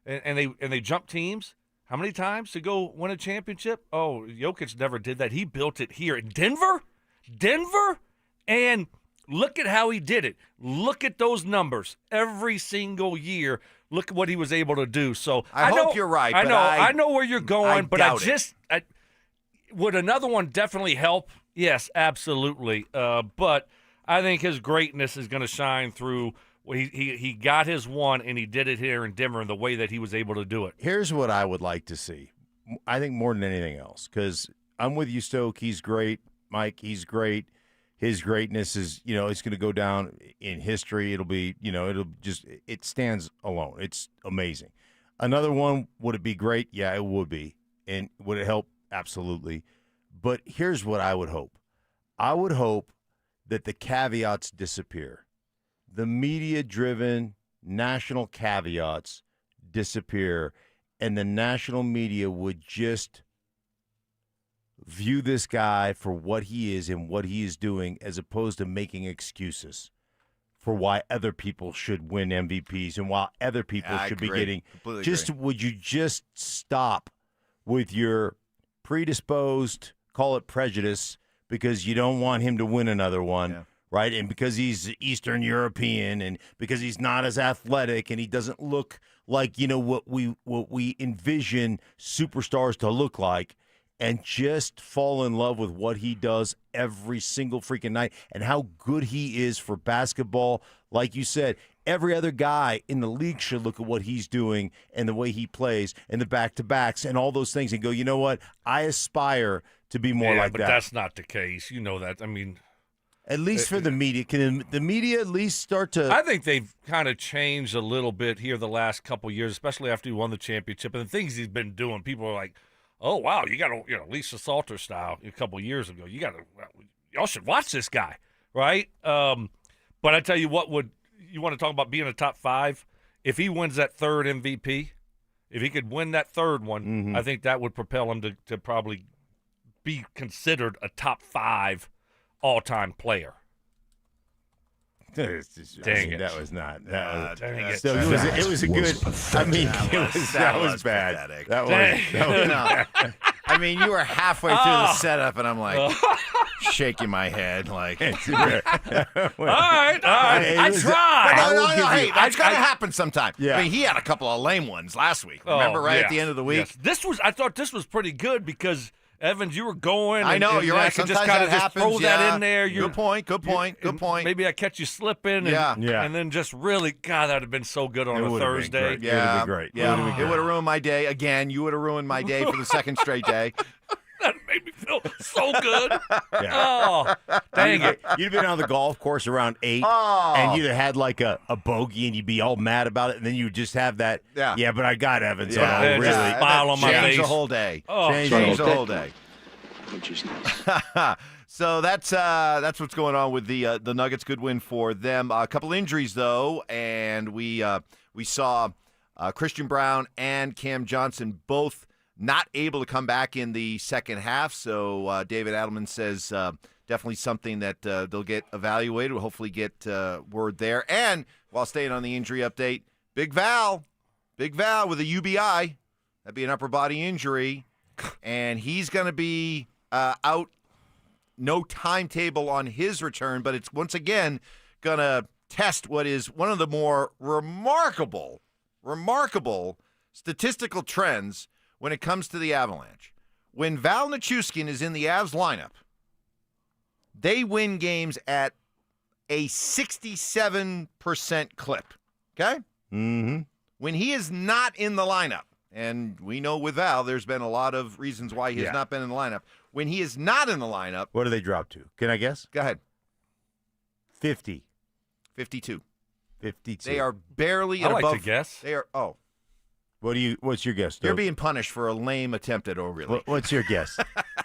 And they jump teams. How many times to go win a championship? Oh, Jokic never did that. He built it here in Denver. And look at how he did it. Look at those numbers every single year. Look at what he was able to do. So I hope you're right. I know where you're going, but would another one definitely help? Yes, absolutely. But I think his greatness is going to shine through. He got his one, and he did it here in Denver in the way that he was able to do it. Here's what I would like to see. I think more than anything else, because I'm with you, Stoke. He's great. Mike, he's great. His greatness is, it's going to go down in history. It'll be, it stands alone. It's amazing. Another one, would it be great? Yeah, it would be. And would it help? Absolutely. But here's what I would hope. I would hope that the caveats disappear. The media-driven national caveats disappear, and the national media would just view this guy for what he is and what he is doing, as opposed to making excuses for why other people should win MVPs and why other people should be getting. Would you just stop with your predisposed, call it prejudice, because you don't want him to win another one, right? And because he's Eastern European, and because he's not as athletic, and he doesn't look like what we envision superstars to look like. And just fall in love with what he does every single freaking night and how good he is for basketball. Like you said, every other guy in the league should look at what he's doing and the way he plays and the back-to-backs and all those things and go, you know what? I aspire to be more like that. But that's not the case. You know that. I mean, at least for the media. Can the media at least start to – I think they've kind of changed a little bit here the last couple of years, especially after he won the championship. And the things he's been doing, people are like, oh, wow, you got to, Lisa Salter style a couple of years ago. Y'all should watch this guy, right? But I tell you what, you want to talk about being a top 5? If he wins that third MVP, if he could win that third one, I think that would propel him to probably be considered a top 5 all-time player. Dang it. That was not. Dang it. So it was a good. I mean, that was bad. Pathetic. That was No. I mean, you were halfway through the setup, and I'm like shaking my head, like. All right. I tried. No, hey, that's gonna happen sometime. Yeah. I mean, he had a couple of lame ones last week. Remember, at the end of the week. Yes. I thought this was pretty good because Evans, you were going. I know, you're right. I could Sometimes just kind of that just happens, throw that in there. Good point. Maybe I catch you slipping. And then just really, God, that would have been so good on a Thursday. It would have been great. Yeah, it would have ruined my day. Again, you would have ruined my day for the second straight day. That made me feel so good. Oh, dang it. You'd have been on the golf course around 8, and you'd have had like a bogey, and you'd be all mad about it, and then you would just have that, but I got Evans. Yeah, Really. Smile on my face. Change the whole day. Change the whole day. So that's what's going on with the Nuggets. Good win for them. A couple injuries, though, and we saw Christian Brown and Cam Johnson both not able to come back in the second half. So David Adelman says definitely something that they'll get evaluated. We'll hopefully get word there. And while staying on the injury update, Big Val with a UBI. That'd be an upper body injury. And he's going to be out. No timetable on his return, but it's once again going to test what is one of the more remarkable statistical trends when it comes to the Avalanche. When Val Nichushkin is in the Avs lineup, they win games at a 67% clip. Okay? Mm-hmm. When he is not in the lineup, and we know with Val there's been a lot of reasons why he has not been in the lineup. When he is not in the lineup. What do they drop to? Can I guess? Go ahead. 50. 52. 52. They are barely I above. like to guess. They are. Oh. What's your guess, Doug? You're being punished for a lame attempt at O'Reilly. What's your guess?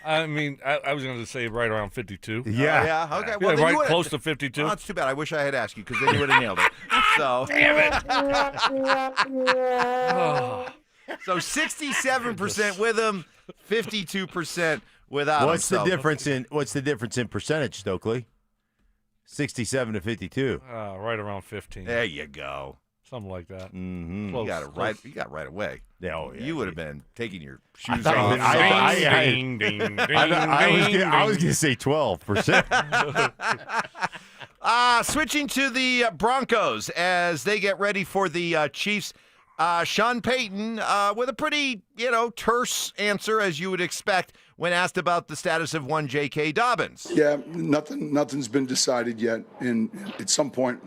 I mean, I was going to say right around 52. Yeah. Okay. Well, right close to 52. Oh, that's too bad. I wish I had asked you because then you would have nailed it. So. Damn it. So 67% with him, 52% without him. What's the difference in percentage, Stokely? 67 to 52. Right around 15. There you go. Something like that. Mm-hmm. You got it right. You got right away. Yeah, you would have been taking your shoes off. off. I was going to say 12%. Switching to the Broncos as they get ready for the Chiefs. Sean Payton with a pretty, terse answer, as you would expect, when asked about the status of one J.K. Dobbins. Yeah, nothing's been decided yet. And at some point,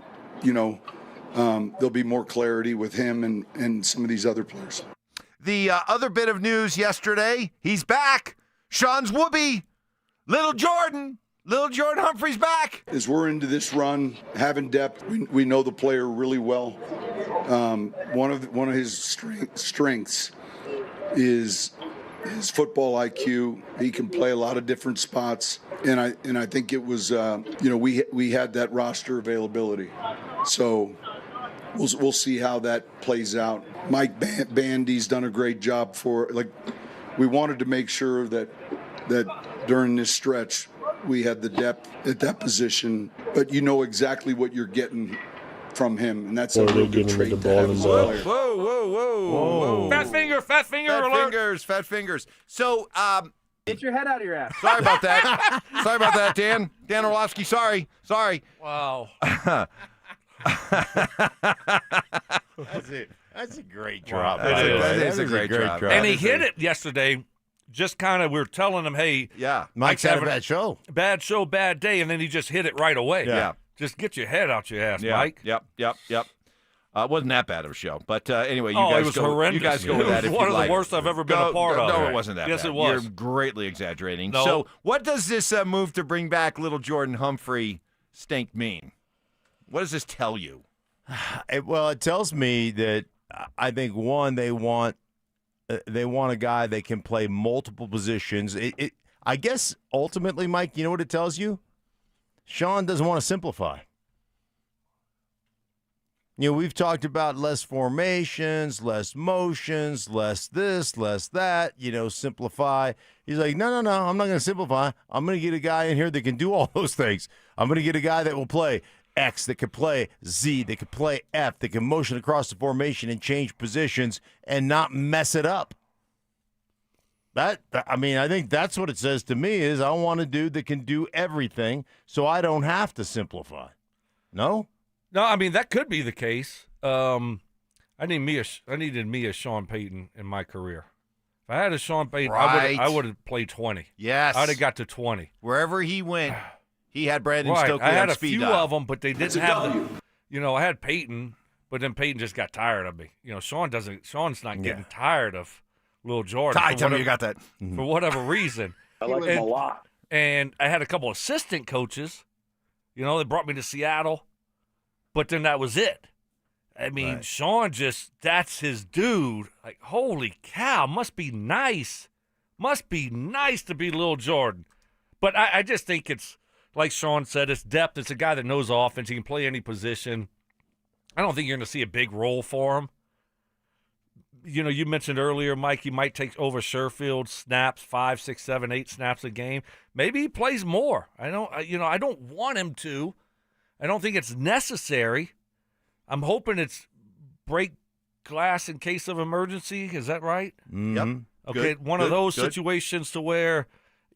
there'll be more clarity with him and some of these other players. The other bit of news yesterday, he's back. Sean's whoopee. Little Jordan Humphrey's back. As we're into this run, having depth, we know the player really well. One of his strengths is his football IQ. He can play a lot of different spots, and I think it was we had that roster availability, so we'll see how that plays out. Mike Bandy's done a great job we wanted to make sure that during this stretch we had the depth at that position, but you know exactly what you're getting from him, and that's a real good trait to have as a player. Whoa. Fat finger alert. Fat fingers. So, get your head out of your ass. Sorry about that, Dan. Dan Orlovsky, sorry. Wow. That's a great drop. That's a great drop. And he hit it yesterday. Just kind of, we're telling him, hey, Mike's had a bad show. Bad show, bad day, and then he just hit it right away. Yeah. Just get your head out your ass, Mike. Yep. Wasn't that bad of a show, but anyway, it was horrendous. You guys go with that. It was one of the worst I've ever been a part of. No, it wasn't that bad. Yes, it was. You're greatly exaggerating. No. So, what does this move to bring back little Jordan Humphrey stink mean? What does this tell you? Well, it tells me that I think one, they want a guy that can play multiple positions. I guess ultimately, Mike, you know what it tells you? Sean doesn't want to simplify. We've talked about less formations, less motions, less this, less that, simplify. He's like, no, I'm not going to simplify. I'm going to get a guy in here that can do all those things. I'm going to get a guy that will play X, that could play Z, that could play F, that can motion across the formation and change positions and not mess it up. I think that's what it says to me is I want a dude that can do everything so I don't have to simplify. No? No, I mean, that could be the case. I needed me a Sean Payton in my career. If I had a Sean Payton, Right. I would have played 20. Yes. I would have got to 20. Wherever he went, he had Brandon Right. Stokley I had on a speed few dial. of them, but they didn't have them. I had Payton, but then Payton just got tired of me. Sean's not getting tired of Lil Jordan. Tell me you got that. For whatever reason. I like him a lot. And I had a couple assistant coaches, they brought me to Seattle, but then that was it. I mean, Right. Sean that's his dude. Like, holy cow, must be nice. Must be nice to be Lil Jordan. But I just think it's, like Sean said, it's depth. It's a guy that knows offense. He can play any position. I don't think you're going to see a big role for him. You mentioned earlier, Mike, he might take over Sherfield's snaps, 5, 6, 7, 8 snaps a game. Maybe he plays more. I don't want him to. I don't think it's necessary. I'm hoping it's break glass in case of emergency. Is that right? Mm-hmm. Yep. Okay, Good, one of those good. situations to where,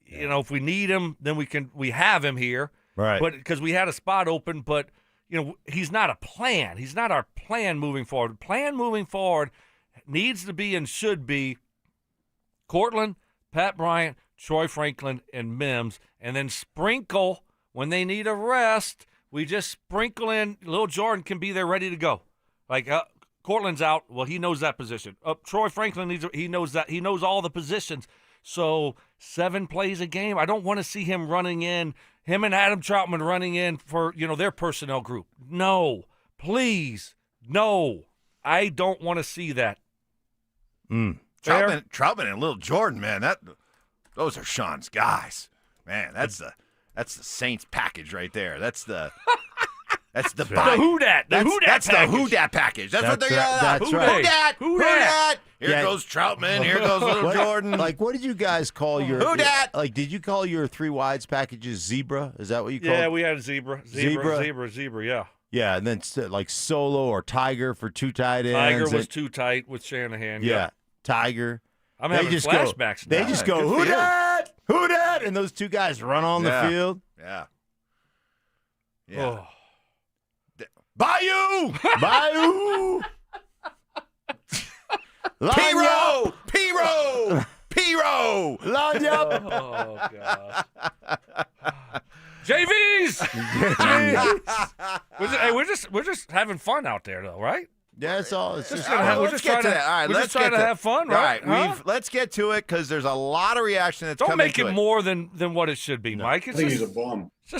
if we need him, then we have him here. Right. But because we had a spot open, but he's not a plan. He's not our plan moving forward. Plan moving forward needs to be and should be Cortland, Pat Bryant, Troy Franklin, and Mims, and then sprinkle when they need a rest. We just sprinkle in. Lil Jordan can be there ready to go. Like Cortland's out. Well, he knows that position. Troy Franklin he knows that. He knows all the positions. So 7 plays a game. I don't want to see him running in. Him and Adam Troutman running in for their personnel group. No, please, no. I don't want to see that. Troutman and Lil Jordan, man, those are Sean's guys. Man, that's the Saints package right there. That's the The who dat. That's the who dat package. That's what they're That's right. Who dat. Here goes Troutman. Here goes Lil Jordan. Like, what did you guys call your Who dat? Like, did you call your 3 wides packages Zebra? Is that what you called? Yeah, we had Zebra. Yeah. Yeah, and then like Solo or Tiger for 2 tight ends. Tiger was too tight with Shanahan. Yeah, Tiger. I'm having flashbacks now. They just go, who dat? Who dat? And those 2 guys run on the field. Yeah. Oh. Bayou! Bayou! P-Row! P-Row! P-Row! Line up! Oh, God. JVs! We're just having fun out there, though, right? Yeah, it's all. It's just. We're just trying to have fun, right? All right, let's get to it because there's a lot of reaction that's Don't coming make to it more than what it should be, Mike. It's He's a bum. It's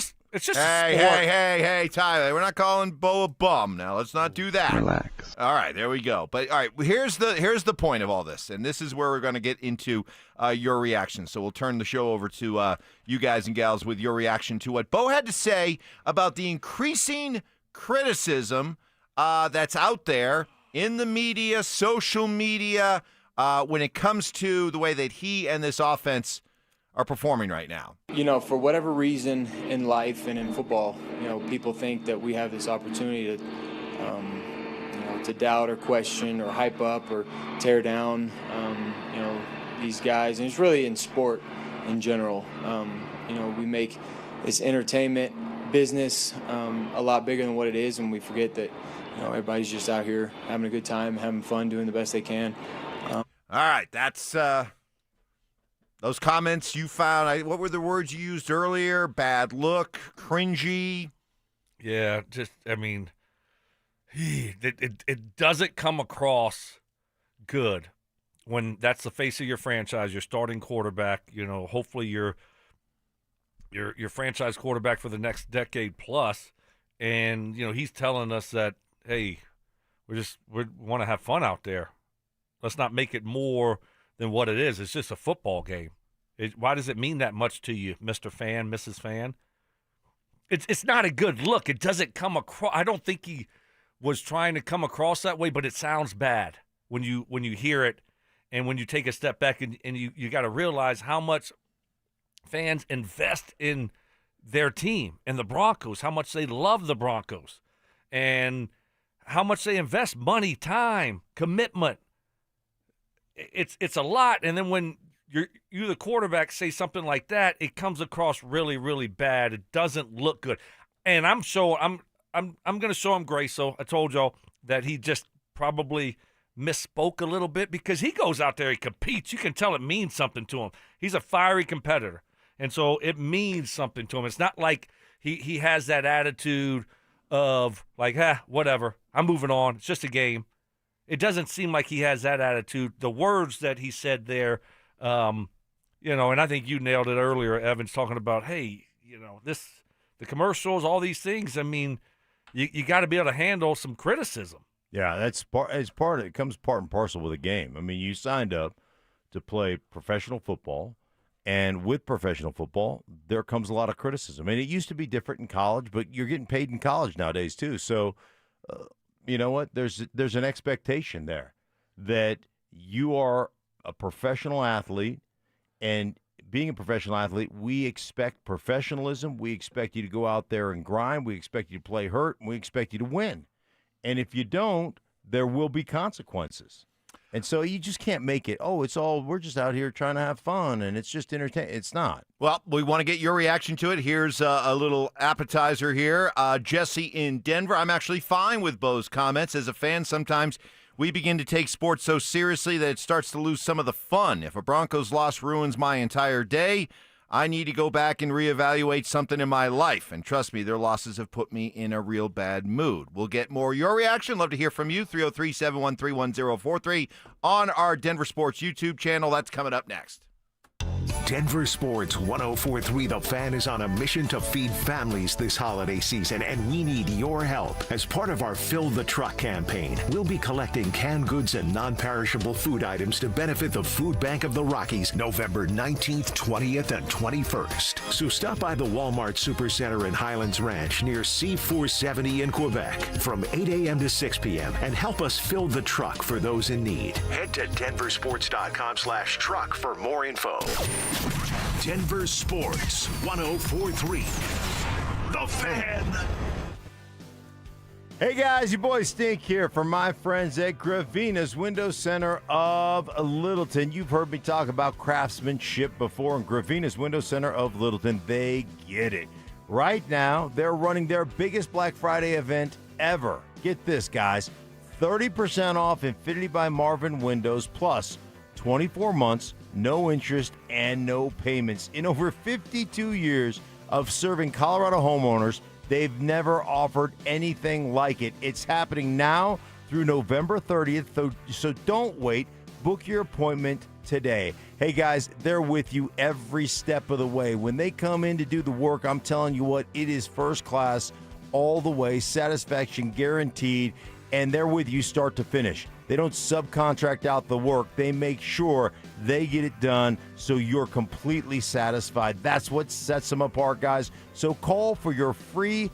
just Hey, Tyler, we're not calling Bo a bum now. Let's not do that. Relax. All right, there we go. But all right, here's the point of all this, and this is where we're going to get into your reaction. So we'll turn the show over to you guys and gals with your reaction to what Bo had to say about the increasing criticism that's out there in the media, social media, when it comes to the way that he and this offense are performing right now. For whatever reason in life and in football, people think that we have this opportunity to doubt or question or hype up or tear down, these guys. And it's really in sport in general. We make this entertainment business a lot bigger than what it is, and we forget that, everybody's just out here having a good time, having fun, doing the best they can. All right, that's those comments you found. What were the words you used earlier? Bad look, cringy. Yeah, it doesn't come across good when that's the face of your franchise, your starting quarterback. Hopefully your franchise quarterback for the next decade plus, and he's telling us that, hey, we want to have fun out there. Let's not make it more than what it is. It's just a football game. Why does it mean that much to you, Mr. Fan, Mrs. Fan? It's not a good look. It doesn't come across. I don't think he was trying to come across that way, but it sounds bad when you hear it, and when you take a step back and you got to realize how much fans invest in their team and the Broncos, how much they love the Broncos, and how much they invest money, time, commitment. It's a lot. And then when you the quarterback, say something like that, it comes across really, really bad. It doesn't look good. And I'm going to show him grace. So I told y'all that he just probably misspoke a little bit because he goes out there, he competes. You can tell it means something to him. He's a fiery competitor. And so it means something to him. It's not like he has that attitude of like, whatever, I'm moving on. It's just a game. It doesn't seem like he has that attitude. The words that he said there, and I think you nailed it earlier, Evans, talking about, hey, the commercials, all these things. I mean, you got to be able to handle some criticism. Yeah, that's part. It's part of it. Comes part and parcel with the game. I mean, you signed up to play professional football, and with professional football, there comes a lot of criticism. And it used to be different in college, but you're getting paid in college nowadays too. So, you know what? There's an expectation there that you are a professional athlete, and being a professional athlete, we expect professionalism. We expect you to go out there and grind. We expect you to play hurt, and we expect you to win. And if you don't, there will be consequences. And so you just can't make it, we're just out here trying to have fun, and it's just entertaining. It's not. Well, we want to get your reaction to it. Here's a little appetizer here. Jesse in Denver. I'm actually fine with Bo's comments. As a fan, sometimes we begin to take sports so seriously that it starts to lose some of the fun. If a Broncos loss ruins my entire day, I need to go back and reevaluate something in my life. And trust me, their losses have put me in a real bad mood. We'll get more of your reaction. Love to hear from you. 303-713-1043 on our Denver Sports YouTube channel. That's coming up next. Denver Sports 104.3 The Fan is on a mission to feed families this holiday season, and we need your help. As part of our Fill the Truck campaign, we'll be collecting canned goods and non-perishable food items to benefit the Food Bank of the Rockies November 19th, 20th, and 21st. So stop by the Walmart Supercenter in Highlands Ranch near C470 in Quebec from 8 a.m. to 6 p.m. and help us fill the truck for those in need. Head to denversports.com/truck for more info. Denver Sports 104.3 The Fan. Hey guys, your boy Stink here from my friends at Gravina's Window Center of Littleton. You've heard me talk about craftsmanship before, and Gravina's Window Center of Littleton, they get it. Right now, they're running their biggest Black Friday event ever. Get this, guys. 30% off Infinity by Marvin windows plus 24 months, no interest, and no payments. In over 52 years of serving Colorado homeowners, they've never offered anything like it. It's happening now through November 30th, so don't wait. Book your appointment today. Hey, guys, they're with you every step of the way. When they come in to do the work, I'm telling you what, it is first class all the way, satisfaction guaranteed, and they're with you start to finish. They don't subcontract out the work. They make sure they get it done so you're completely satisfied. That's what sets them apart, guys. So call for your free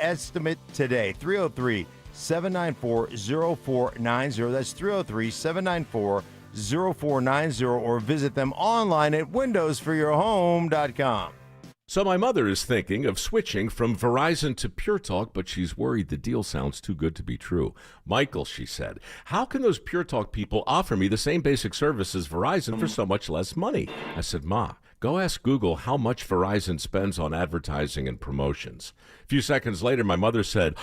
estimate today. 303-794-0490. That's 303-794-0490, or visit them online at windowsforyourhome.com. So my mother is thinking of switching from Verizon to Pure Talk, but she's worried the deal sounds too good to be true. Michael, she said, how can those Pure Talk people offer me the same basic service as Verizon for so much less money? I said, Ma, go ask Google how much Verizon spends on advertising and promotions. A few seconds later, my mother said,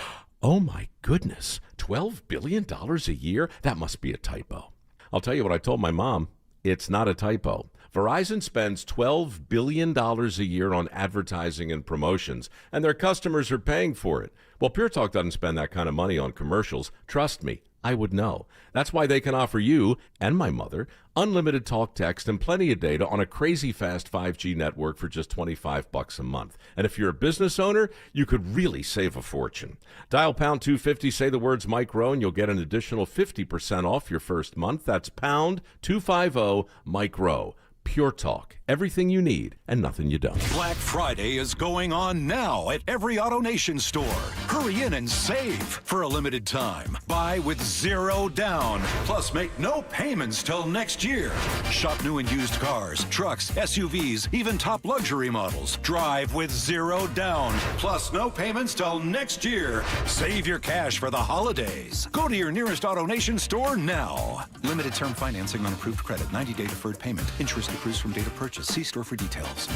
oh my goodness, $12 billion a year? That must be a typo. I'll tell you what I told my mom. It's not a typo. Verizon spends $12 billion a year on advertising and promotions, and their customers are paying for it. Well, Pure Talk doesn't spend that kind of money on commercials. Trust me, I would know. That's why they can offer you and my mother unlimited talk, text, and plenty of data on a crazy fast 5G network for just $25 a month. And if you're a business owner, you could really save a fortune. Dial pound 250, say the words Mike Rowe, and you'll get an additional 50% off your first month. That's pound 250 Mike Rowe. Pure Talk. Everything you need and nothing you don't. Black Friday is going on now at every AutoNation store. Hurry Hurry in and save for a limited time. Buy with 0 down. Plus, make no payments till next year. Shop new and used cars, trucks, SUVs, even top luxury models. Drive with 0 down. Plus, no payments till next year. Save your cash for the holidays. Go to your nearest AutoNation store now. Limited term financing on approved credit. 90-day deferred payment. Interest accrues from date of purchase. See store for details.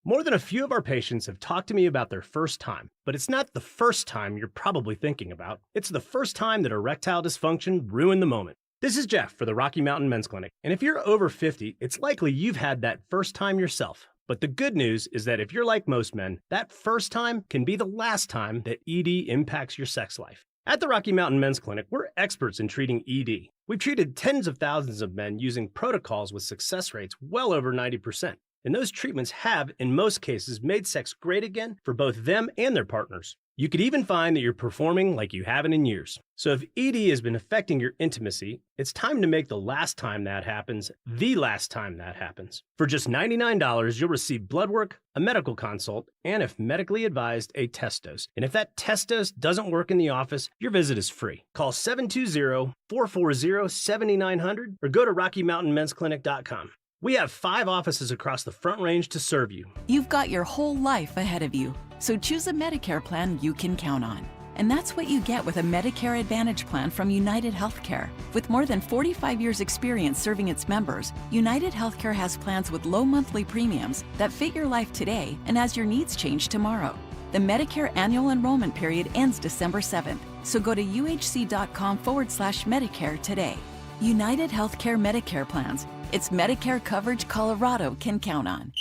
More than a few of our patients have talked to me about their first time, but it's not the first time you're probably thinking about. It's the first time that erectile dysfunction ruined the moment. This is Jeff for the Rocky Mountain Men's Clinic, and if you're over 50, it's likely you've had that first time yourself. But the good news is that if you're like most men, that first time can be the last time that ED impacts your sex life. At the Rocky Mountain Men's Clinic, we're experts in treating ED. We've treated tens of thousands of men using protocols with success rates well over 90%. And those treatments have, in most cases, made sex great again for both them and their partners. You could even find that you're performing like you haven't in years. So if ED has been affecting your intimacy, it's time to make the last time that happens the last time that happens. For just $99, you'll receive blood work, a medical consult, and if medically advised, a test dose. And if that test dose doesn't work in the office, your visit is free. Call 720-440-7900 or go to RockyMountainMen'sClinic.com. We have 5 offices across the Front Range to serve you. You've got your whole life ahead of you, so choose a Medicare plan you can count on. And that's what you get with a Medicare Advantage plan from United Healthcare. With more than 45 years' experience serving its members, United Healthcare has plans with low monthly premiums that fit your life today and as your needs change tomorrow. The Medicare annual enrollment period ends December 7th, so go to uhc.com/Medicare today. United Healthcare Medicare plans. It's Medicare coverage Colorado can count on.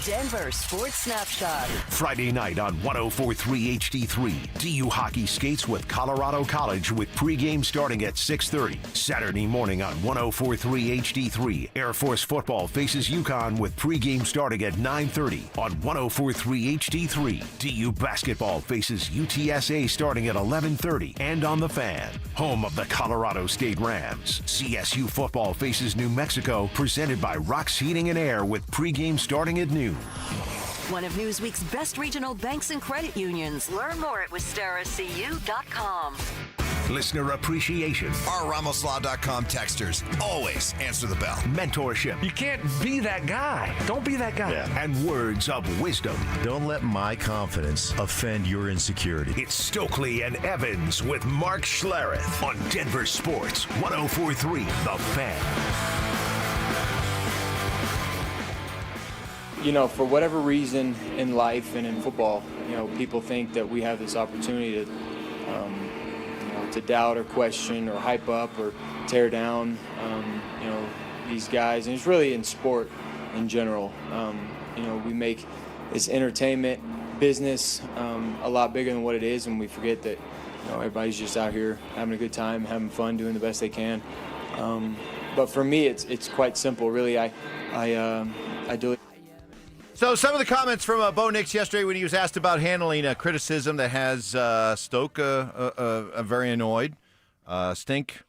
Denver Sports Snapshot. Friday night on 104.3 HD3. DU hockey skates with Colorado College with pregame starting at 6:30. Saturday morning on 104.3 HD3. Air Force football faces UConn with pregame starting at 9:30 on 104.3 HD3. DU basketball faces UTSA starting at 11:30 and on the Fan, home of the Colorado State Rams. CSU football faces New Mexico, presented by Rox Heating and Air with pregame starting at noon. One of Newsweek's best regional banks and credit unions. Learn more at WistaraCU.com. Listener appreciation. Our RamosLaw.com texters always answer the bell. Mentorship. You can't be that guy. Don't be that guy. Yeah. And words of wisdom. Don't let my confidence offend your insecurity. It's Stokley and Evans with Mark Schlereth on Denver Sports 104.3 The Fan. You know, for whatever reason in life and in football, you know, people think that we have this opportunity to, to doubt or question or hype up or tear down, these guys. And it's really in sport in general. We make this entertainment business a lot bigger than what it is, and we forget that, everybody's just out here having a good time, having fun, doing the best they can. But for me, it's quite simple, really. I do it. So some of the comments from Bo Nix yesterday when he was asked about handling criticism that has Stoke very annoyed, Stink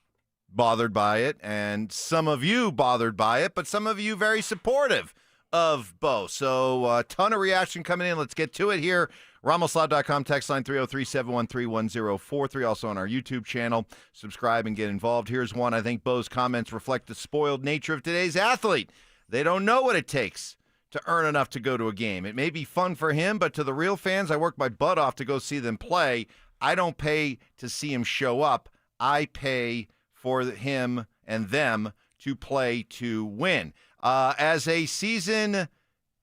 bothered by it, and some of you bothered by it, but some of you very supportive of Bo. So a ton of reaction coming in. Let's get to it here. RamosLaw.com, text line 303-713-1043. Also on our YouTube channel. Subscribe and get involved. Here's one. I think Bo's comments reflect the spoiled nature of today's athlete. They don't know what it takes to earn enough to go to a game. It may be fun for him, but to the real fans, I work my butt off to go see them play. I don't pay to see him show up. I pay for him and them to play to win. As a season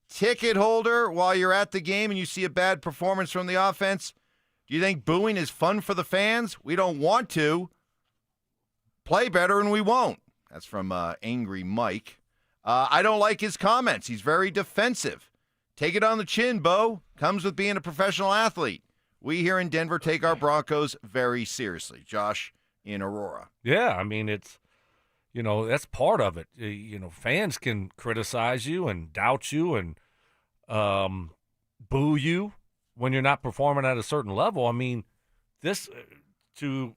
ticket holder, while you're at the game and you see a bad performance from the offense, do you think booing is fun for the fans? We don't want to. Play better and we won't. That's from Angry Mike. I don't like his comments. He's very defensive. Take it on the chin, Bo. Comes with being a professional athlete. We here in Denver take our Broncos very seriously. Josh in Aurora. Yeah, I mean, it's, that's part of it. Fans can criticize you and doubt you and boo you when you're not performing at a certain level. I mean, this to,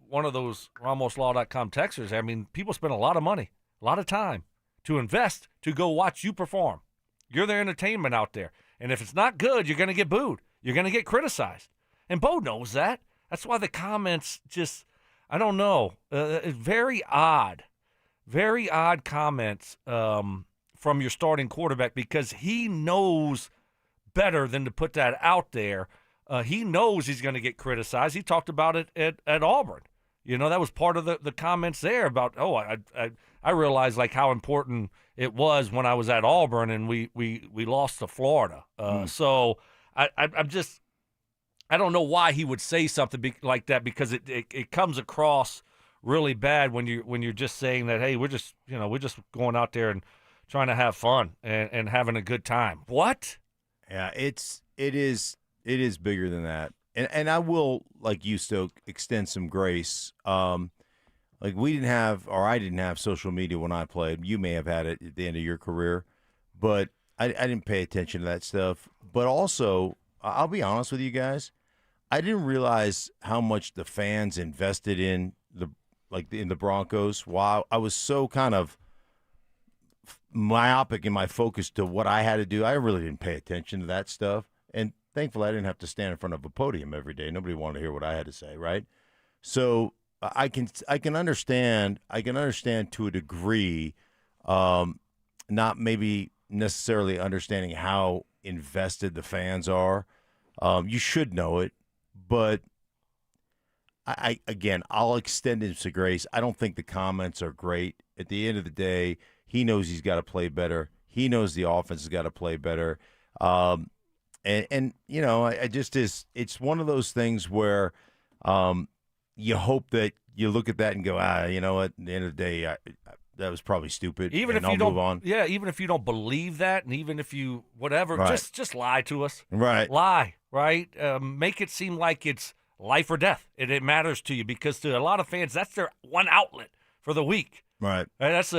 one of those RamosLaw.com texters, I mean, people spend a lot of money, a lot of time to invest to go watch you perform. You're their entertainment out there. And if it's not good, you're going to get booed. You're going to get criticized. And Bo knows that. That's why the comments just, I don't know, very odd comments from your starting quarterback, because he knows better than to put that out there. He knows he's going to get criticized. He talked about it at Auburn. That was part of the comments there about, I realized like how important it was when I was at Auburn and we lost to Florida. So I'm just, I don't know why he would say something like that, because it comes across really bad when you're just saying that, hey, we're just going out there and trying to have fun and having a good time. What? Yeah, it is bigger than that. And I will, like you, Stoke, extend some grace. Like I didn't have social media when I played. You may have had it at the end of your career, but I didn't pay attention to that stuff. But also, I'll be honest with you guys, I didn't realize how much the fans invested in the Broncos. While I was so kind of myopic in my focus to what I had to do, I really didn't pay attention to that stuff. And thankfully, I didn't have to stand in front of a podium every day. Nobody wanted to hear what I had to say, right? So I can understand to a degree, not maybe necessarily understanding how invested the fans are. You should know it, but I'll extend him some grace. I don't think the comments are great. At the end of the day, he knows he's got to play better. He knows the offense has got to play better. And it's one of those things where you hope that you look at that and go, you know what, at the end of the day, that was probably stupid. Even and if you I'll don't, move on. Yeah, even if you don't believe that, and even if you whatever, Right. just lie to us. Right. Lie, right? Make it seem like it's life or death. It matters to you, because to a lot of fans, that's their one outlet for the week. Right. And that's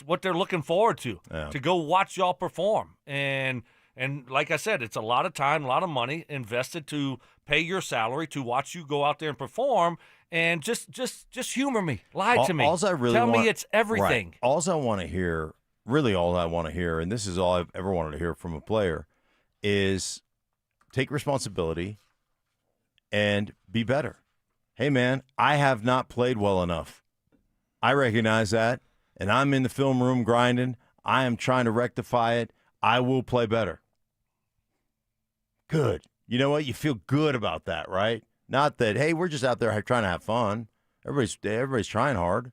what they're looking forward to go watch y'all perform. And like I said, it's a lot of time, a lot of money invested to pay your salary to watch you go out there and perform. And just humor me, lie to me. Tell me it's everything. Right. All I want to hear, and this is all I've ever wanted to hear from a player, is take responsibility and be better. Hey, man, I have not played well enough. I recognize that, and I'm in the film room grinding. I am trying to rectify it. I will play better. Good. You know what? You feel good about that, right? Not that, hey, we're just out there trying to have fun. Everybody's trying hard.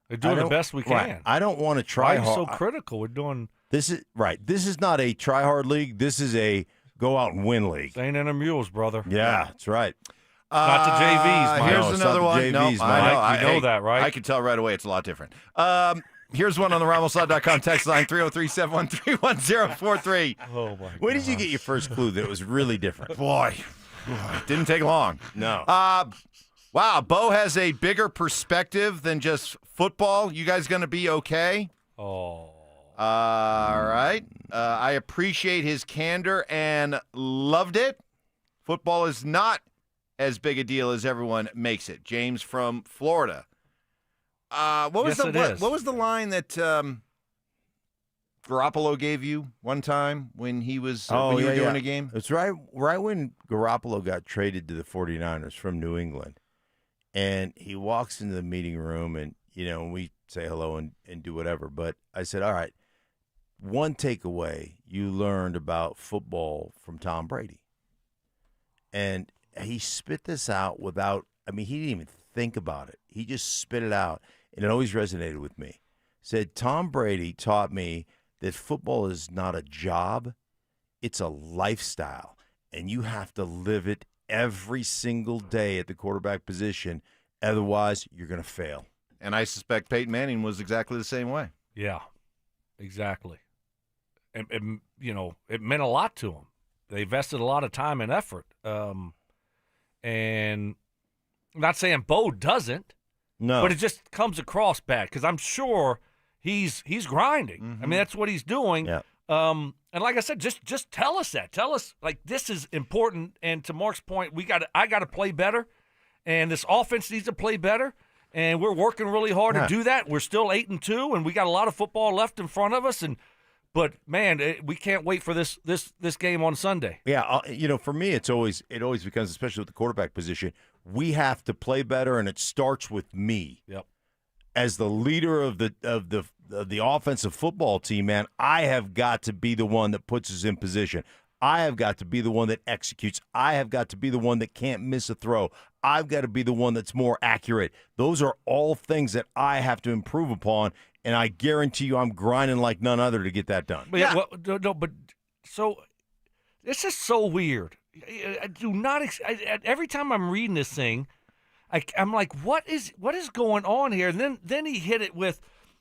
They're doing the best we can. Right. I don't want to try hard. Why are you so critical? We're doing this is right. This is not a try hard league. This is a go out and win league. St. Anna Mules, brother. Yeah, that's right. Not the JVs, Mike. Here's another one. JVs, no, Mike. You know that, right? I can tell right away it's a lot different. Here's one on the RamosLaw.com text line, 303-713-1043. Oh, my When did you get your first clue that it was really different? Boy, didn't take long. No. Wow, Bo has a bigger perspective than just football. You guys going to be okay? Oh. All right. I appreciate his candor and loved it. Football is not as big a deal as everyone makes it. James from Florida. What was the line that Garoppolo gave you one time when he was when you were doing a game? It's right when Garoppolo got traded to the 49ers from New England. And he walks into the meeting room and, we say hello and do whatever. But I said, all right, one takeaway you learned about football from Tom Brady. And he spit this out he didn't even think about it. He just spit it out. And it always resonated with me. Said, Tom Brady taught me that football is not a job, it's a lifestyle. And you have to live it every single day at the quarterback position. Otherwise, you're going to fail. And I suspect Peyton Manning was exactly the same way. Yeah, exactly. It meant a lot to him. They invested a lot of time and effort. And I'm not saying Bo doesn't. No. But it just comes across bad because I'm sure he's grinding. Mm-hmm. I mean, that's what he's doing. Yeah. And like I said, just tell us that. Tell us, like, this is important. And to Mark's point, I got to play better, and this offense needs to play better. And we're working really hard to do that. We're still 8-2, and we got a lot of football left in front of us. And But man, we can't wait for this game on Sunday. Yeah, for me, it always becomes, especially with the quarterback position, we have to play better, and it starts with me. Yep. As the leader of the offensive football team, man, I have got to be the one that puts us in position. I have got to be the one that executes. I have got to be the one that can't miss a throw. I've got to be the one that's more accurate. Those are all things that I have to improve upon, and I guarantee you I'm grinding like none other to get that done. But so this is so weird. I do not every time I'm reading this thing, I'm like, what is going on here? And then he hit it with,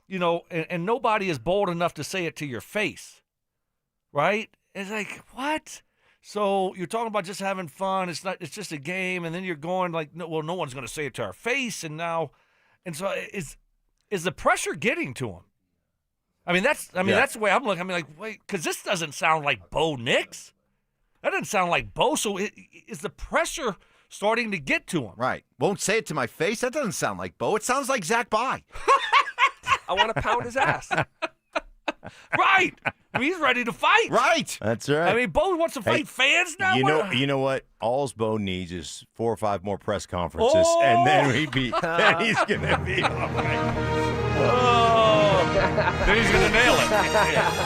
and nobody is bold enough to say it to your face, right? It's like, what? So you're talking about just having fun. It's just a game, and then you're going like, no one's going to say it to our face, and so is the pressure getting to him? That's the way I'm looking. Like, wait, because this doesn't sound like Bo Nix. That doesn't sound like Bo. So is the pressure starting to get to him? Right. Won't say it to my face. That doesn't sound like Bo. It sounds like Zach Bye. I want to pound his ass. Right. He's ready to fight. Right. That's right. Bo wants to fight fans now. You know what? All's Bo needs is 4 or 5 more press conferences, and then he's going to be all right. Then he's going to nail it.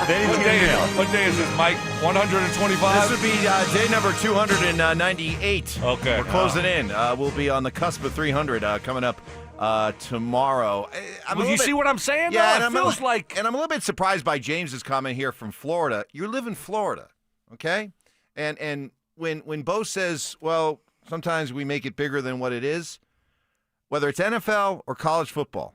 Then he's going to nail it. What day is this, Mike? 125? This would be day number 298. Okay. We're closing in. We'll be on the cusp of 300 coming up tomorrow. You see what I'm saying? Yeah, and I'm a little bit surprised by James's comment here from Florida. You live in Florida, okay? And when Bo says, well, sometimes we make it bigger than what it is, whether it's NFL or college football,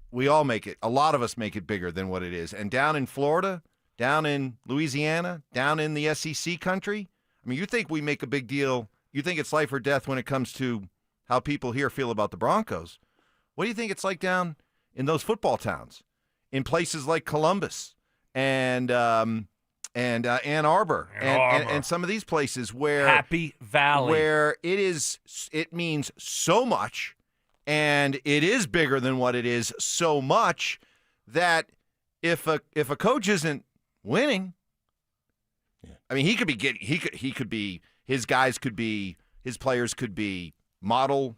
we all make it. A lot of us make it bigger than what it is. And down in Florida, down in Louisiana, down in the SEC country, you think we make a big deal. You think it's life or death when it comes to how people here feel about the Broncos. What do you think it's like down in those football towns, in places like Columbus and Ann Arbor, and some of these places where Happy Valley, where it means so much, and it is bigger than what it is so much that if a coach isn't winning, he could be his guys could be, his players could be role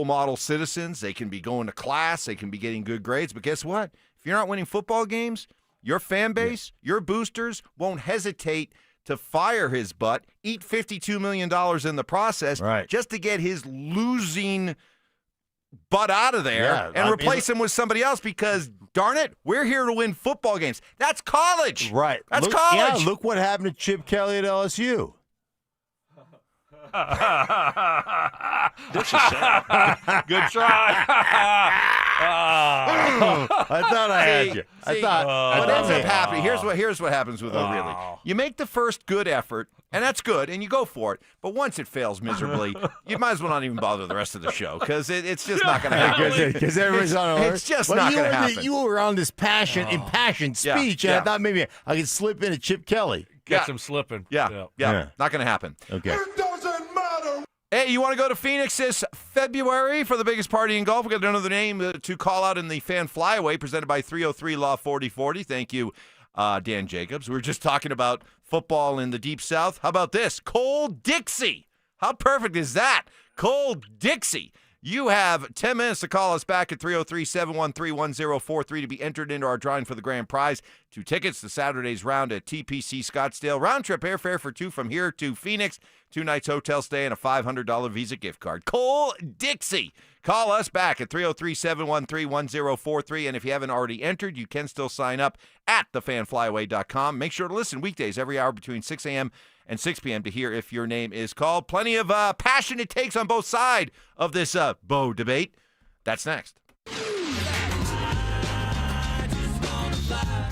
model citizens. They can be going to class. They can be getting good grades. But guess what? If you're not winning football games, your fan base, your boosters won't hesitate to fire his butt, eat $52 million in the process, just to get his losing butt out of there and replace him with somebody else because, darn it, we're here to win football games. That's college. Right. That's college. Yeah, look what happened to Chip Kelly at LSU. This is sad. Good try. I thought I had you. What ends up happening, here's what happens with O'Reilly. You make the first good effort, and that's good, and you go for it. But once it fails miserably, you might as well not even bother the rest of the show because it's just not going to happen. Because everybody's on alert. It's just not going to happen. You were on this impassioned speech, and I thought maybe I could slip in a Chip Kelly. Catch him slipping. Yeah. Not going to happen. Okay. Hey, you want to go to Phoenix this February for the biggest party in golf? We got another name to call out in the fan flyaway presented by 303 Law 4040. Thank you, Dan Jacobs. We were just talking about football in the Deep South. How about this? Cole Dixie. How perfect is that? Cole Dixie. You have 10 minutes to call us back at 303-713-1043 to be entered into our drawing for the grand prize. 2 tickets to Saturday's round at TPC Scottsdale. Round trip airfare for 2 from here to Phoenix. 2 nights hotel stay and a $500 Visa gift card. Cole Dixie. Call us back at 303-713-1043. And if you haven't already entered, you can still sign up at thefanflyaway.com. Make sure to listen weekdays every hour between 6 a.m. and 6 p.m. to hear if your name is called. Plenty of passionate takes on both sides of this Bo debate. That's next.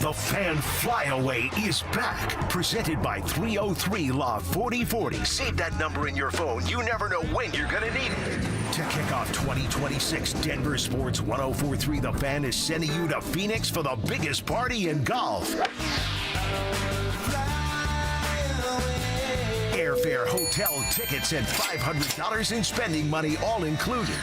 The Fan Flyaway is back. Presented by 303 Law 4040. Save that number in your phone. You never know when you're going to need it. To kick off 2026, Denver Sports 1043 The Fan is sending you to Phoenix for the biggest party in golf. Airfare airfare, hotel, tickets, and $500 in spending money all included.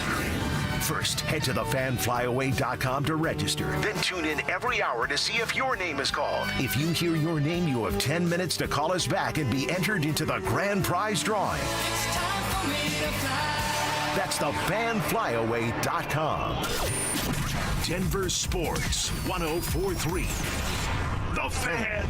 First, head to thefanflyaway.com to register. Then tune in every hour to see if your name is called. If you hear your name, you have 10 minutes to call us back and be entered into the grand prize drawing. That's thefanflyaway.com. Denver Sports 104.3. The Fan.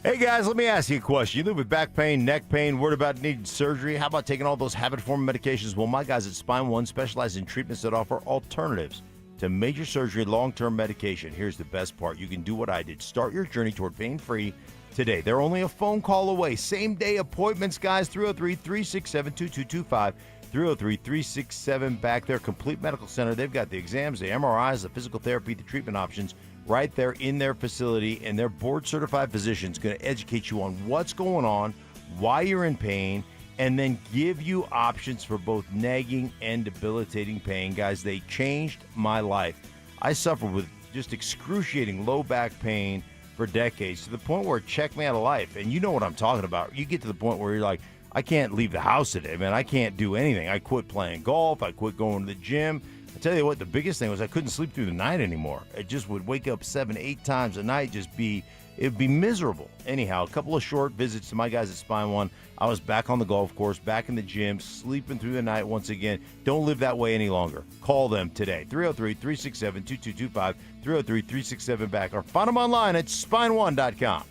Hey guys, let me ask you a question. You live with back pain, neck pain, worried about needing surgery? How about taking all those habit-forming medications? Well, my guys at Spine One specialize in treatments that offer alternatives to major surgery, long-term medication. Here's the best part. You can do what I did. Start your journey toward pain-free today. They're only a phone call away. Same-day appointments, guys. 303-367-2225. 303-367-BACK. Their complete medical center. They've got the exams, the MRIs, the physical therapy, the treatment options right there in their facility, and their board-certified physician's going to educate you on what's going on, why you're in pain, and then give you options for both nagging and debilitating pain. Guys, they changed my life. I suffered with just excruciating low back pain for decades to the point where it checked me out of life. And you know what I'm talking about. You get to the point where you're like, I can't leave the house today, man. I can't do anything. I quit playing golf. I quit going to the gym. I tell you what, the biggest thing was I couldn't sleep through the night anymore. I just would wake up 7-8 times a night, it would be miserable. Anyhow, a couple of short visits to my guys at Spine One. I was back on the golf course, back in the gym, sleeping through the night once again. Don't live that way any longer. Call them today, 303-367-2225, 303-367-BACK, or find them online at spineone.com.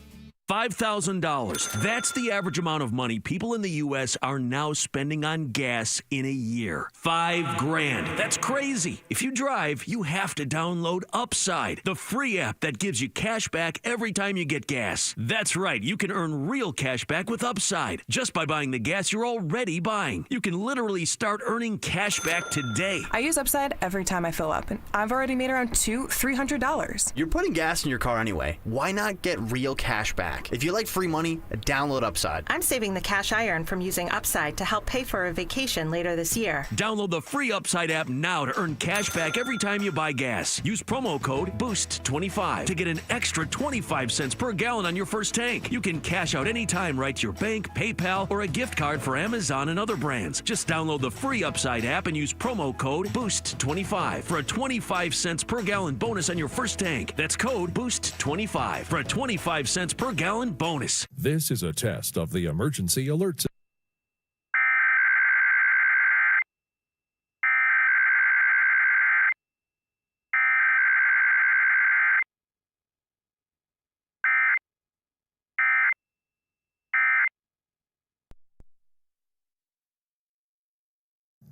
$5,000. That's the average amount of money people in the U.S. are now spending on gas in a year. $5,000. That's crazy. If you drive, you have to download Upside, the free app that gives you cash back every time you get gas. That's right. You can earn real cash back with Upside just by buying the gas you're already buying. You can literally start earning cash back today. I use Upside every time I fill up, and I've already made around $300. You're putting gas in your car anyway. Why not get real cash back? If you like free money, download Upside. I'm saving the cash I earn from using Upside to help pay for a vacation later this year. Download the free Upside app now to earn cash back every time you buy gas. Use promo code BOOST25 to get an extra 25 cents per gallon on your first tank. You can cash out anytime right to your bank, PayPal, or a gift card for Amazon and other brands. Just download the free Upside app and use promo code BOOST25 for a 25 cents per gallon bonus on your first tank. That's code BOOST25 for a 25 cents per gallon bonus. This is a test of the emergency alert system.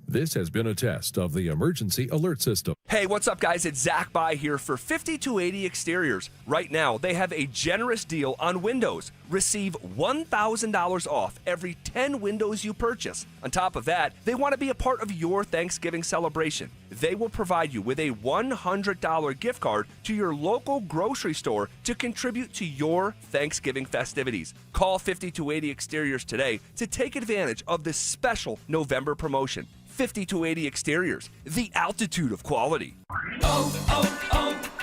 This has been a test of the emergency alert system. Hey, what's up, guys? It's Zach By here for 5280 Exteriors. Right now, they have a generous deal on windows. Receive $1,000 off every 10 windows you purchase. On top of that, they want to be a part of your Thanksgiving celebration. They will provide you with a $100 gift card to your local grocery store to contribute to your Thanksgiving festivities. Call 5280 Exteriors today to take advantage of this special November promotion. 5280 Exteriors, the altitude of quality.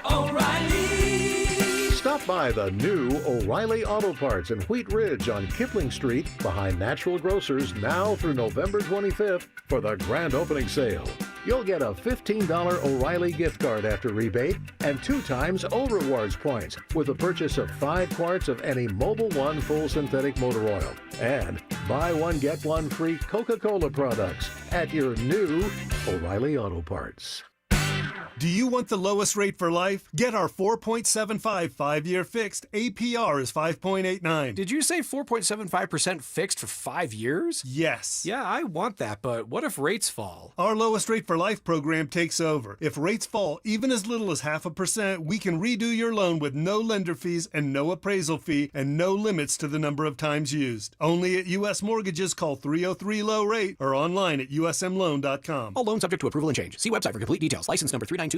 O'Reilly! Stop by the new O'Reilly Auto Parts in Wheat Ridge on Kipling Street behind Natural Grocers now through November 25th for the grand opening sale. You'll get a $15 O'Reilly gift card after rebate and 2 times O Rewards points with the purchase of 5 quarts of any Mobil 1 full synthetic motor oil. And buy one, get one free Coca-Cola products at your new O'Reilly Auto Parts. Do you want the lowest rate for life? Get our 4.75 5-year fixed. APR is 5.89. Did you say 4.75% fixed for 5 years? Yes. Yeah, I want that, but what if rates fall? Our lowest rate for life program takes over. If rates fall even as little as 0.5%, we can redo your loan with no lender fees and no appraisal fee and no limits to the number of times used. Only at U.S. Mortgages. Call 303-LOW-RATE or online at usmloan.com. All loans subject to approval and change. See website for complete details. License number 392126.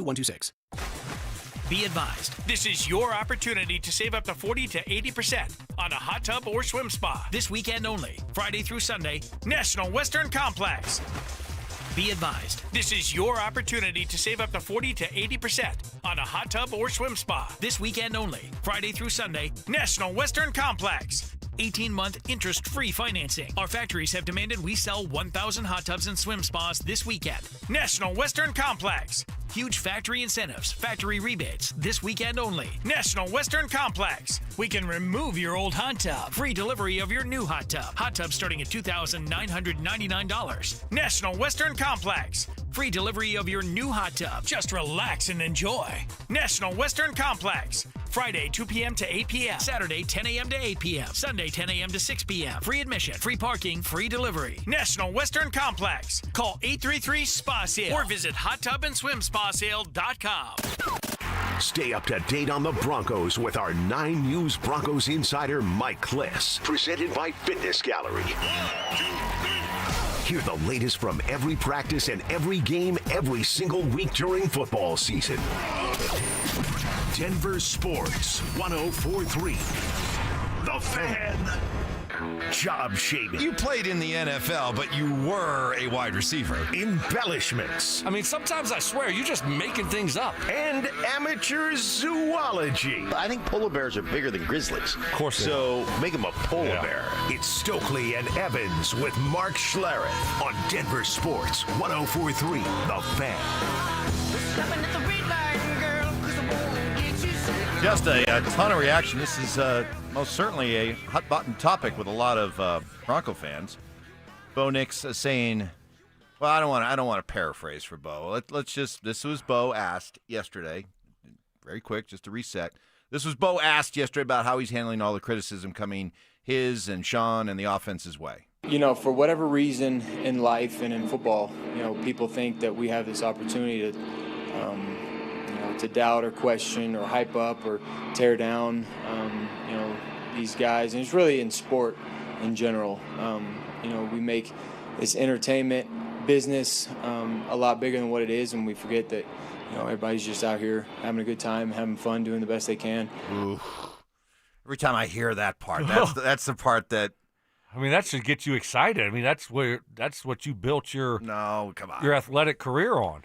Be advised, this is your opportunity to save up to 40 to 80% on a hot tub or swim spa. This weekend only, Friday through Sunday, National Western Complex. Be advised, this is your opportunity to save up to 40 to 80% on a hot tub or swim spa. This weekend only, Friday through Sunday, National Western Complex. 18-month interest-free financing. Our factories have demanded we sell 1,000 hot tubs and swim spas this weekend. National Western Complex. Huge factory incentives, factory rebates, this weekend only. National Western Complex. We can remove your old hot tub. Free delivery of your new hot tub. Hot tub starting at $2,999. National Western Complex. Free delivery of your new hot tub. Just relax and enjoy. National Western Complex. Friday, 2 p.m. to 8 p.m. Saturday, 10 a.m. to 8 p.m. Sunday, 10 a.m. to 6 p.m. Free admission, free parking, free delivery. National Western Complex. Call 833-SPA-SALE or visit hottubandSwimSpaSale.com. Stay up to date on the Broncos with our 9 News Broncos insider Mike Kliss. Presented by Fitness Gallery. Hear the latest from every practice and every game every single week during football season. Denver Sports 104.3. The Fan. Job shaming. You played in the NFL, but you were a wide receiver. Embellishments. I mean, sometimes I swear you're just making things up. And amateur zoology. I think polar bears are bigger than grizzlies. Of course. So make them a polar bear. It's Stokley and Evans with Mark Schlereth on Denver Sports 104.3. The Fan. Just a ton of reaction. This is most certainly a hot-button topic with a lot of Bronco fans. Bo Nix saying, well, I don't want to paraphrase for Bo. This was Bo asked yesterday. Very quick, just to reset. This was Bo asked yesterday about how he's handling all the criticism coming his and Sean and the offense's way. You know, for whatever reason in life and in football, you know, people think that we have this opportunity to doubt or question or hype up or tear down, these guys. And it's really in sport in general. We make this entertainment business a lot bigger than what it is, and we forget that, everybody's just out here having a good time, having fun, doing the best they can. Ooh. Every time I hear that part, that's the part that. I mean, that should get you excited. I mean, that's what you built your athletic career on.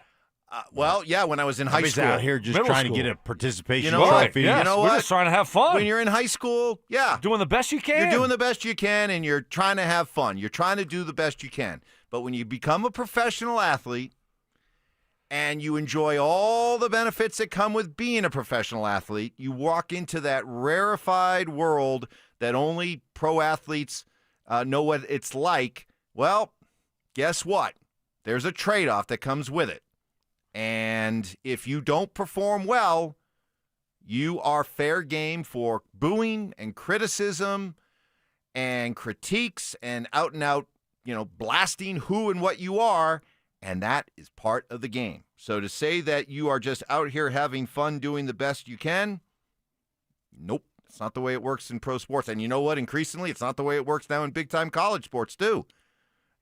When I was in high school. out here just trying to get a participation trophy. Yes, You know we're what? just trying to have fun. When you're in high school, doing the best you can. You're doing the best you can, and you're trying to have fun. You're trying to do the best you can. But when you become a professional athlete and you enjoy all the benefits that come with being a professional athlete, you walk into that rarefied world that only pro athletes know what it's like. Well, guess what? There's a trade-off that comes with it. And if you don't perform well, you are fair game for booing and criticism and critiques and out, blasting who and what you are, and that is part of the game. So to say that you are just out here having fun doing the best you can, nope, it's not the way it works in pro sports. And you know what? Increasingly, it's not the way it works now in big-time college sports too.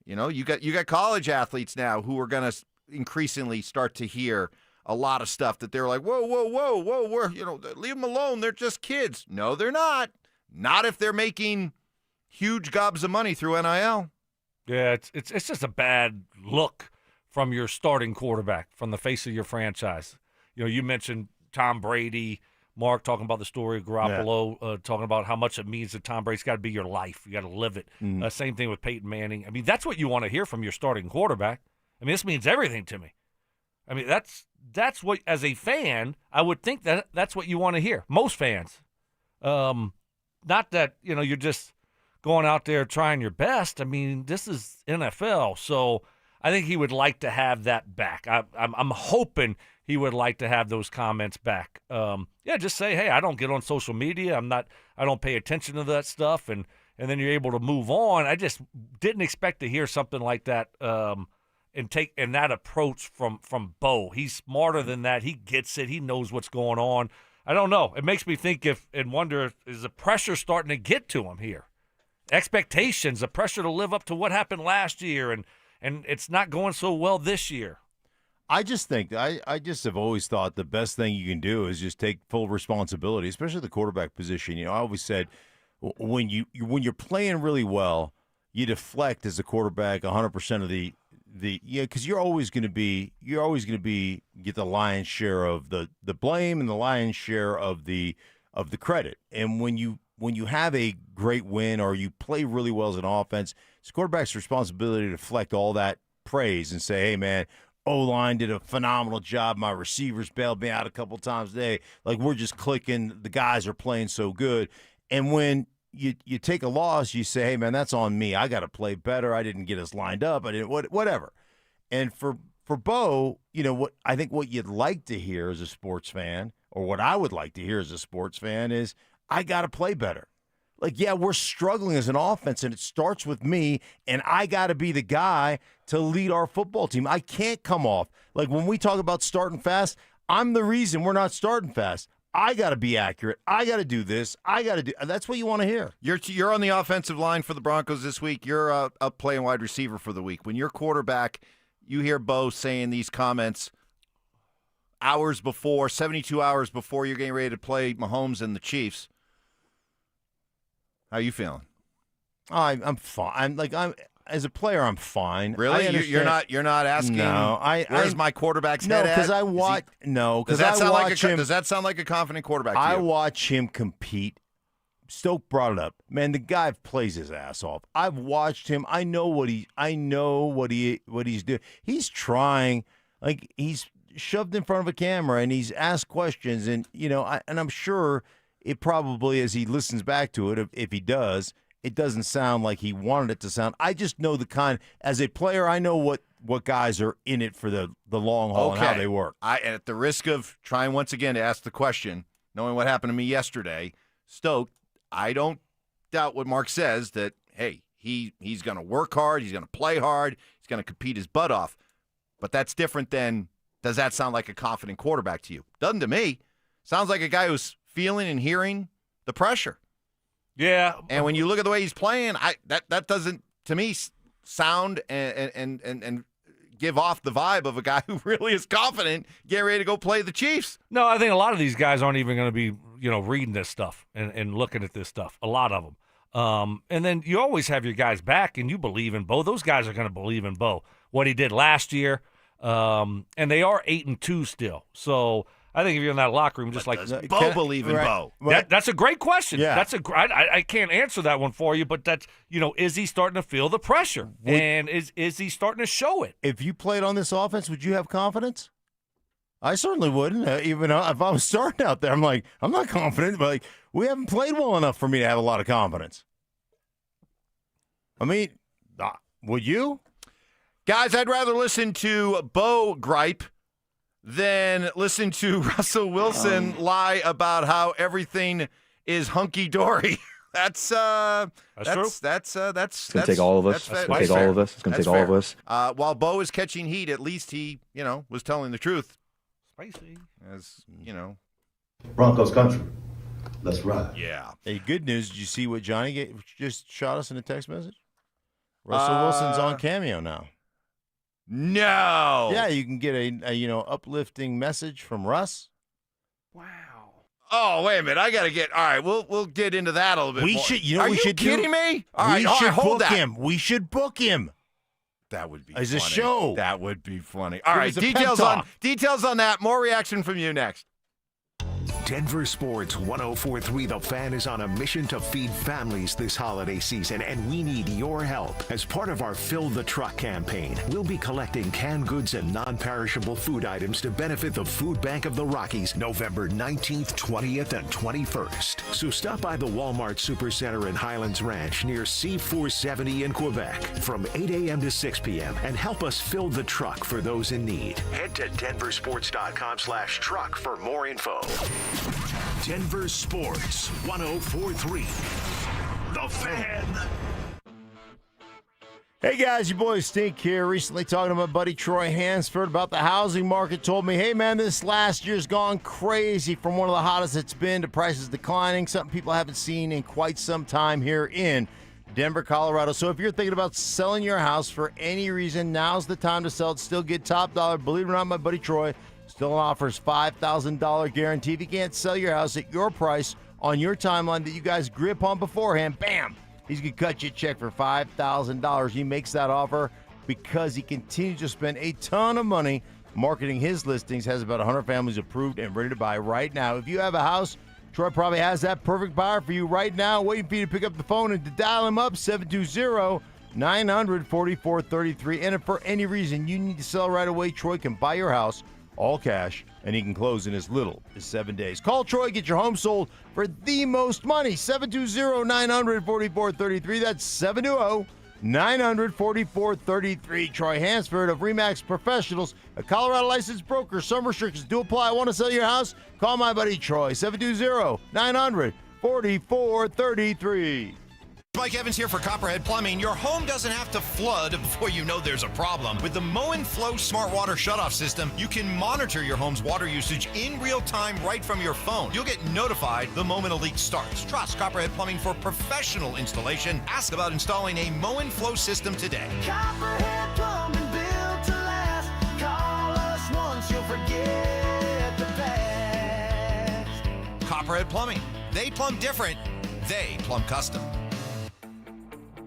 You got college athletes now who are going to increasingly start to hear a lot of stuff that they're like, whoa, leave them alone. They're just kids. No, they're not. Not if they're making huge gobs of money through NIL. Yeah, it's just a bad look from your starting quarterback, from the face of your franchise. You mentioned Tom Brady, Mark talking about the story of Garoppolo, talking about how much it means that Tom Brady's got to be your life. You got to live it. Same thing with Peyton Manning. I mean, that's what you want to hear from your starting quarterback. I mean, this means everything to me. I mean, that's what, as a fan, I would think that's what you want to hear. Most fans. Not that, you're just going out there trying your best. I mean, this is NFL, so I think he would like to have that back. I'm hoping he would like to have those comments back. Just say, hey, I don't get on social media. I don't pay attention to that stuff, and then you're able to move on. I just didn't expect to hear something like that. And that approach from Bo. He's smarter than that. He gets it. He knows what's going on. I don't know. It makes me think and wonder, is the pressure starting to get to him here? Expectations, the pressure to live up to what happened last year, and it's not going so well this year. I just think I just have always thought the best thing you can do is just take full responsibility, especially the quarterback position. I always said when you're playing really well, you deflect as a quarterback 100% of because you're always going to be get the lion's share of the blame and the lion's share of the credit. And when you when you have a great win or you play really well as an offense, it's the quarterback's responsibility to deflect all that praise and say, hey, man, O-line did a phenomenal job. My receivers bailed me out a couple times today. Like, we're just clicking. The guys are playing so good. And when you take a loss, you say, hey, man, that's on me. I got to play better. I didn't get us lined up. I didn't whatever. And for Bo, I think what you'd like to hear as a sports fan, or what I would like to hear as a sports fan, is I got to play better. Like, yeah, we're struggling as an offense, and it starts with me, and I got to be the guy to lead our football team. I can't come off. Like, when we talk about starting fast, I'm the reason we're not starting fast. I got to be accurate. I got to do this. I got to do. That's what you want to hear. You're on the offensive line for the Broncos this week. You're up playing wide receiver for the week. When you're quarterback, you hear Bo saying these comments hours before, 72 hours before you're getting ready to play Mahomes and the Chiefs. How are you feeling? I'm fine. As a player, I'm fine. Really? You're not asking. No, where's my quarterback's head at? Because I watch. Does that sound like a confident quarterback to you? I watch him compete. Stoke brought it up. Man, the guy plays his ass off. I've watched him. I know what he's doing. He's trying. Like, he's shoved in front of a camera and he's asked questions, and and I'm sure it probably, as he listens back to it, if he does, it doesn't sound like he wanted it to sound. I just know as a player, I know what guys are in it for the long haul and how they work. At the risk of trying once again to ask the question, knowing what happened to me yesterday, Stoke, I don't doubt what Mark says, that, hey, he's going to work hard, he's going to play hard, he's going to compete his butt off. But that's different than, does that sound like a confident quarterback to you? Doesn't to me. Sounds like a guy who's feeling and hearing the pressure. Yeah. And when you look at the way he's playing, that doesn't, to me, sound and give off the vibe of a guy who really is confident getting ready to go play the Chiefs. No, I think a lot of these guys aren't even going to be, reading this stuff and looking at this stuff. A lot of them. And then you always have your guys back, and you believe in Bo. Those guys are going to believe in Bo. What he did last year, and they are 8-2 still. So I think if you're in that locker room, just Bo believe in Bo? That's a great question. Yeah. I can't answer that one for you, but that's, is he starting to feel the pressure? And is he starting to show it? If you played on this offense, would you have confidence? I certainly wouldn't. Even if I was starting out there, I'm like, I'm not confident, but we haven't played well enough for me to have a lot of confidence. I mean, would you? Guys, I'd rather listen to Bo gripe than listen to Russell Wilson lie about how everything is hunky-dory. That's true. That's going to take all of us. It's going to take all of us. It's going to take all of us. While Bo is catching heat, at least he, was telling the truth. Spicy. As, Broncos country. Let's ride. Yeah. Hey, good news. Did you see what Johnny just shot us in a text message? Russell Wilson's on Cameo now. No. Yeah, you can get a uplifting message from Russ. Wow. Oh, wait a minute. I got to get. All right, we'll get into that a little bit more. Are you kidding me? All right, hold that. Him. We should book him. That would be as funny. a show. That would be funny. All right, details on that. More reaction from you next. Denver Sports 104.3 The Fan is on a mission to feed families this holiday season, and we need your help. As part of our Fill the Truck campaign, we'll be collecting canned goods and non-perishable food items to benefit the Food Bank of the Rockies November 19th, 20th, and 21st. So stop by the Walmart Supercenter in Highlands Ranch near C470 in Quebec from 8 a.m. to 6 p.m. and help us fill the truck for those in need. Head to denversports.com/truck for more info. Denver Sports 104.3 The Fan. Hey guys, your boy Stink here. Recently talking to my buddy Troy Hansford about the housing market. Told me, hey man, this last year's gone crazy from one of the hottest it's been to prices declining. Something people haven't seen in quite some time here in Denver, Colorado. So if you're thinking about selling your house for any reason, now's the time to sell it. Still get top dollar. Believe it or not, my buddy Troy still offers $5,000 guarantee. If you can't sell your house at your price on your timeline that you guys agree upon beforehand, bam, he's going to cut you a check for $5,000. He makes that offer because he continues to spend a ton of money marketing his listings, has about 100 families approved and ready to buy right now. If you have a house Troy probably has that perfect buyer for you right now, waiting for you to pick up the phone and to dial him up, 720-900-4433. And if for any reason you need to sell right away, Troy can buy your house all cash, and he can close in as little as 7 days. Call Troy, get your home sold for the most money, 720-900-4433. That's 720-900-4433. Troy Hansford of RE/MAX Professionals, a Colorado licensed broker. Some restrictions do apply. Want to sell your house? Call my buddy Troy, 720-900-4433. Mike Evans here for Copperhead Plumbing. Your home doesn't have to flood before you know there's a problem. With the Mow and Flow Smart Water Shutoff System, you can monitor your home's water usage in real time right from your phone. You'll get notified the moment a leak starts. Trust Copperhead Plumbing for professional installation. Ask about installing a Mow and Flow system today. Copperhead Plumbing, built to last. Call us once, you'll forget the past. Copperhead Plumbing. They plumb different. They plumb custom.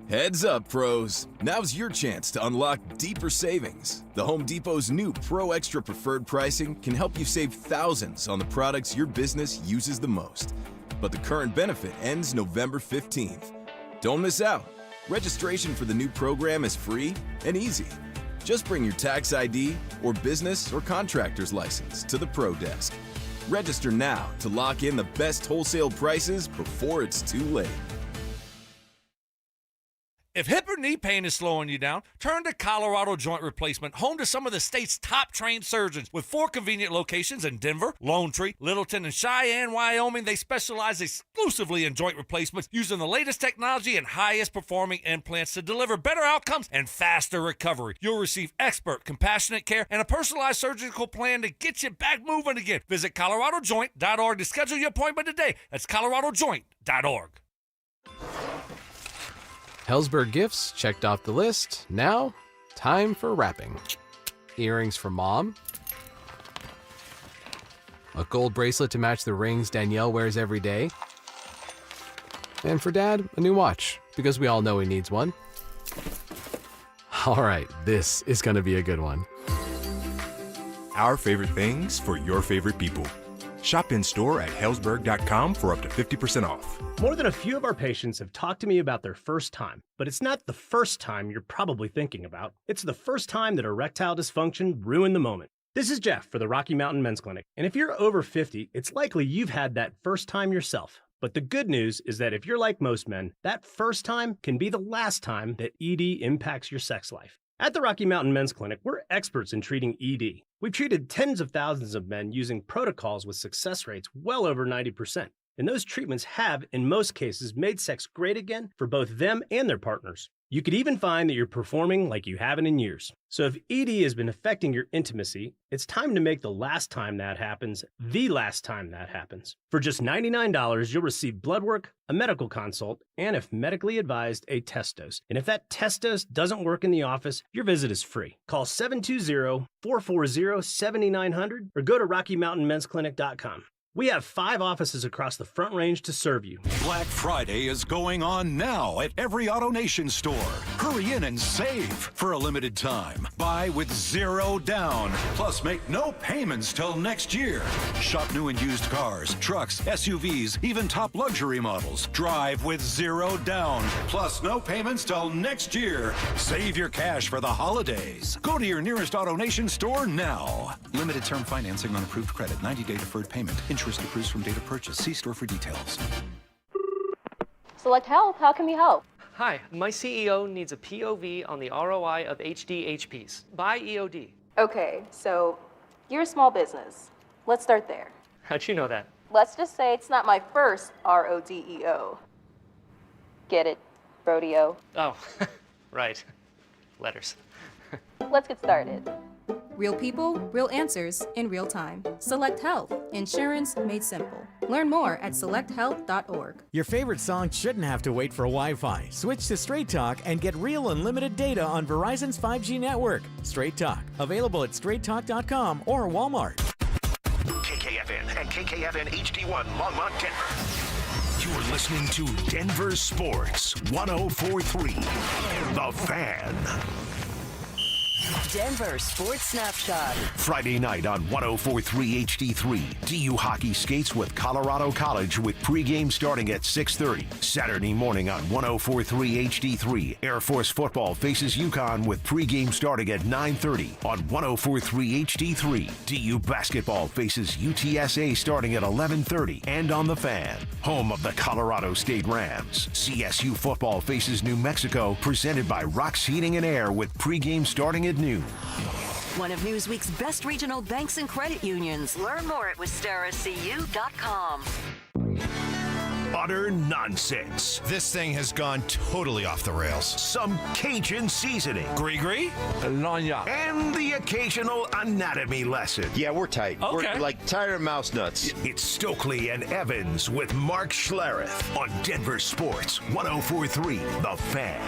Heads up, pros. Now's your chance to unlock deeper savings. The Home Depot's new Pro Extra Preferred pricing can help you save thousands on the products your business uses the most. But the current benefit ends November 15th. Don't miss out. Registration for the new program is free and easy. Just bring your tax ID or business or contractor's license to the Pro Desk. Register now to lock in the best wholesale prices before it's too late. If hip or knee pain is slowing you down, turn to Colorado Joint Replacement, home to some of the state's top trained surgeons. With 4 convenient locations in Denver, Lone Tree, Littleton, and Cheyenne, Wyoming, they specialize exclusively in joint replacements using the latest technology and highest performing implants to deliver better outcomes and faster recovery. You'll receive expert, compassionate care and a personalized surgical plan to get you back moving again. Visit coloradojoint.org to schedule your appointment today. That's coloradojoint.org. Hellsberg gifts checked off the list. Now, time for wrapping. Earrings for mom. A gold bracelet to match the rings Danielle wears every day. And for dad, a new watch, because we all know he needs one. All right, this is going to be a good one. Our favorite things for your favorite people. Shop in store at Hellsberg.com for up to 50% off. More than a few of our patients have talked to me about their first time, but it's not the first time you're probably thinking about. It's the first time that erectile dysfunction ruined the moment. This is Jeff for the Rocky Mountain Men's Clinic, and if you're over 50, it's likely you've had that first time yourself. But the good news is that if you're like most men, that first time can be the last time that ED impacts your sex life. At the Rocky Mountain Men's Clinic, we're experts in treating ED. We've treated tens of thousands of men using protocols with success rates well over 90%. And those treatments have, in most cases, made sex great again for both them and their partners. You could even find that you're performing like you haven't in years. So if ED has been affecting your intimacy, it's time to make the last time that happens the last time that happens. For just $99, you'll receive blood work, a medical consult, and if medically advised, a test dose. And if that test dose doesn't work in the office, your visit is free. Call 720-440-7900 or go to RockyMountainMen'sClinic.com. We have 5 offices across the Front Range to serve you. Black Friday is going on now at every AutoNation store. Hurry in and save for a limited time. Buy with 0 down, plus make no payments till next year. Shop new and used cars, trucks, SUVs, even top luxury models. Drive with 0 down, plus no payments till next year. Save your cash for the holidays. Go to your nearest AutoNation store now. Limited term financing on approved credit. 90-day deferred payment. Interest accrues from date of purchase. See store for details. Select Health, how can we help? Hi, my CEO needs a POV on the ROI of HDHPs. Buy EOD. Okay, so you're a small business. Let's start there. How'd you know that? Let's just say it's not my first RODEO. Get it? Rodeo. Oh, right. Letters. Let's get started. Real people, real answers in real time. Select Health. Insurance made simple. Learn more at selecthealth.org. Your favorite song shouldn't have to wait for Wi-Fi. Switch to Straight Talk and get real unlimited data on Verizon's 5G network. Straight Talk. Available at straighttalk.com or Walmart. KKFN and KKFN HD1 Longmont, Denver. You're listening to Denver Sports 104.3. The Fan. Denver Sports Snapshot. Friday night on 104.3 HD3. DU hockey skates with Colorado College with pregame starting at 6:30. Saturday morning on 104.3 HD3. Air Force football faces UConn with pregame starting at 9:30 on 104.3 HD3. DU basketball faces UTSA starting at 11:30 and on the Fan. Home of the Colorado State Rams. CSU football faces New Mexico, presented by Rock's Heating and Air with pregame starting at noon. One of Newsweek's best regional banks and credit unions. Learn more at WistaraCU.com. Utter nonsense. This thing has gone totally off the rails. Some Cajun seasoning. Gree-gree? And the occasional anatomy lesson. Yeah, we're tight. Okay. We're like tired of mouse nuts. It's Stokley and Evans with Mark Schlereth on Denver Sports 104.3 The Fan.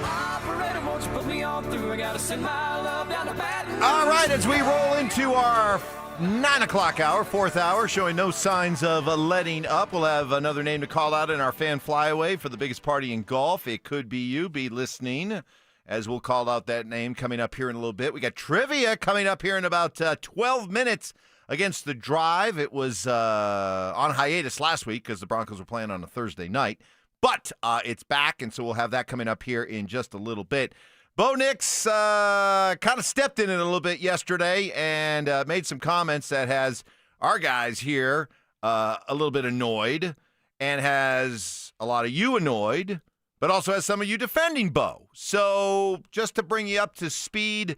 Operator, won't you put me on through? I gotta send my love down to Baton. All right, as we roll into our 9 o'clock hour, fourth hour, showing no signs of letting up. We'll have another name to call out in our fan flyaway for the biggest party in golf. It could be you. Be listening as we'll call out that name coming up here in a little bit. We got trivia coming up here in about 12 minutes against the Drive. It was on hiatus last week because the Broncos were playing on a Thursday night. But it's back, and so we'll have that coming up here in just a little bit. Bo Nix kind of stepped in it a little bit yesterday and made some comments that has our guys here a little bit annoyed and has a lot of you annoyed, but also has some of you defending Bo. So just to bring you up to speed,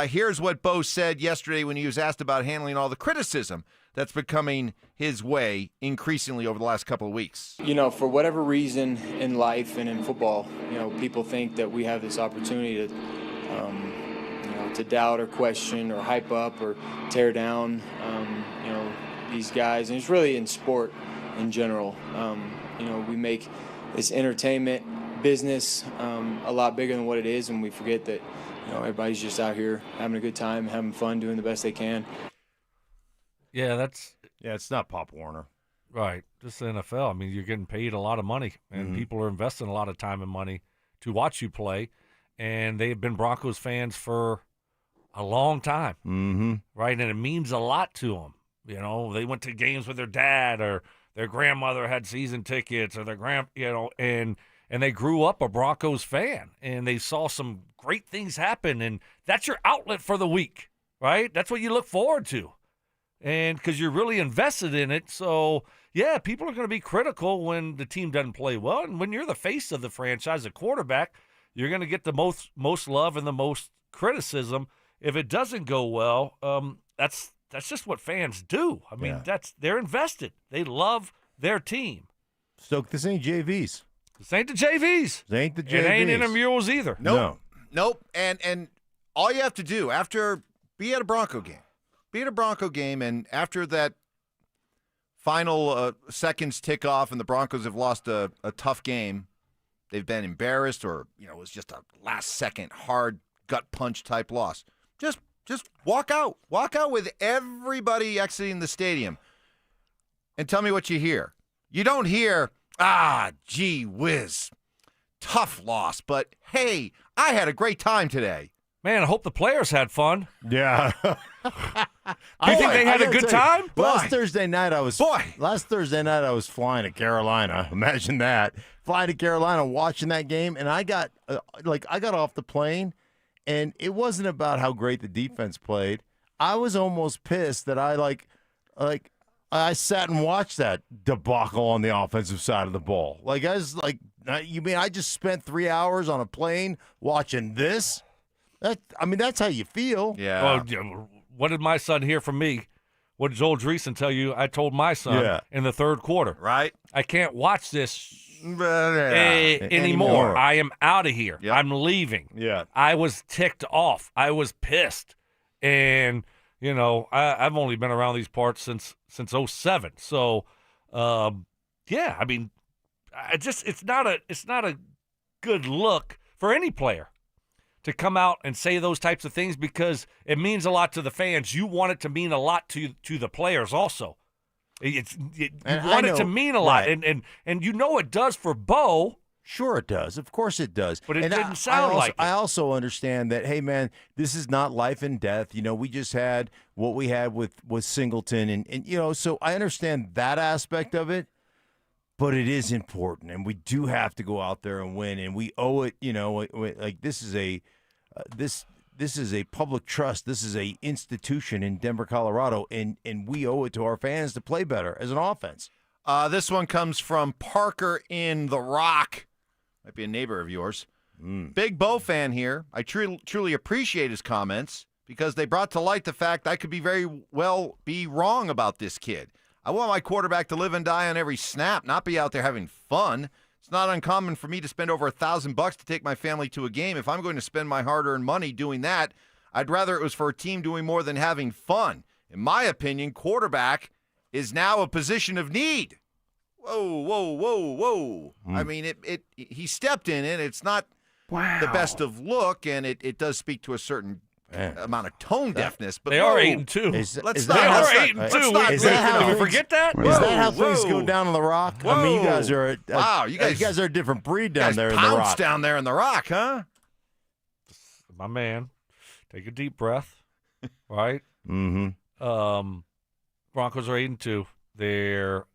here's what Bo said yesterday when he was asked about handling all the criticism that's been coming his way increasingly over the last couple of weeks. You know, for whatever reason in life and in football, you know, people think that we have this opportunity to, you know, to doubt or question or hype up or tear down, you know, these guys. And it's really in sport in general. You know, we make this entertainment business a lot bigger than what it is, and we forget that, you know, everybody's just out here having a good time, having fun, doing the best they can. Yeah, it's not Pop Warner. Right. Just the NFL. I mean, you're getting paid a lot of money, and people are investing a lot of time and money to watch you play, and they have been Broncos fans for a long time, right? And it means a lot to them. You know, they went to games with their dad, or their grandmother had season tickets, or and they grew up a Broncos fan, and they saw some great things happen, and that's your outlet for the week, right? That's what you look forward to. And because you're really invested in it. So, yeah, people are going to be critical when the team doesn't play well. And when you're the face of the franchise, a quarterback, you're going to get the most love and the most criticism. If it doesn't go well, that's just what fans do. I mean, they're invested. They love their team. Stoke, this ain't JVs. This ain't the JVs. This ain't the JVs. It ain't intramurals either. Nope. And all you have to do after be at a Bronco game. Be at a Bronco game, and after that final seconds tick off and the Broncos have lost a tough game, they've been embarrassed or, you know, it was just a last-second hard gut punch type loss. Just walk out. Walk out with everybody exiting the stadium and tell me what you hear. You don't hear, gee whiz, tough loss, but, hey, I had a great time today. Man, I hope the players had fun. Yeah. Do you think they had a good time? Last Thursday night I was flying to Carolina. Imagine that. Flying to Carolina, watching that game, and I got off the plane, and it wasn't about how great the defense played. I was almost pissed that I sat and watched that debacle on the offensive side of the ball. Like, I was like, you mean I just spent 3 hours on a plane watching this? That's how you feel. Yeah. Well, what did my son hear from me? What did Joel Dreesen tell you? I told my son in the third quarter. Right. I can't watch this anymore. I am out of here. Yep. I'm leaving. Yeah. I was ticked off. I was pissed. And, you know, I've only been around these parts since 07. So, yeah, I mean, it's not a good look for any player to come out and say those types of things, because it means a lot to the fans. You want it to mean a lot to the players also. You want it to mean a lot. And you know it does for Bo, Sure it does. Of course it does. But it And didn't sound like it. I also understand that, hey, man, this is not life and death. You know, we just had what we had with Singleton. And you know, so I understand that aspect of it. But it is important, and we do have to go out there and win, and we owe it. You know, like this is a this is a public trust. This is a institution in Denver, Colorado, and we owe it to our fans to play better as an offense. This one comes from Parker in The Rock. Might be a neighbor of yours. Big Bo fan here. I truly appreciate his comments because they brought to light the fact I could be very well be wrong about this kid. I want my quarterback to live and die on every snap, not be out there having fun. It's not uncommon for me to spend over $1,000 to take my family to a game. If I'm going to spend my hard-earned money doing that, I'd rather it was for a team doing more than having fun. In my opinion, quarterback is now a position of need. Whoa. I mean, he stepped in it. It's not the best of look, and it does speak to a certain amount of tone deafness. But they are 8-2. They are 8-2. Is that how did we forget that? Is that how things go down in the Rock? Whoa. I mean, you guys are you guys are a different breed down there in the Rock. Down there in the Rock, huh? My man, take a deep breath. Right. Mm-hmm. Broncos are 8-2. They're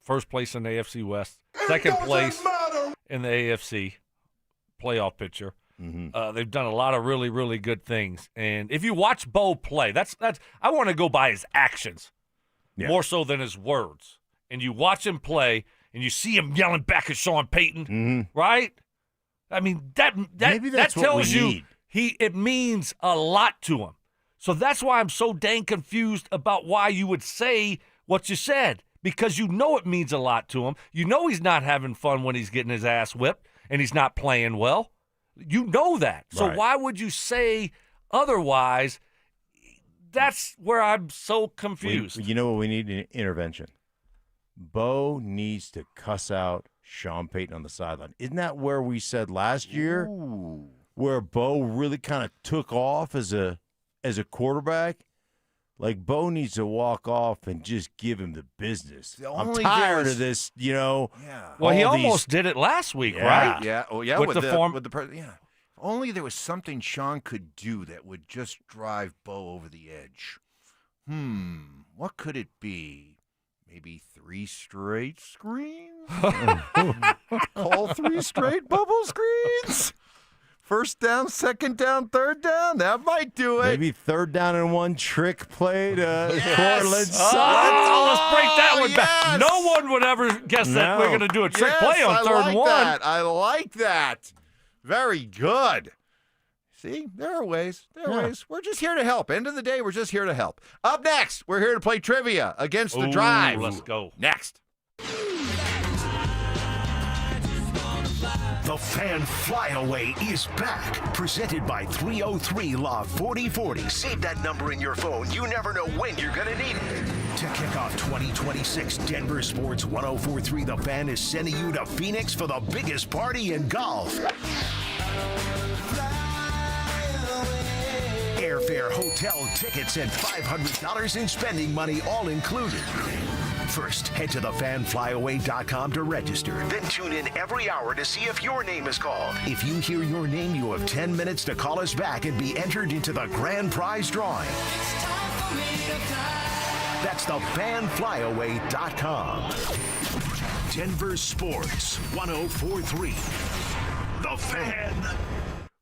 first place in the AFC West, second place in the AFC playoff picture. Mm-hmm. They've done a lot of really, really good things. And if you watch Bo play, that's I want to go by his actions more so than his words. And you watch him play, and you see him yelling back at Sean Payton, right? I mean, Maybe that's that tells what we you need. it means a lot to him. So that's why I'm so dang confused about why you would say what you said, because you know it means a lot to him. You know he's not having fun when he's getting his ass whipped and he's not playing well. You know that. So why would you say otherwise? That's where I'm so confused. You know what we need? An intervention. Bo needs to cuss out Sean Payton on the sideline. Isn't that where we said last year where Bo really kind of took off as a quarterback? Like, Bo needs to walk off and just give him the business. I'm tired of this, you know. Yeah. Well, he almost did it last week, right? Yeah. Oh, yeah. With the form. Yeah. If only there was something Sean could do that would just drive Bo over the edge. What could it be? Maybe 3 straight screens? Call 3 straight bubble screens? First down, second down, third down. That might do it. Maybe 3rd down and 1 trick play to Cortland let's break that one back. No one would ever guess that we're going to do a trick play on 3rd and 1. I like that. Very good. See, there are ways. We're just here to help. End of the day, we're just here to help. Up next, we're here to play trivia against the drive. Let's go. Next. The Fan Flyaway is back. Presented by 303 Law 4040. Save that number in your phone. You never know when you're going to need it. To kick off 2026, Denver Sports 1043 The Fan is sending you to Phoenix for the biggest party in golf. Airfare, hotel, tickets, and $500 in spending money all included. First, head to thefanflyaway.com to register. Then tune in every hour to see if your name is called. If you hear your name, you have 10 minutes to call us back and be entered into the grand prize drawing. That's thefanflyaway.com. Denver Sports 1043. The Fan.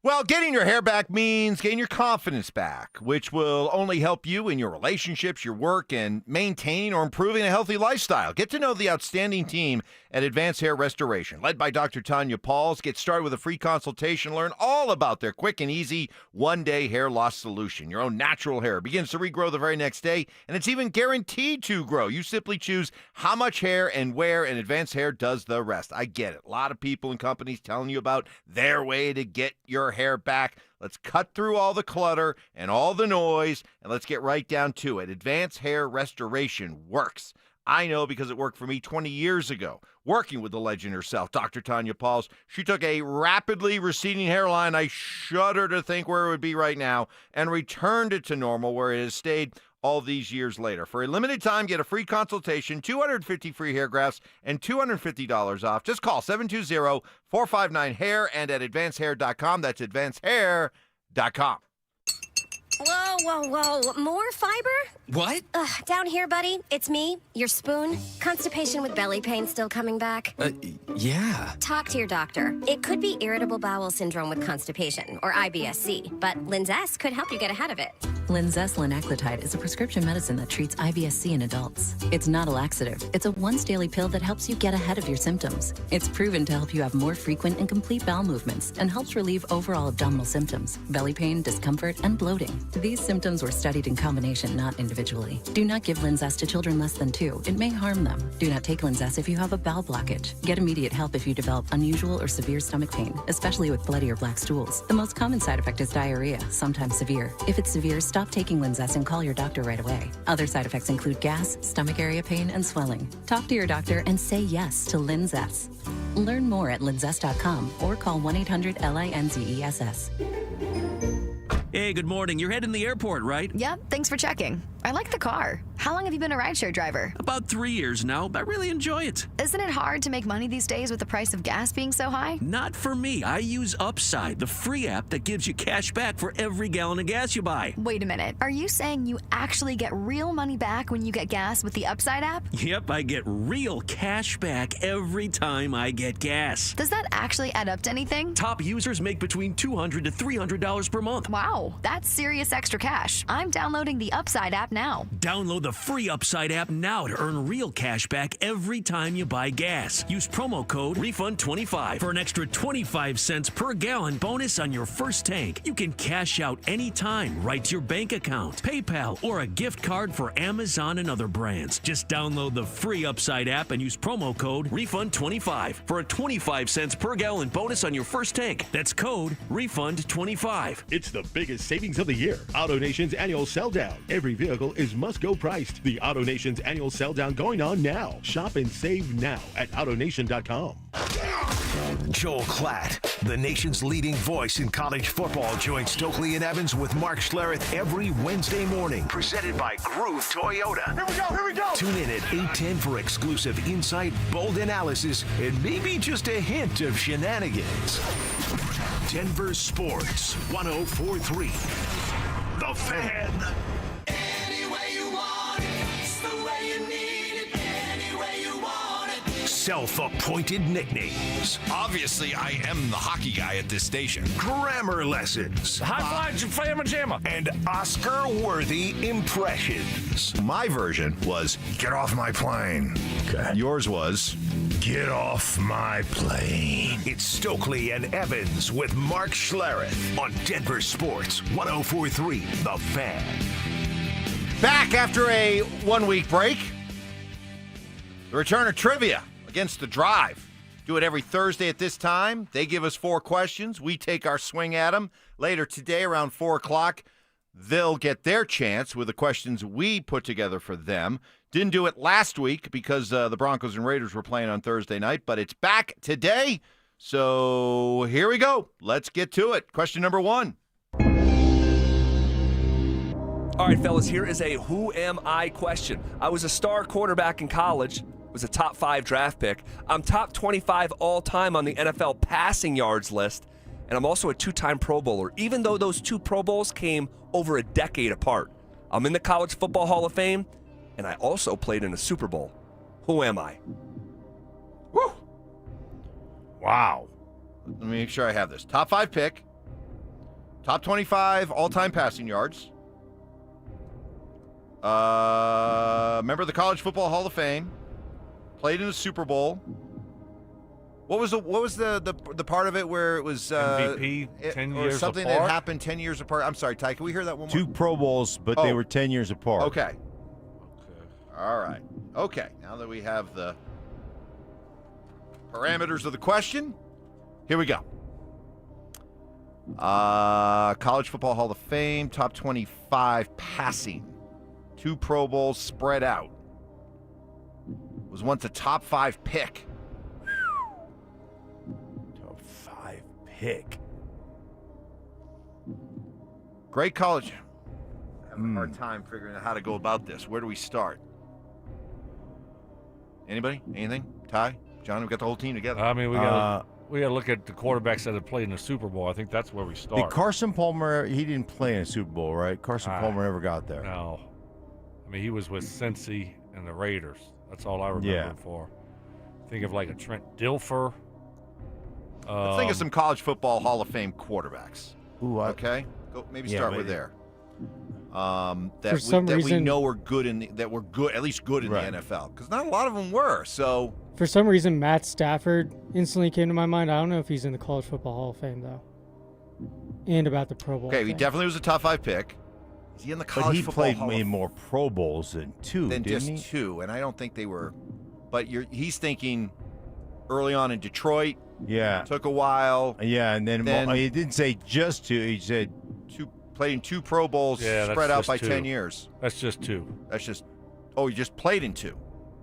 Well, getting your hair back means getting your confidence back, which will only help you in your relationships, your work, and maintaining or improving a healthy lifestyle. Get to know the outstanding team at Advanced Hair Restoration, led by Dr. Tanya Pauls. Get started with a free consultation. Learn all about their quick and easy one-day hair loss solution. Your own natural hair begins to regrow the very next day, and it's even guaranteed to grow. You simply choose how much hair and where, and Advanced Hair does the rest. I get it. A lot of people and companies telling you about their way to get your hair back. Let's cut through all the clutter and all the noise, and let's get right down to it. Advanced Hair Restoration works. I know because it worked for me 20 years ago. Working with the legend herself, Dr. Tanya Pauls, she took a rapidly receding hairline, I shudder to think where it would be right now, and returned it to normal, where it has stayed all these years later. For a limited time, get a free consultation, 250 free hair grafts, and $250 off. Just call 720-459-HAIR and at advancedhair.com. That's advancedhair.com. Whoa. More fiber? What? Down here, buddy. It's me, your spoon. Constipation with belly pain still coming back. Yeah. Talk to your doctor. It could be irritable bowel syndrome with constipation, or IBS-C, but Linzess could help you get ahead of it. Linzess linaclotide is a prescription medicine that treats IBS-C in adults. It's not a laxative. It's a once-daily pill that helps you get ahead of your symptoms. It's proven to help you have more frequent and complete bowel movements and helps relieve overall abdominal symptoms, belly pain, discomfort, and bloating. These symptoms were studied in combination, not individually. Do not give Linzess to children less than 2. It may harm them. Do not take Linzess if you have a bowel blockage. Get immediate help if you develop unusual or severe stomach pain, especially with bloody or black stools. The most common side effect is diarrhea, sometimes severe. If it's severe, stop taking Linzess and call your doctor right away. Other side effects include gas, stomach area pain, and swelling. Talk to your doctor and say yes to Linzess. Learn more at linzess.com or call 1-800-LINZESS. Hey, good morning. You're heading to the airport, right? Yep, thanks for checking. I like the car. How long have you been a rideshare driver? About 3 years now. I really enjoy it. Isn't it hard to make money these days with the price of gas being so high? Not for me. I use Upside, the free app that gives you cash back for every gallon of gas you buy. Wait a minute. Are you saying you actually get real money back when you get gas with the Upside app? Yep, I get real cash back every time I get gas. Does that actually add up to anything? Top users make between $200 to $300 per month. Wow, that's serious extra cash. I'm downloading the Upside app now. Download the free Upside app now to earn real cash back every time you buy gas. Use promo code REFUND25 for an extra 25 cents per gallon bonus on your first tank. You can cash out anytime right to your bank account, PayPal, or a gift card for Amazon and other brands. Just download the free Upside app and use promo code REFUND25 for a 25 cents per gallon bonus on your first tank. That's code REFUND25. It's the biggest savings of the year. AutoNation's annual sell down. Every vehicle is must-go priced. The AutoNation's annual sell down going on now. Shop and save now at AutoNation.com. Joel Klatt, the nation's leading voice in college football, joins Stokley and Evans with Mark Schlereth every Wednesday morning. Presented by Groove Toyota. Here we go. Tune in at 8:10 for exclusive insight, bold analysis, and maybe just a hint of shenanigans. Denver Sports 104.3. The Fan. Self-appointed nicknames. Obviously, I am the hockey guy at this station. Grammar lessons. High five, Fama Jamma. And Oscar-worthy impressions. My version was, get off my plane. Okay. Yours was, get off my plane. It's Stokley and Evans with Mark Schlereth on Denver Sports 104.3 The Fan. back after a 1 week break. The return of trivia against the Drive. Do it every Thursday at this time. They give us 4 questions. We take our swing at them. Later today around 4 o'clock, they'll get their chance with the questions we put together for them. Didn't do it last week because the Broncos and Raiders were playing on Thursday night, but it's back today. So here we go. Let's get to it. Question number 1. All right, fellas, here is a who am I question. I was a star quarterback in college, was a top 5 draft pick. I'm top 25 all-time on the NFL passing yards list, and I'm also a 2-time Pro Bowler, even though those 2 Pro Bowls came over a decade apart. I'm in the College Football Hall of Fame, and I also played in a Super Bowl. Who am I? Woo! Wow. Let me make sure I have this. Top 5 pick, top 25 all-time passing yards. Member of the College Football Hall of Fame. Played in the Super Bowl. What was the part of it where it was MVP 10 years or something apart? that happened 10 years apart? I'm sorry, Ty. Can we hear that one more? 2 Pro Bowls, but they were 10 years apart. Okay. All right. Okay. Now that we have the parameters of the question, here we go. College Football Hall of Fame, top 25 passing. 2 Pro Bowls spread out. Was once a top 5 pick. Top 5 pick. Great college. having a hard time figuring out how to go about this. Where do we start? Anybody? Anything? Ty? John, we got the whole team together. I mean, we got to look at the quarterbacks that have played in the Super Bowl. I think that's where we start. Did Carson Palmer, he didn't play in a Super Bowl, right? Carson Palmer never got there. No. I mean, he was with Cincy and the Raiders. That's all I remember him for. Think of like a Trent Dilfer. Let's think of some college football Hall of Fame quarterbacks. Ooh, okay? Maybe start with there. For we know were good at least good in the NFL, because not a lot of them were. So for some reason, Matt Stafford instantly came to my mind. I don't know if he's in the College Football Hall of Fame though, and about the Pro Bowl. Okay, he definitely was a top 5 pick. Is he in the College Football Hall? But he played more Pro Bowls than two, than didn't just he? 2, and I don't think they were. But he's thinking early on in Detroit. Yeah, took a while. Yeah, and then he didn't say just 2. He said played in 2 Pro Bowls spread out by 10 years. That's just 2. That's just. Oh, he just played in 2,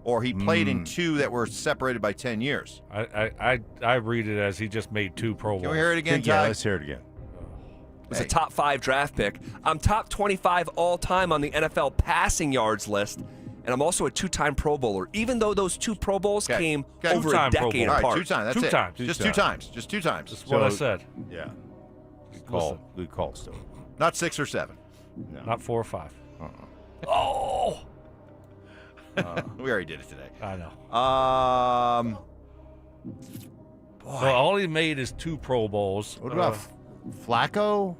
or he played in 2 that were separated by 10 years. I read it as he just made 2 Pro Bowls. Can we hear it again, Ty? Yeah, let's hear it again. Was a top 5 draft pick. I'm top 25 all time on the NFL passing yards list, and I'm also a 2-time Pro Bowler. Even though those 2 Pro Bowls came over a decade apart. All right, 2 times. That's 2 times. Just 2 times. Just 2 times. That's what I said. Yeah. Good call, still. Not 6 or 7. No. Not 4 or 5. Oh. We already did it today. I know. Boy. So all he made is 2 Pro Bowls. What about Flacco?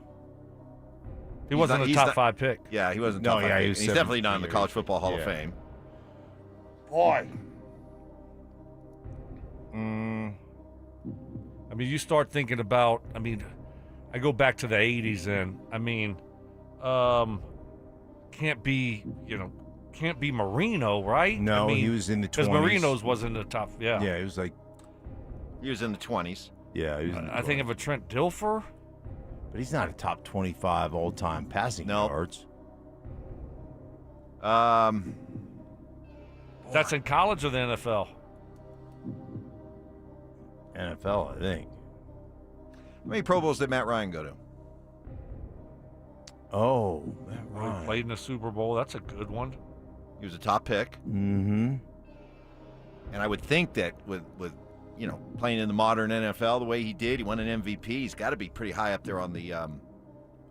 He wasn't a top 5 pick. Yeah, he wasn't. Top 5 pick. He's definitely not in the College Football Hall of Fame. Boy. I mean, you start thinking about. I mean, I go back to the '80s, and I mean, can't be Marino, right? No, I mean, he was in the 20s. Because Marino's wasn't the top. Yeah. Yeah, he was like. He was in the 20s. Yeah, he was in the 20s. I think of a Trent Dilfer. But he's not a top 25 all-time passing yards. That's in college or the NFL? NFL, I think. How many Pro Bowls did Matt Ryan go to? Oh, Matt Ryan. He played in the Super Bowl. That's a good one. He was a top pick. Mm-hmm. And I would think that with playing in the modern NFL the way he did, he won an MVP. He's got to be pretty high up there on the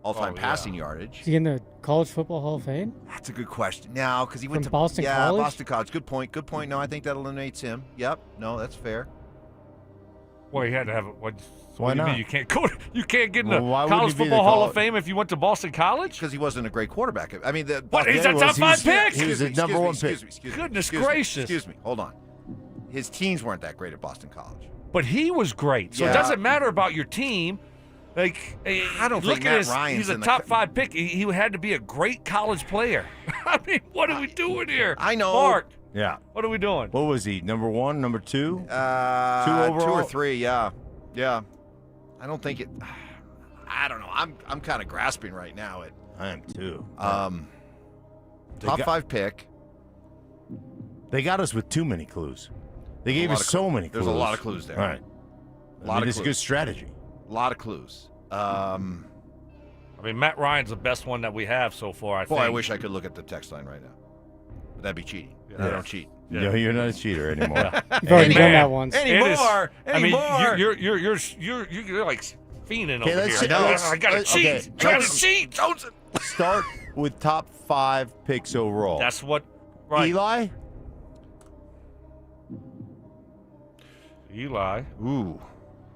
all-time passing yardage. Is he in the College Football Hall of Fame? That's a good question. No, because he went to Boston College? Boston College. Good point. Good point. No, I think that eliminates him. Yep. No, that's fair. Well, he had to have it. Why not? You can't go. You can't get in the why would College he be Football the Hall of Fame if you went to Boston College? Because he wasn't a great quarterback. I mean, he's a top 5 pick. He was a number 1 pick. Goodness gracious. Excuse me. Hold on. His teams weren't that great at Boston College. But he was great. So it doesn't matter about your team. Like, I don't think Matt Ryan's he's a top 5 pick. He had to be a great college player. I mean, what are we doing here? I know. Mark. Yeah. What are we doing? What was he? Number 1, number 2? 2 2 overall? or 3, yeah. Yeah. I don't think it. I don't know. I'm kind of grasping right now at. I am too. Top 5 pick. They got us with too many clues. They gave us so many clues. There's a lot of clues there. All right. It's a good strategy. A lot of clues. I mean, Matt Ryan's the best one that we have so far, I think. I wish I could look at the text line right now. But that'd be cheating. I don't cheat. Yeah, you're not a cheater anymore. You've already done that once. Anymore. I mean, you're like fiending over here. I gotta cheat. Okay. I gotta cheat. Johnson. Start with top 5 picks overall. That's what. Right. Eli. Ooh.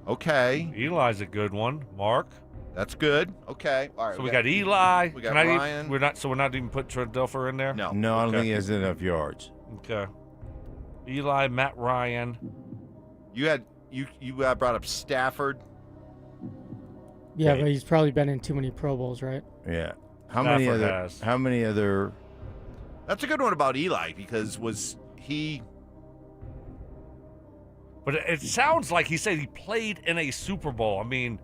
Okay. Eli's a good one. Mark. That's good. Okay. All right. So we got Eli. We got Ryan. We're not even putting Trent Dilfer in there. No, I don't think he has enough yards. Okay. Eli, Matt Ryan. You brought up Stafford. Yeah, but he's probably been in too many Pro Bowls, right? Yeah. How many other? That's a good one about Eli because was he? But it sounds like he said he played in a Super Bowl. I mean,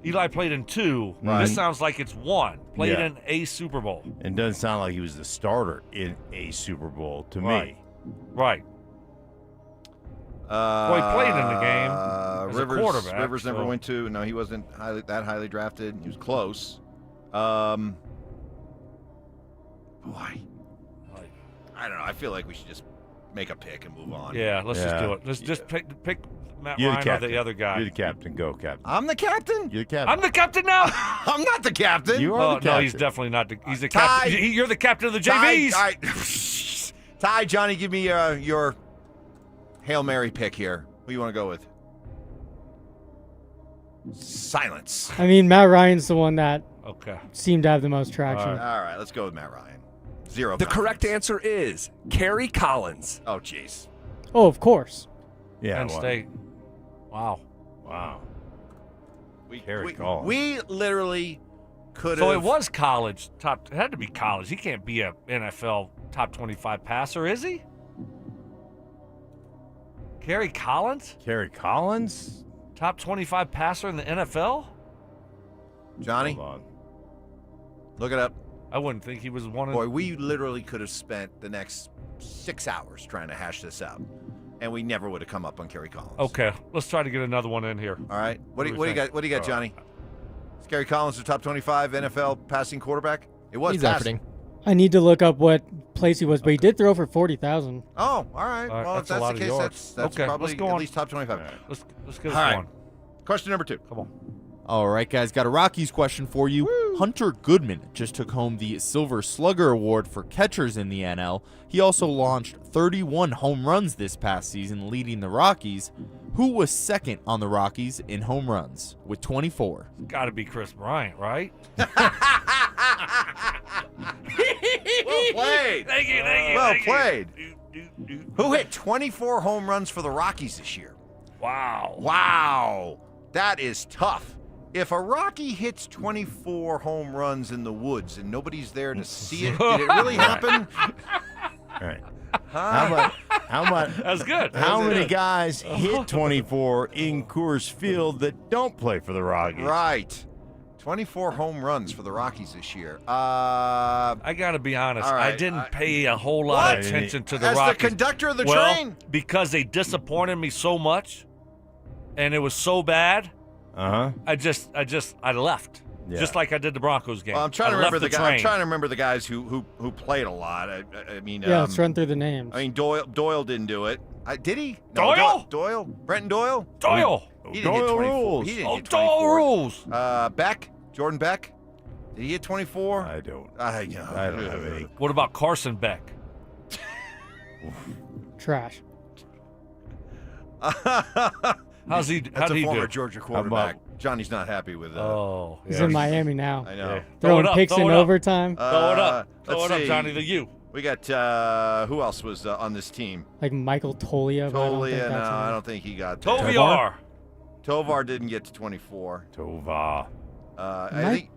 Eli played in 2. Right. This sounds like it's 1. Played in a Super Bowl. It doesn't sound like he was the starter in a Super Bowl to me. Right. Well, he played in the game as a quarterback. Rivers never went to. No, he wasn't that highly drafted. He was close. Boy. I don't know. I feel like we should just make a pick and move on. Yeah, let's just do it. Let's just pick Matt You're Ryan the or captain. the other guy. You're the captain. Go, captain. I'm the captain? You're the captain. I'm the captain now. I'm not the captain. You are the captain. No, he's definitely not. He's the captain. You're the captain of the JVs. All right. Ty, Johnny, give me your Hail Mary pick here. Who do you want to go with? Silence. I mean, Matt Ryan's the one that seemed to have the most traction. All right, let's go with Matt Ryan. Zero. The correct answer is Kerry Collins. Oh, jeez. Oh, of course. Yeah. Penn State. Wow. We literally could have. So it was college top. It had to be college. He can't be a NFL top 25 passer, is he? Kerry Collins? Kerry Collins? Top 25 passer in the NFL? Johnny? Hold on. Look it up. I wouldn't think he was one of. Boy, we literally could have spent the next 6 hours trying to hash this out, and we never would have come up on Kerry Collins. Okay, let's try to get another one in here. All right. What do you got? What do you got, Johnny? Is Kerry Collins the top 25 NFL passing quarterback? It was He's passing. efforting. I need to look up what place he was, but he did throw for 40,000. Oh, all right. All right, Well, if that's a that's lot the of case, yards. that's Okay, probably let's go at on. least top 25. Let's get this All right. going. Question number 2. Come on. All right, guys, got a Rockies question for you. Hunter Goodman just took home the Silver Slugger Award for catchers in the NL. He also launched 31 home runs this past season, leading the Rockies. Who was second on the Rockies in home runs with 24? Got to be Chris Bryant, right? Well played. Thank you. Well played. Who hit 24 home runs for the Rockies this year? Wow. That is tough. If a Rocky hits 24 home runs in the woods and nobody's there to see it, did it really happen? All right. How about That's good. How many guys hit 24 in Coors Field that don't play for the Rockies? Right. 24 home runs for the Rockies this year. I got to be honest. All right, I didn't pay a whole lot of attention to the As Rockies. the conductor of the Well, train? because they disappointed me so much, and it was so bad. I left. Yeah. Just like I did the Broncos game. Well, I'm trying to I remember left the guys. train. I'm trying to remember the guys who played a lot. I mean, Yeah, let's run through the names. I mean, Doyle didn't do it. Did he? Doyle? Doyle? Brenton Doyle? Doyle. He didn't hit 24. rules. He didn't hit Doyle 24. rules. Beck? Jordan Beck? Did he hit 24? I don't. I don't have any. What about Carson Beck? Trash. How's he? That's How'd a he former do? Georgia quarterback. Johnny's not happy with that. Oh, He's yeah. in Miami now. I know. Throwing Throw it up, picks throw in it up. overtime. Throw it up. Throw let's it up, see. Johnny. The U. We got who else was on this team? Like Michael Tolia. but I don't think Tolia, no, that's him. I don't think he got there. Tovar. Tovar didn't get to 24. Tova. I think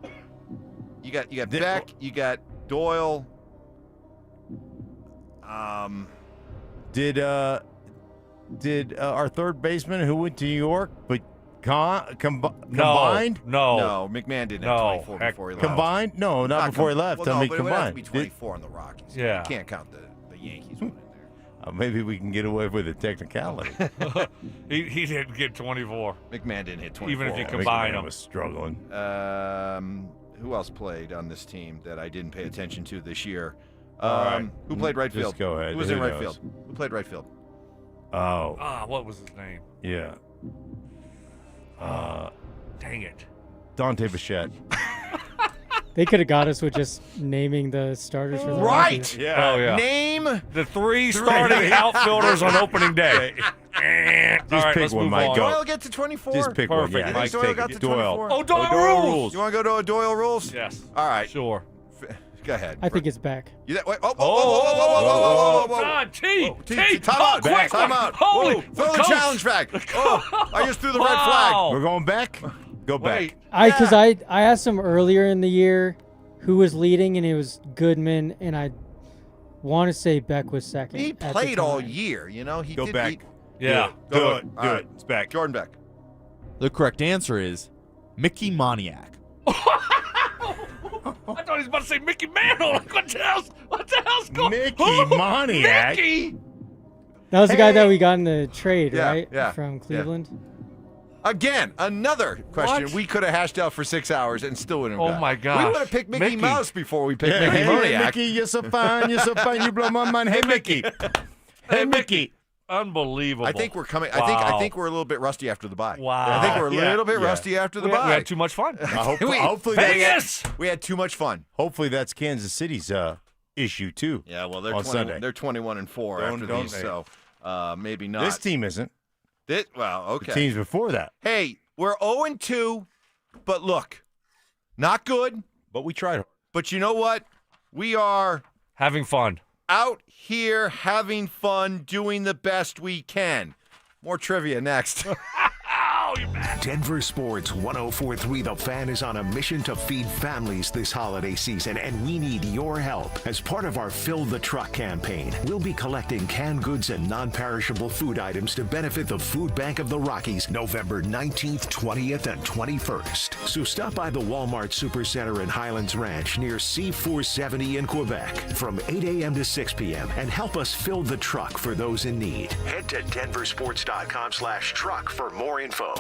you got Beck, you got Doyle. Did our third baseman who went to New York but combined? No. McMahon didn't No. have 24 before he left. Combined? No, not before he left. Well, I mean, but it would have to combined. be 24 on the Rockies. Yeah. You can't count the Yankees one in there. Maybe we can get away with a technicality. he didn't get 24. McMahon didn't hit 24. Even if you combine McMahon them. was struggling. Who else played on this team that I didn't pay attention to this year? All right. Who played right Just field? go ahead. Who was Who in right knows? field? Who played right field? Oh. What was his name? Yeah. Dang it. Dante Bichette. They could have got us with just naming the starters for the Right. Rockies. Yeah. Oh, yeah. Name The three starting outfielders on opening day. All right, pick let's one, move Mike. on. Go. Doyle get to 24? Just pick Perfect. one. Yeah, Mike, let's Doyle take got it. to Doyle. 24? Oh, Doyle rules. You want to go to a Doyle rules? Yes. All right. Sure. Go ahead. I think it's Beck. Wait, whoa. God, T. Time out. Quick. Time out. Holy. Throw the challenge back. Oh, I just threw the red flag. We're going back? Go back. Wait. Because I asked him earlier in the year who was leading, and it was Goodman, and I want to say Beck was second. He at the played all time. year, you know. He Go did, back. Yeah. Do it. All Do right. it. It's back. Jordan Beck. The correct answer is Mickey Moniak. I thought he was about to say Mickey Mantle. Like, what the hell's going on? Mickey Moniak. Mickey. That was the guy that we got in the trade, Yeah, right? yeah, From yeah. Cleveland. Again, another question What? we could have hashed out for 6 hours and still wouldn't have Oh, got. my gosh. We would have picked Mickey Mouse before we picked Mickey Hey, Moniak. Mickey, you're so fine, you blow my mind. Hey, Mickey. Hey, Mickey. Unbelievable. I think we're coming. Wow. I think we're a little bit rusty after the bye. Wow. I think we're a Yeah, little bit yeah. rusty after the We bye. had too much fun. Hopefully Vegas! We had too much fun. Hopefully that's Kansas City's issue too. Yeah, well, on Sunday. they're 21-4 after don't these, they? so maybe not. This team isn't. Well, okay. The teams before that. Hey, we're 0-2, but look, not good. But we tried. But you know what? We are Having fun. out here having fun, doing the best we can. More trivia next. Denver Sports 104.3 The Fan is on a mission to feed families this holiday season, and we need your help. As part of our Fill the Truck campaign, we'll be collecting canned goods and non-perishable food items to benefit the Food Bank of the Rockies November 19th, 20th, and 21st. So stop by the Walmart Supercenter in Highlands Ranch near C470 in Quebec from 8 a.m. to 6 p.m. and help us fill the truck for those in need. Head to denversports.com/truck for more info.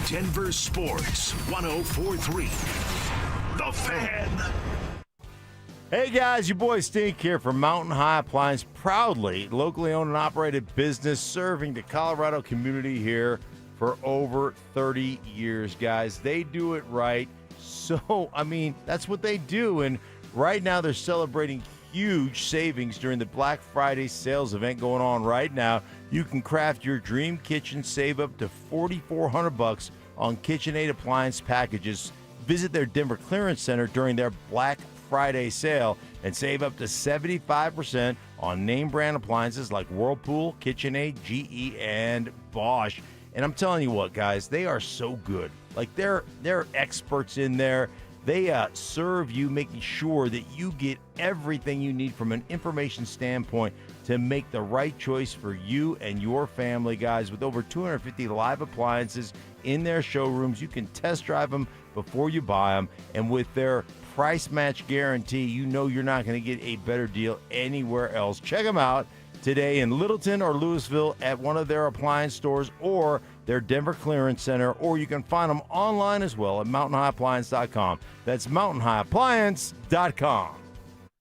Denver Sports 104.3 The Fan. Hey guys, your boy Stink here from Mountain High Appliance, proudly locally owned and operated business serving the Colorado community here for over 30 years, guys. They do it right. So, that's what they do. And right now they're celebrating huge savings during the Black Friday sales event going on right now. You can craft your dream kitchen, save up to $4,400 on KitchenAid appliance packages. Visit their Denver Clearance Center during their Black Friday sale and save up to 75% on name brand appliances like Whirlpool, KitchenAid, GE, and Bosch. And I'm telling you what, guys, they are so good. Like they're experts in there. They serve you, making sure that you get everything you need from an information standpoint to make the right choice for you and your family, guys. With over 250 live appliances in their showrooms, you can test drive them before you buy them. And with their price match guarantee, you know you're not going to get a better deal anywhere else. Check them out today in Littleton or Louisville at one of their appliance stores or their Denver Clearance Center, or you can find them online as well at mountainhighappliance.com. That's mountainhighappliance.com.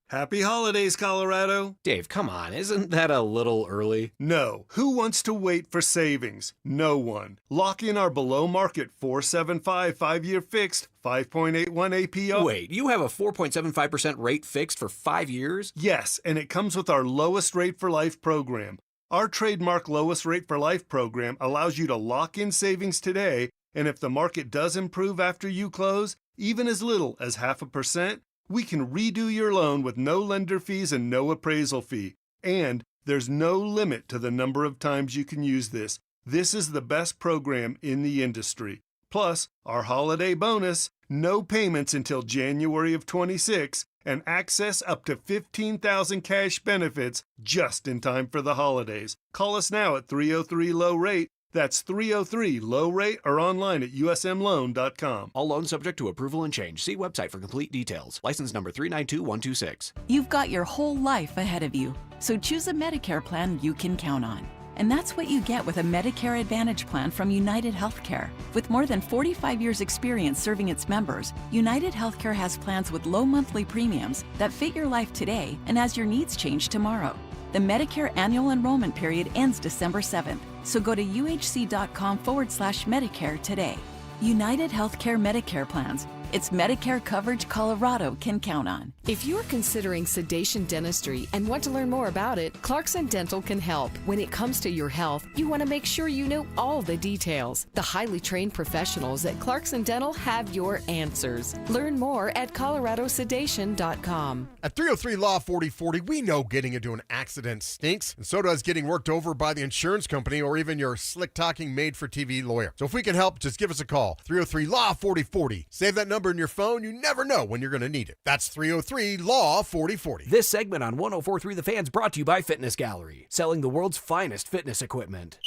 Happy holidays, Colorado. Dave, come on. Isn't that a little early? No. Who wants to wait for savings? No one. Lock in our below market 4.75 5-year fixed 5.81 APR. Wait, you have a 4.75% rate fixed for 5 years? Yes, and it comes with our lowest rate for life program. Our trademark lowest rate for life program allows you to lock in savings today, and if the market does improve after you close, even as little as 0.5%, we can redo your loan with no lender fees and no appraisal fee. And there's no limit to the number of times you can use this. This is the best program in the industry. Plus, our holiday bonus, no payments until January of 26, and access up to $15,000 cash benefits just in time for the holidays. Call us now at 303-LOW-RATE. That's 303-LOW-RATE or online at usmloan.com. All loans subject to approval and change. See website for complete details. License number 392126. You've got your whole life ahead of you, so choose a Medicare plan you can count on. And that's what you get with a Medicare Advantage plan from United Healthcare. With more than 45 years' experience serving its members, United Healthcare has plans with low monthly premiums that fit your life today and as your needs change tomorrow. The Medicare annual enrollment period ends December 7th, so go to uhc.com/Medicare today. United Healthcare Medicare plans. It's Medicare coverage Colorado can count on. If you're considering sedation dentistry and want to learn more about it, Clarkson Dental can help. When it comes to your health, you want to make sure you know all the details. The highly trained professionals at Clarkson Dental have your answers. Learn more at coloradosedation.com. At 303 Law 4040, we know getting into an accident stinks, and so does getting worked over by the insurance company or even your slick-talking made-for-TV lawyer. So if we can help, just give us a call. 303 Law 4040. Save that number in your phone. You never know when you're going to need it. That's 303 Law 4040. This segment on 104.3 The Fan's brought to you by Fitness Gallery, selling the world's finest fitness equipment.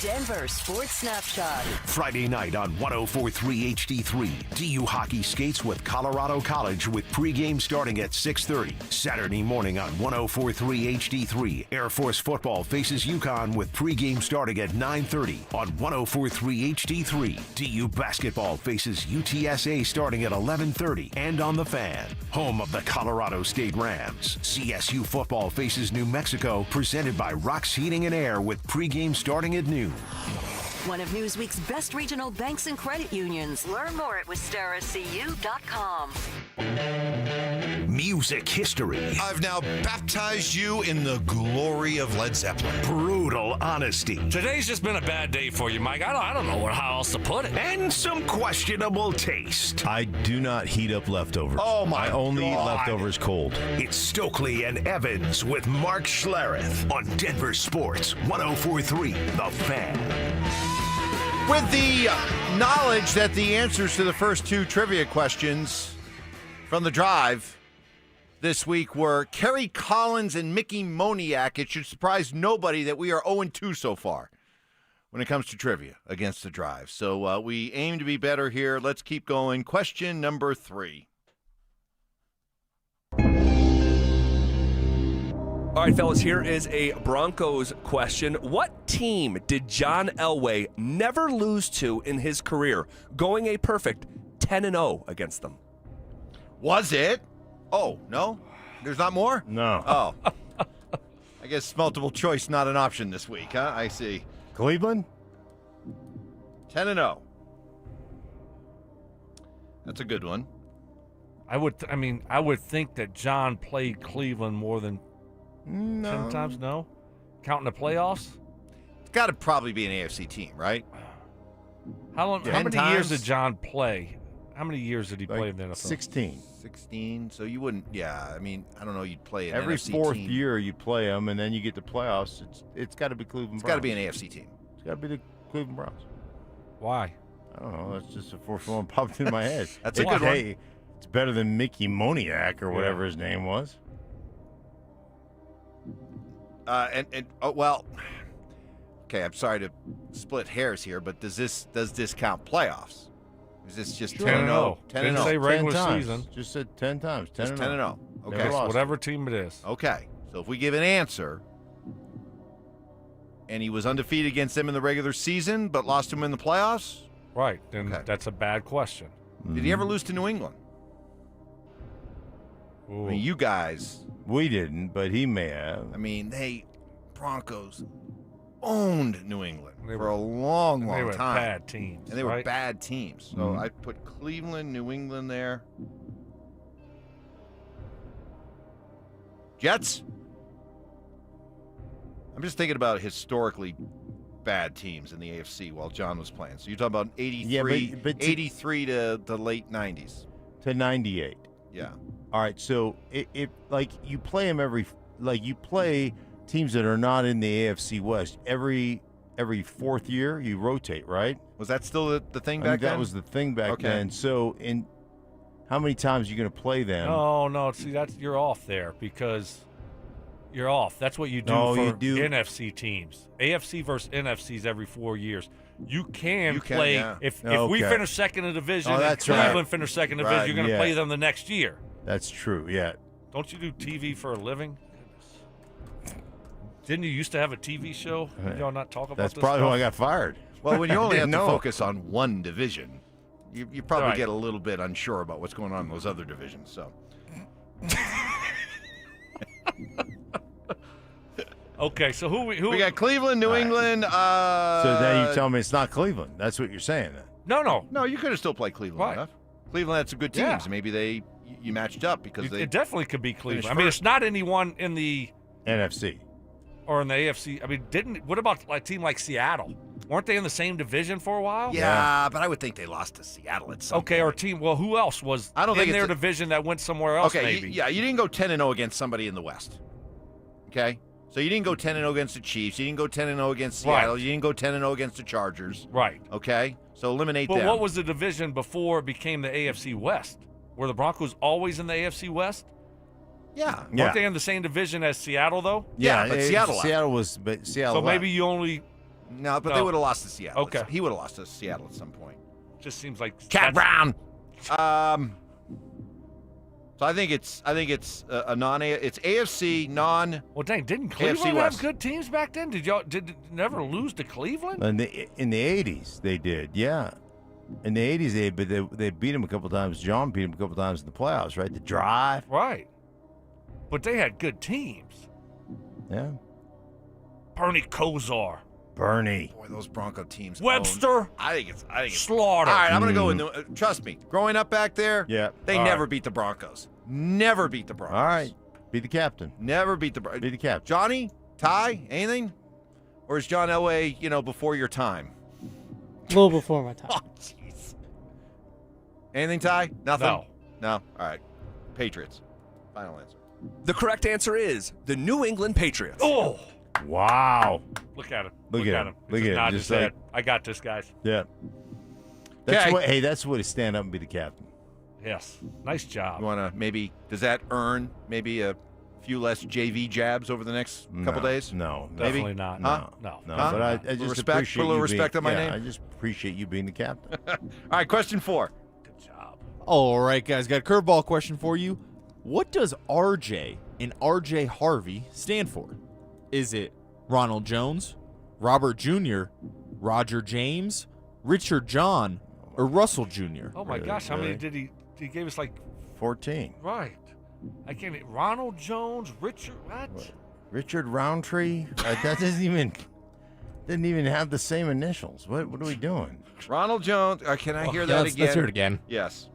Denver Sports Snapshot. Friday night on 104.3 HD3. DU hockey skates with Colorado College with pregame starting at 6:30. Saturday morning on 104.3 HD3. Air Force football faces UConn with pregame starting at 9:30 on 104.3 HD3. DU basketball faces UTSA starting at 11:30 and on the Fan, home of the Colorado State Rams. CSU football faces New Mexico, presented by Rock's Heating and Air with pregame starting at noon. One of Newsweek's best regional banks and credit unions. Learn more at WistaraCU.com. Music history. I've now baptized you in the glory of Led Zeppelin. Brutal honesty. Today's just been a bad day for you, Mike. I don't know how else to put it. And some questionable taste. I do not heat up leftovers. Oh, my I only eat God. leftovers cold. It's Stokley and Evans with Mark Schlereth on Denver Sports 104.3 The Fan. With the knowledge that the answers to the first two trivia questions from the drive this week were Kerry Collins and Mickey Moniak, it should surprise nobody that we are 0-2 so far when it comes to trivia against the drive. So we aim to be better here. Let's keep going. Question number 3. All right, fellas, here is a Broncos question. What team did John Elway never lose to in his career, going a perfect 10-0 against them? Was it? Oh, no? There's not more? No. Oh. I guess multiple choice not an option this week, huh? I see. Cleveland? 10-0. That's a good one. I would think that John played Cleveland more than 10 times. No? Counting the playoffs? It's got to probably be an AFC team, right? How many times? years did John play? How many years did he play in the NFL? 16. 16. So you wouldn't, I don't know, you'd play an Every NFC fourth team. year you play them, and then you get to playoffs. It's got to be Cleveland It's Browns. got to be an AFC team. It's got to be the Cleveland Browns. Why? I don't know. That's just the first one popped in my head. That's a good one. Hey, it's better than Mickey Moniak or whatever his name was. Okay, I'm sorry to split hairs here, but does this count playoffs? Is this just 10-0? 10-0. Didn't say regular 10 times. season. Just said 10 times. 10 Just 10-0. Okay. Never lost. Whatever team it is. Okay, so if we give an answer, and he was undefeated against them in the regular season, but lost him in the playoffs? Right, then that's a bad question. Did he ever lose to New England? Ooh. I mean, you guys. We didn't, but he may have. I mean, Broncos owned New England for a long they were time. Bad teams. And they were right? bad teams. So I put Cleveland, New England there. Jets? I'm just thinking about historically bad teams in the AFC while John was playing. So you're talking about 83, but 83 to the late 90s. To 98. Yeah. All right, so it like you play them you play teams that are not in the AFC West every fourth year. You rotate, right? Was that still the thing back then? That was the thing back Okay. then. So in how many times are you going to play them? No. See, you're off there because you're off. That's what you do No, for you do. NFC teams. AFC versus NFCs every 4 years. You can play yeah. if we Okay. finish second in the division. Oh, and that's Cleveland right. finish second in the division. You're going to play them the next year. That's true. Yeah. Don't you do TV for a living? Didn't you used to have a TV show? Did y'all not talk about That's this probably stuff? why I got fired. Well, when you only have Didn't to know. focus on one division, you probably Right. get a little bit unsure about what's going on in those other divisions. So Okay, so who we got Cleveland, New England. So now you tell me it's not Cleveland. That's what you're saying then. No. You could have still played Cleveland Right. enough. Cleveland had some good teams. Yeah. Maybe you matched up because they It definitely could be Cleveland. finished I mean, first. it's not anyone in the NFC. or in the AFC. I mean, what about a team like Seattle? Weren't they in the same division for a while? Yeah, but I would think they lost to Seattle at some Okay, or team. Well, who else was I don't think in their it's a- division that went somewhere else? Okay, maybe. you didn't go 10-0 against somebody in the West. Okay? So you didn't go 10-0 against the Chiefs. You didn't go 10-0 against Seattle. Right. You didn't go 10-0 against the Chargers. Right. Okay? So eliminate But them. what was the division before it became the AFC West? Were the Broncos always in the AFC West? Yeah. Weren't they in the same division as Seattle, though? Yeah, but Seattle Seattle was, but Seattle. So left. maybe you only No, but they would have lost to Seattle. Okay. He would have lost to Seattle at some point. Just seems like Cat Brown. So I think it's a it's AFC non. Well, dang, didn't AFC Cleveland West. have good teams back then? Did never lose to Cleveland? In the 80s, they did, yeah. In the 80s, they beat him a couple times. John beat him a couple times in the playoffs, right? The drive. Right. But they had good teams. Yeah. Bernie Kosar. Bernie. Boy, those Bronco teams. Webster. I think it's Slaughter. All right, I'm going to go in. Trust me. Growing up back there, Yeah. they All never right. beat the Broncos. Never beat the Broncos. All right. Be the captain. Never beat the Broncos. Be the captain. Johnny, Ty, anything? Or is John Elway, before your time? A little before my time. Oh, jeez. Anything, Ty? Nothing? No. No? All right. Patriots. Final answer. The correct answer is the New England Patriots. Oh. Wow. Look at him. Look at him. Look at him. Nod Just his head. like- I got this, guys. Yeah. That's Okay. what. Hey, that's what to stand up and be the captain. Yes. Nice job. You want to does that earn maybe a few less JV jabs over the next couple days? No, Maybe? Definitely not. Huh? No. No, Huh? but I just Respect- appreciate put a little you respect being, on my yeah, name? I just appreciate you being the captain. All right, question 4. Good job. All right, guys, got a curveball question for you. What does RJ in RJ Harvey stand for? Is it Ronald Jones, Robert Jr., Roger James, Richard John, or Russell Jr.? Oh, my gosh. How many did he gave us 14. Right. I can't. Ronald Jones, Richard, what? Richard Roundtree. That doesn't even have the same initials. What are we doing? Ronald Jones. Can I hear that again? Let's hear it again. Yes.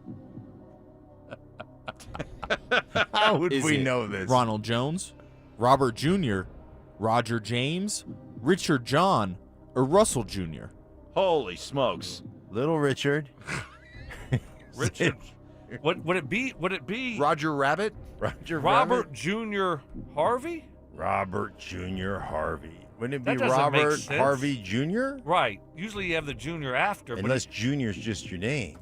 How would Is we it know this? Ronald Jones, Robert Jr., Roger James, Richard John, or Russell Jr.? Holy smokes. Little Richard. Richard. What would it be? Would it be Roger Rabbit? Roger Robert Jr. Harvey? Robert Jr. Harvey. Wouldn't it be That doesn't make Robert sense. Harvey Jr.? Right. Usually you have the junior after. but Unless Junior's just your name.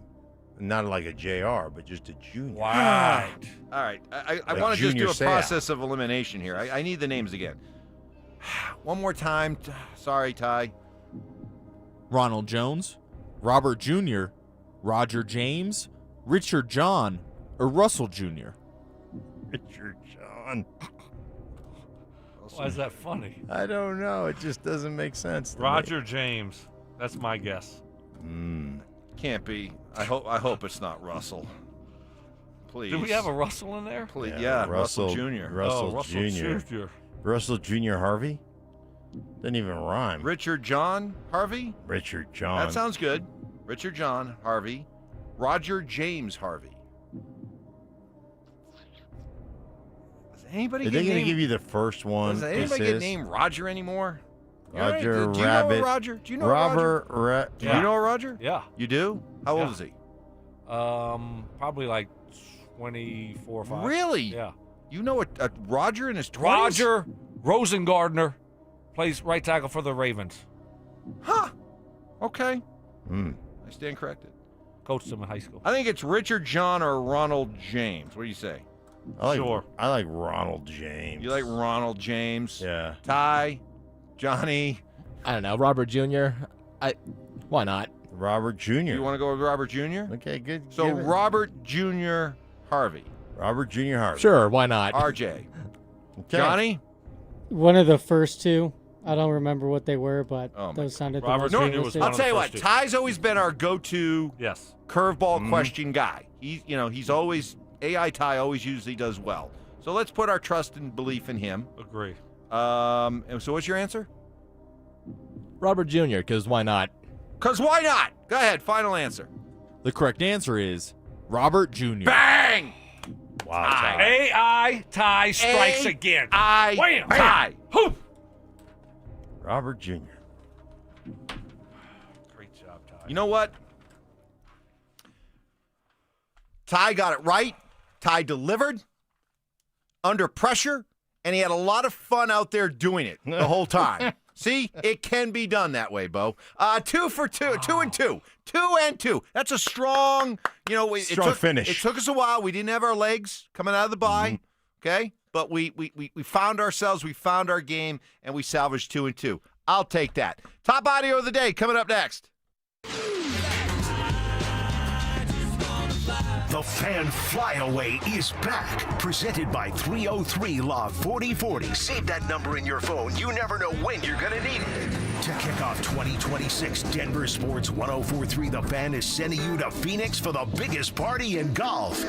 Not like a JR, but just a junior. Right. All right. I Like want to just do Junior a Seau. process of elimination here. I need the names again. One more time. Sorry, Ty. Ronald Jones, Robert Jr., Roger James, Richard John, or Russell Jr.? Richard John. Why is that funny? I don't know. It just doesn't make sense. to me. Roger James. That's my guess. Can't be. I hope it's not Russell. Please. Do we have a Russell in there? Please. Yeah, Russell Jr. Russell Russell Jr. Russell Jr. Harvey? Doesn't even rhyme. Richard John Harvey? Richard John. That sounds good. Richard John Harvey. Roger James Harvey. Does anybody Are get they going to named- give you the first one? Does anybody get named Roger anymore? Roger Do you Rabbit. know a Roger? Do you know a Robert Roger? Do Yeah. you know a Roger? Yeah. You do? How old Yeah. is he? Probably like 24 or 5. Really? Yeah. You know a Roger in his 20s? Roger Rosengardner plays right tackle for the Ravens. Huh. Okay. I stand corrected. Coached him in high school. I think it's Richard John or Ronald James. What do you say? Sure. I like Ronald James. You like Ronald James? Yeah. Ty? Johnny? I don't know. Robert Jr. Why not? Robert Jr. You want to go with Robert Jr.? Okay, good. So Give it. Robert Jr. Harvey. Robert Jr. Harvey. Sure, why not? RJ. Okay. Johnny? One of the first two. I don't remember what they were, but Oh, my those sounded Robert the most Jr. was realistic. one I'll of tell the you what. first two. Ty's always been our go-to Yes. curveball question guy. He's always AI Ty always usually does well. So let's put our trust and belief in him. Agree. And so what's your answer? Robert Jr., because why not? Because why not? Go ahead. Final answer. The correct answer is Robert Jr. Bang! Wow. Ty. Ty. AI Ty strikes again. I Wham! Ty. Whew. Robert Jr. Great job, Ty. You know what? Ty got it right. Ty delivered under pressure, and he had a lot of fun out there doing it the whole time. See, it can be done that way, Bo. 2 for 2, 2 and 2, 2 and 2. That's a strong, Strong finish. It took us a while. We didn't have our legs coming out of the bye, okay? But we found ourselves, we found our game, and we salvaged 2 and 2. I'll take that. Top audio of the day coming up next. The Fan Flyaway is back. Presented by 303 Law 4040. Save that number in your phone. You never know when you're going to need it. To kick off 2026, Denver Sports 1043 The Fan is sending you to Phoenix for the biggest party in golf.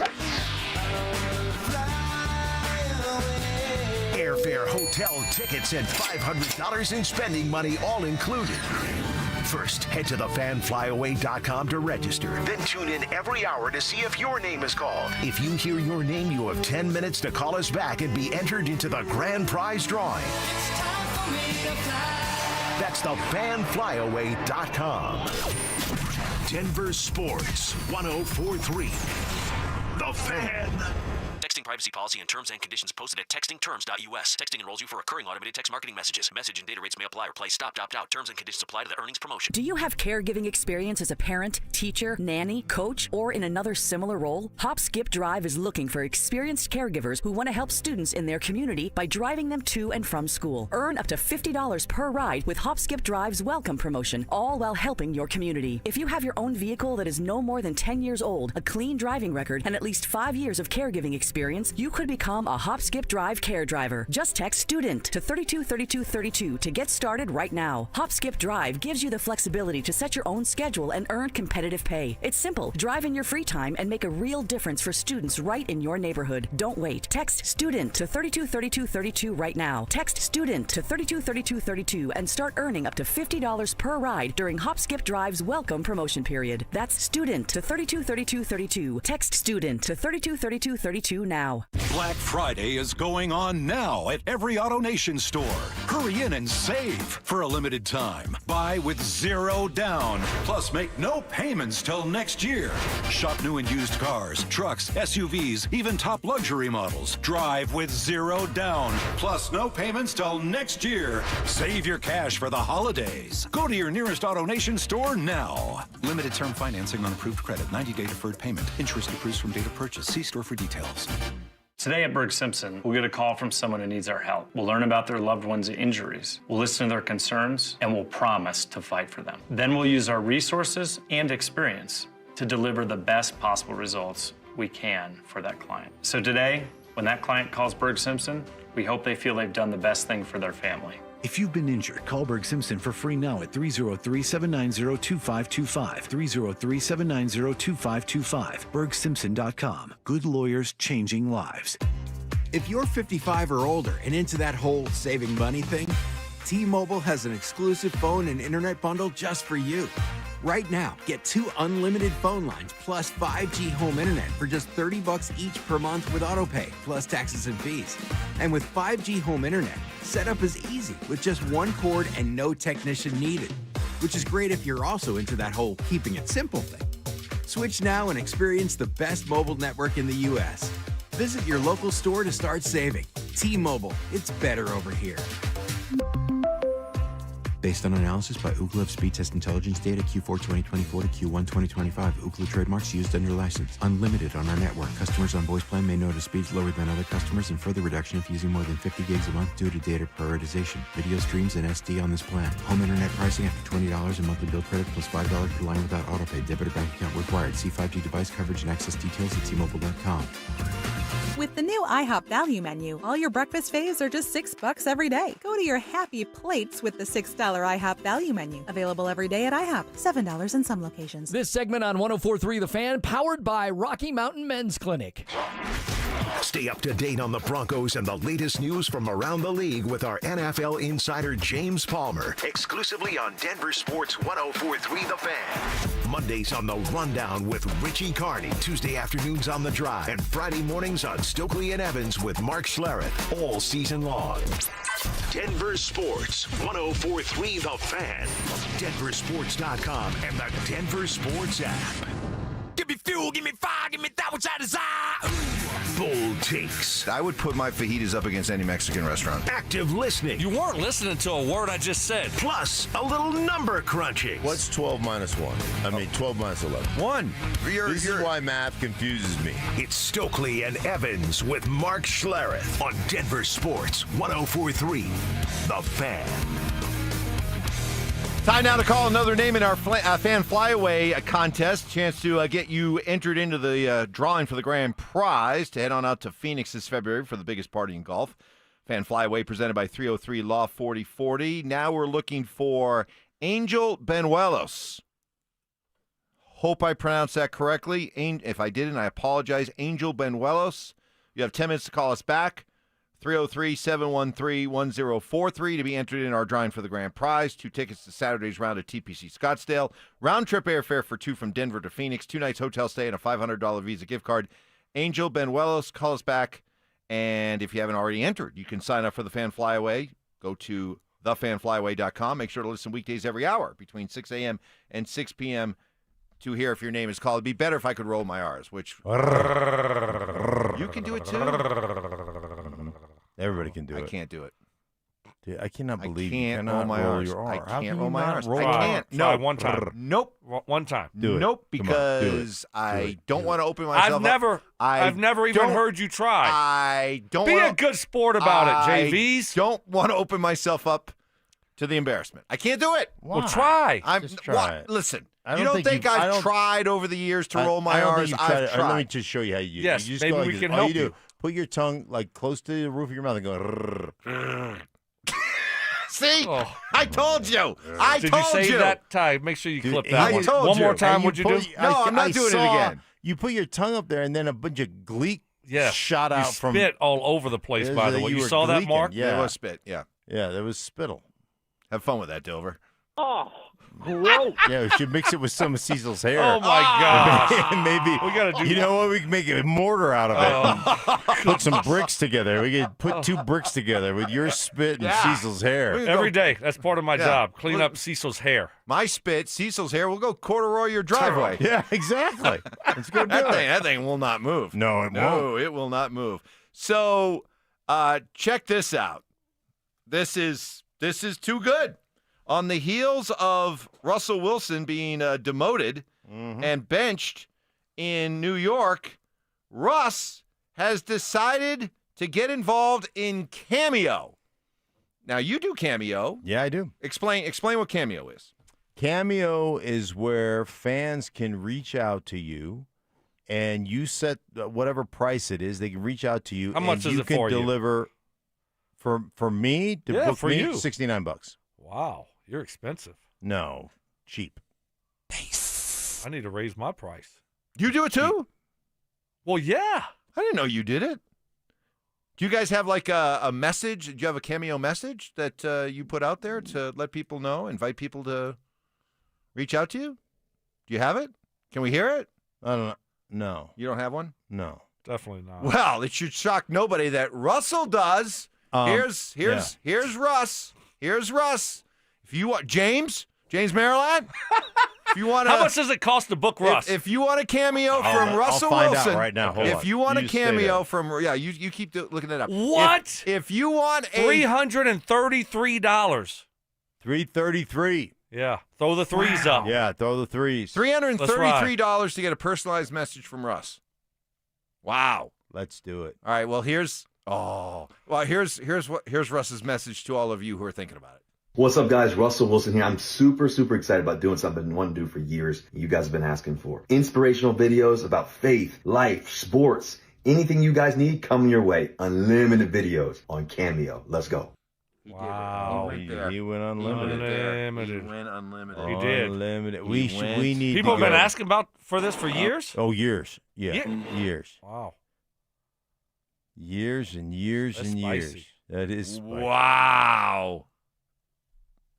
Airfare, hotel, tickets, and $500 in spending money all included. First, head to thefanflyaway.com to register. Then tune in every hour to see if your name is called. If you hear your name, you have 10 minutes to call us back and be entered into the grand prize drawing. That's thefanflyaway.com. Denver Sports 1043. The Fan. Texting privacy policy and terms and conditions posted at textingterms.us. Texting enrolls you for recurring automated text marketing messages. Message and data rates may apply or place stop, opt out. Terms and conditions apply to the earnings promotion. Do you have caregiving experience as a parent, teacher, nanny, coach, or in another similar role? Hop Skip Drive is looking for experienced caregivers who want to help students in their community by driving them to and from school. Earn up to $50 per ride with Hop Skip Drive's welcome promotion, all while helping your community. If you have your own vehicle that is no more than 10 years old, a clean driving record, and at least 5 years of caregiving experience, you could become a Hop Skip Drive care driver. Just text STUDENT to 323232 to get started right now. Hop Skip Drive gives you the flexibility to set your own schedule and earn competitive pay. It's simple. Drive in your free time and make a real difference for students right in your neighborhood. Don't wait. Text STUDENT to 323232 right now. Text STUDENT to 323232 and start earning up to $50 per ride during Hop Skip Drive's welcome promotion period. That's STUDENT to 323232. Text STUDENT to 323232 now. Black Friday is going on now at every AutoNation store. Hurry in and save for a limited time. Buy with 0 down, plus make no payments till next year. Shop new and used cars, trucks, SUVs, even top luxury models. Drive with 0 down, plus no payments till next year. Save your cash for the holidays. Go to your nearest AutoNation store now. Limited term financing on approved credit, 90-day deferred payment. Interest accrues from date of purchase. See store for details. Today at Berg Simpson, we'll get a call from someone who needs our help. We'll learn about their loved one's injuries. We'll listen to their concerns, and we'll promise to fight for them. Then we'll use our resources and experience to deliver the best possible results we can for that client. So today, when that client calls Berg Simpson, we hope they feel they've done the best thing for their family. If you've been injured, call Berg Simpson for free now at 303-790-2525. 303-790-2525. BergSimpson.com. Good lawyers changing lives. If you're 55 or older and into that whole saving money thing, T-Mobile has an exclusive phone and internet bundle just for you. Right now, get 2 unlimited phone lines plus 5G home internet for just $30 each per month with AutoPay, plus taxes and fees. And with 5G home internet, setup is easy with just 1 cord and no technician needed, which is great if you're also into that whole keeping it simple thing. Switch now and experience the best mobile network in the U.S. Visit your local store to start saving. T-Mobile, it's better over here. Based on analysis by Ookla of speed test intelligence data Q4 2024 to Q1 2025. Ookla trademarks used under license. Unlimited on our network. Customers on voice plan may notice speeds lower than other customers and further reduction if using more than 50 gigs a month due to data prioritization. Video streams and SD on this plan. Home internet pricing after $20 and monthly bill credit plus $5 per line without autopay. Debit or bank account required. See 5G device coverage and access details at T-Mobile.com. With the new IHOP value menu, all your breakfast faves are just $6 every day. Go to your happy plates with the $6 IHOP value menu. Available every day at IHOP. $7 in some locations. This segment on 104.3 The Fan, powered by Rocky Mountain Men's Clinic. Stay up to date on the Broncos and the latest news from around the league with our NFL insider James Palmer, exclusively on Denver Sports 1043 The Fan. Mondays on The Rundown with Richie Carney, Tuesday afternoons on The Drive, and Friday mornings on Stokley and Evans with Mark Schlereth, all season long. Denver Sports 1043 The Fan, DenverSports.com, and the Denver Sports app. Give me fuel, give me fire, give me that which I desire. Bold takes. I would put my fajitas up against any Mexican restaurant. Active listening. You weren't listening to a word I just said. Plus, a little number crunching. What's 12 minus 1? I mean, 12 minus 11. 1. This is why math confuses me. It's Stokley and Evans with Mark Schlereth on Denver Sports 1043 The Fan. Time now to call another name in our fan flyaway contest. Chance to get you entered into the drawing for the grand prize to head on out to Phoenix this February for the biggest party in golf. Fan flyaway presented by 303 Law 4040. Now we're looking for Angel Benuelos. Hope I pronounced that correctly. If I didn't, I apologize. Angel Benuelos. You have 10 minutes to call us back. 303-713-1043 to be entered in our drawing for the grand prize. 2 tickets to Saturday's round at TPC Scottsdale. Round-trip airfare for 2 from Denver to Phoenix. 2 nights hotel stay and a $500 Visa gift card. Angel Benuelos, call us back. And if you haven't already entered, you can sign up for the Fan Flyaway. Go to thefanflyaway.com. Make sure to listen weekdays every hour between 6 a.m. and 6 p.m. to hear if your name is called. It'd be better if I could roll my R's, which you can do it too. Everybody can do it. I can't do it. Dude, I cannot believe you cannot roll my R's. your R. I can't roll my R's. I Try. can't. Try No. one time. Nope. One time. Do it. Nope, Come on, because I don't want to open myself up. I've never even heard you try. I don't Be wanna, a good sport about it, JVs. I don't want to open myself up to the embarrassment. I can't do it. Well, try. Just try it. Listen, I you don't think I've tried over the years to roll my R's? I've tried. Let me just show you how you. Yes, you just maybe go like we this. can All help you do, you. put your tongue like close to the roof of your mouth and go. See, I told you. I Did told you say that time? Make sure you clip that I one. told One you. more time, And would you do? No, I'm not doing it again. You put your tongue up there, and then a bunch of gleek Yeah. shot You out from. spit all over the place, Yeah, by the you way. You were saw that, gleeking, Mark? yeah. There was spit, yeah. Yeah, there was spittle. Have fun with that, Dover. Oh, gross. Yeah, we should mix it with some of Cecil's hair. Oh, my gosh. Maybe We gotta do You know what? We can make a mortar out of it. Put some bricks together. We could put 2 bricks together with your spit and Cecil's hair. Every day. That's part of my job. Clean up Cecil's hair. My spit, Cecil's hair, we'll go corduroy your driveway. Yeah, exactly. Let's go do it. That thing will not move. No, it won't. No, it will not move. So, check this out. This is too good. On the heels of Russell Wilson being demoted and benched in New York, Russ has decided to get involved in Cameo. Now, you do Cameo. Yeah, I do. Explain what Cameo is. Cameo is where fans can reach out to you, and you set whatever price it is. They can reach out to you. How much and is it for you? You can deliver for me to book for me you. $69. Wow. You're expensive. No, cheap. I need to raise my price. You do it too? Well, yeah. I didn't know you did it. Do you guys have like a message? Do you have a Cameo message that you put out there to let people know, invite people to reach out to you? Do you have it? Can we hear it? I don't know. No. You don't have one? No. Definitely not. Well, it should shock nobody that Russell does. Here's Russ. Here's Russ. If you want James Maryland, if you want How much does it cost to book Russ? If you want a cameo from Russell I'll find Wilson out right now. Hold if on. you want You a stay cameo there. from you keep looking that up. What? If you want a $333. $333. Yeah. Throw the threes up. Yeah, throw the threes. $333 to get a personalized message from Russ. Wow. Let's do it. All right. Well, here's Russ's message to all of you who are thinking about it. What's up, guys? Russell Wilson here. I'm super excited about doing something I've been wanting to do for years. You guys have been asking for. Inspirational videos about faith, life, sports, anything you guys need coming your way. Unlimited videos on Cameo. Let's go. Wow. He went unlimited. He went unlimited. He did. Unlimited. We need People to have been go. asking for this for years? Oh, years. Yeah. Years. Wow. Years and years That's and years. spicy. That is spicy. Wow.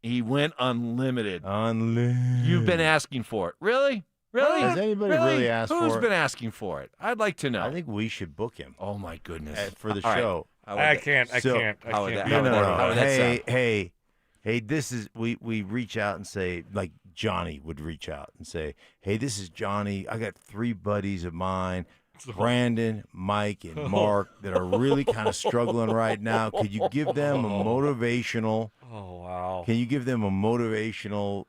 He went unlimited. Unlimited. You've been asking for it. Really? Really? Has anybody really asked for Who's it? been asking for it? I'd like to know. I think we should book him. Oh, my goodness. For the All right. show. I can't. How would that sound? Hey, this is we reach out and say, like Johnny would reach out and say, hey, this is Johnny. I got 3 buddies of mine, Brandon, Mike, and Mark, that are really kind of struggling right now. Could you give them a motivational? Oh, wow. Can you give them a motivational,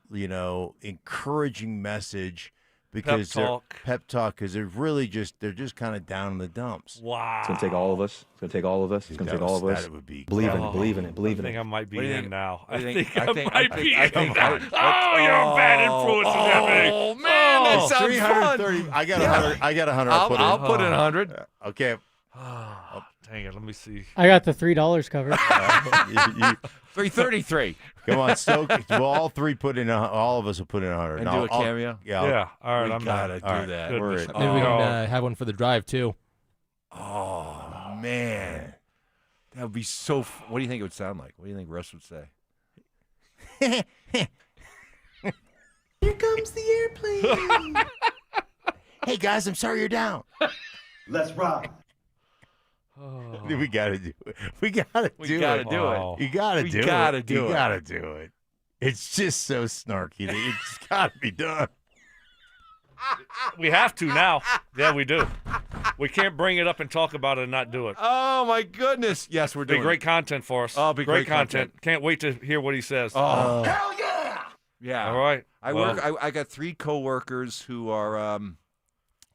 encouraging message because pep talk, because they're just kind of down in the dumps. Wow. It's going to take all of us. It's going to take all of us. It's going to take all of us. It would be believe in it. Believe in it. I think I might be in now. I think I might be in think now. Oh, you're a bad influence. Oh, man, that sounds fun. I got 100. I got 100. I'll put in 100. Okay. Oh, dang it. Let me see. I got the $3 covered. 333. Come on, Stoke. We'll all three put in. All of us will put in 100. And do a cameo. Yeah. All right. I'm gotta do that. Goodness. Maybe we can have one for the drive too. Oh man, that would be so. What do you think it would sound like? What do you think Russ would say? Here comes the airplane. Hey guys, I'm sorry you're down. Let's ride. We gotta do it. We gotta do it. You gotta do it. It's just so snarky that it's gotta be done. We have to now. Yeah, we do. We can't bring it up and talk about it and not do it. Oh my goodness! Yes, we're doing. Be great content for us. Oh, be great content. Can't wait to hear what he says. Oh, Hell yeah! yeah. All right. I got 3 coworkers who are.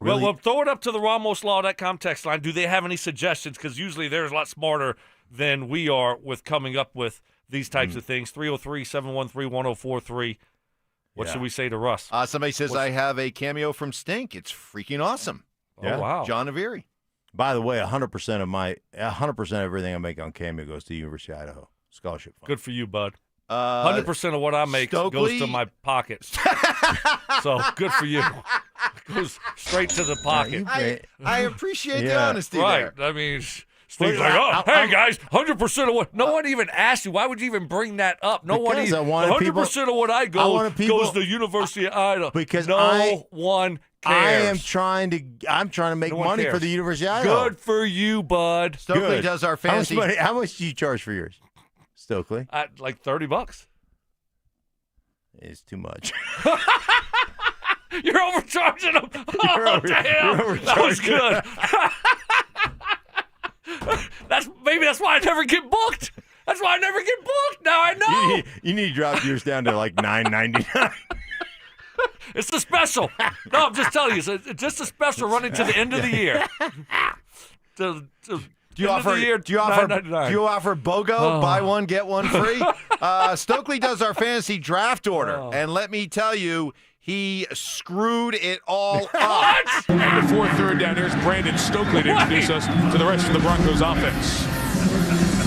Well, we'll throw it up to the RamosLaw.com text line. Do they have any suggestions? Because usually they're a lot smarter than we are with coming up with these types of things. 303-713-1043. What should we say to Russ? Somebody says, I have a cameo from Stink. It's freaking awesome. Oh, wow. John Averi. By the way, 100% of everything I make on Cameo goes to the University of Idaho Scholarship Fund. Good for you, bud. 100% of what I make goes to my pocket. So good for you. It goes straight to the pocket. I appreciate the honesty right. there. I mean, Steve's like, hey guys, 100% of what? No one even asked you. Why would you even bring that up? No one even. 100% of what I goes to the University of Idaho. Because no one cares. I'm trying to make money for the University of Idaho. Good for you, bud. Stokely does our fancy. How much do you charge for yours, Stokely? Like $30. It's too much. You're overcharging them. Oh, damn. That was good. Maybe that's why I never get booked. That's why I never get booked. Now I know. You need to drop yours down to like $9.99. It's a special. No, I'm just telling you. It's just a special running to the end of the year. Do you offer BOGO, buy one, get one free? Stokely does our fantasy draft order. And let me tell you, he screwed it all up. And the fourth third down, here's Brandon Stokley to introduce us to the rest of the Broncos offense.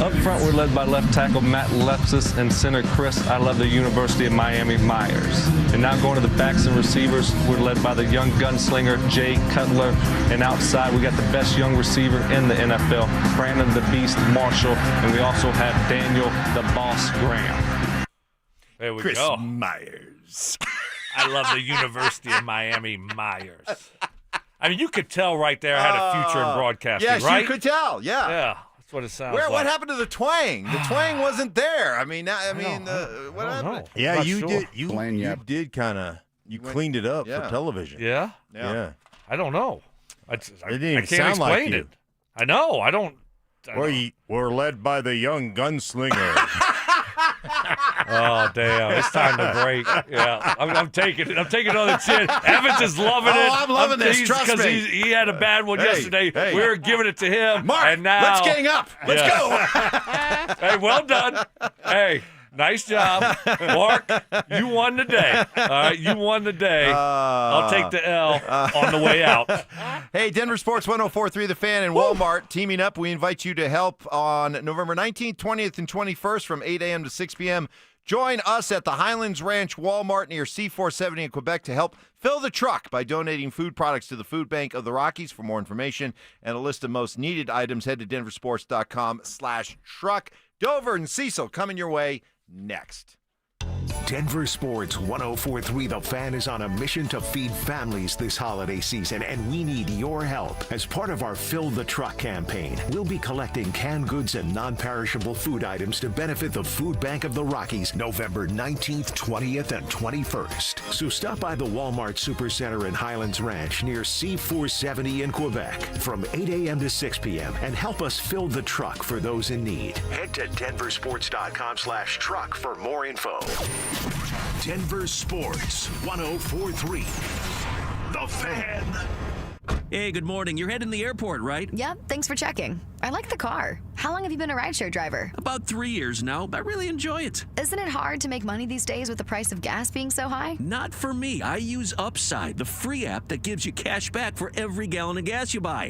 Up front, we're led by left tackle Matt Lepsis and center Chris. I love the University of Miami Myers. And now going to the backs and receivers, we're led by the young gunslinger Jay Cutler. And outside, we got the best young receiver in the NFL, Brandon the Beast Marshall. And we also have Daniel the Boss Graham. There we Chris go. Myers. I love the University of Miami Myers. I mean, you could tell right there I had a future in broadcasting, yes, right? Yes, you could tell, yeah. Yeah, that's what it sounds like. What happened to the twang? The twang wasn't there. I mean, what happened? Yeah, you did. You did kind of. You cleaned it up for television. Yeah? Yeah. I don't know. It didn't even can't sound like explain you. it. I know. I don't. We're led by the young gunslinger. Oh, damn. It's time to break. Yeah. I'm taking it. I'm taking it on the chin. Evans is loving it. I'm loving this. Trust me. Because he had a bad one yesterday. Hey. We were giving it to him. Mark, and now, let's gang up. Let's go. Hey, well done. Hey, nice job. Mark, you won the day. All right, you won the day. I'll take the L on the way out. Hey, Denver Sports 104.3 The Fan and Walmart teaming up. We invite you to help on November 19th, 20th, and 21st from 8 a.m. to 6 p.m. Join us at the Highlands Ranch Walmart near C470 in Quebec to help fill the truck by donating food products to the Food Bank of the Rockies. For more information and a list of most needed items, head to DenverSports.com/truck. Dover and Cecil coming your way next. Denver Sports 104.3 The Fan is on a mission to feed families this holiday season, and we need your help. As part of our Fill the Truck campaign, we'll be collecting canned goods and non-perishable food items to benefit the Food Bank of the Rockies November 19th, 20th, and 21st. So stop by the Walmart Supercenter in Highlands Ranch near C470 in Quebec from 8 a.m. to 6 p.m. and help us fill the truck for those in need. Head to DenverSports.com/truck for more info. Denver Sports 104.3. The Fan. Hey, good morning. You're heading to the airport, right? Yep, thanks for checking. I like the car. How long have you been a rideshare driver? About 3 years now. I really enjoy it. Isn't it hard to make money these days with the price of gas being so high? Not for me. I use Upside, the free app that gives you cash back for every gallon of gas you buy.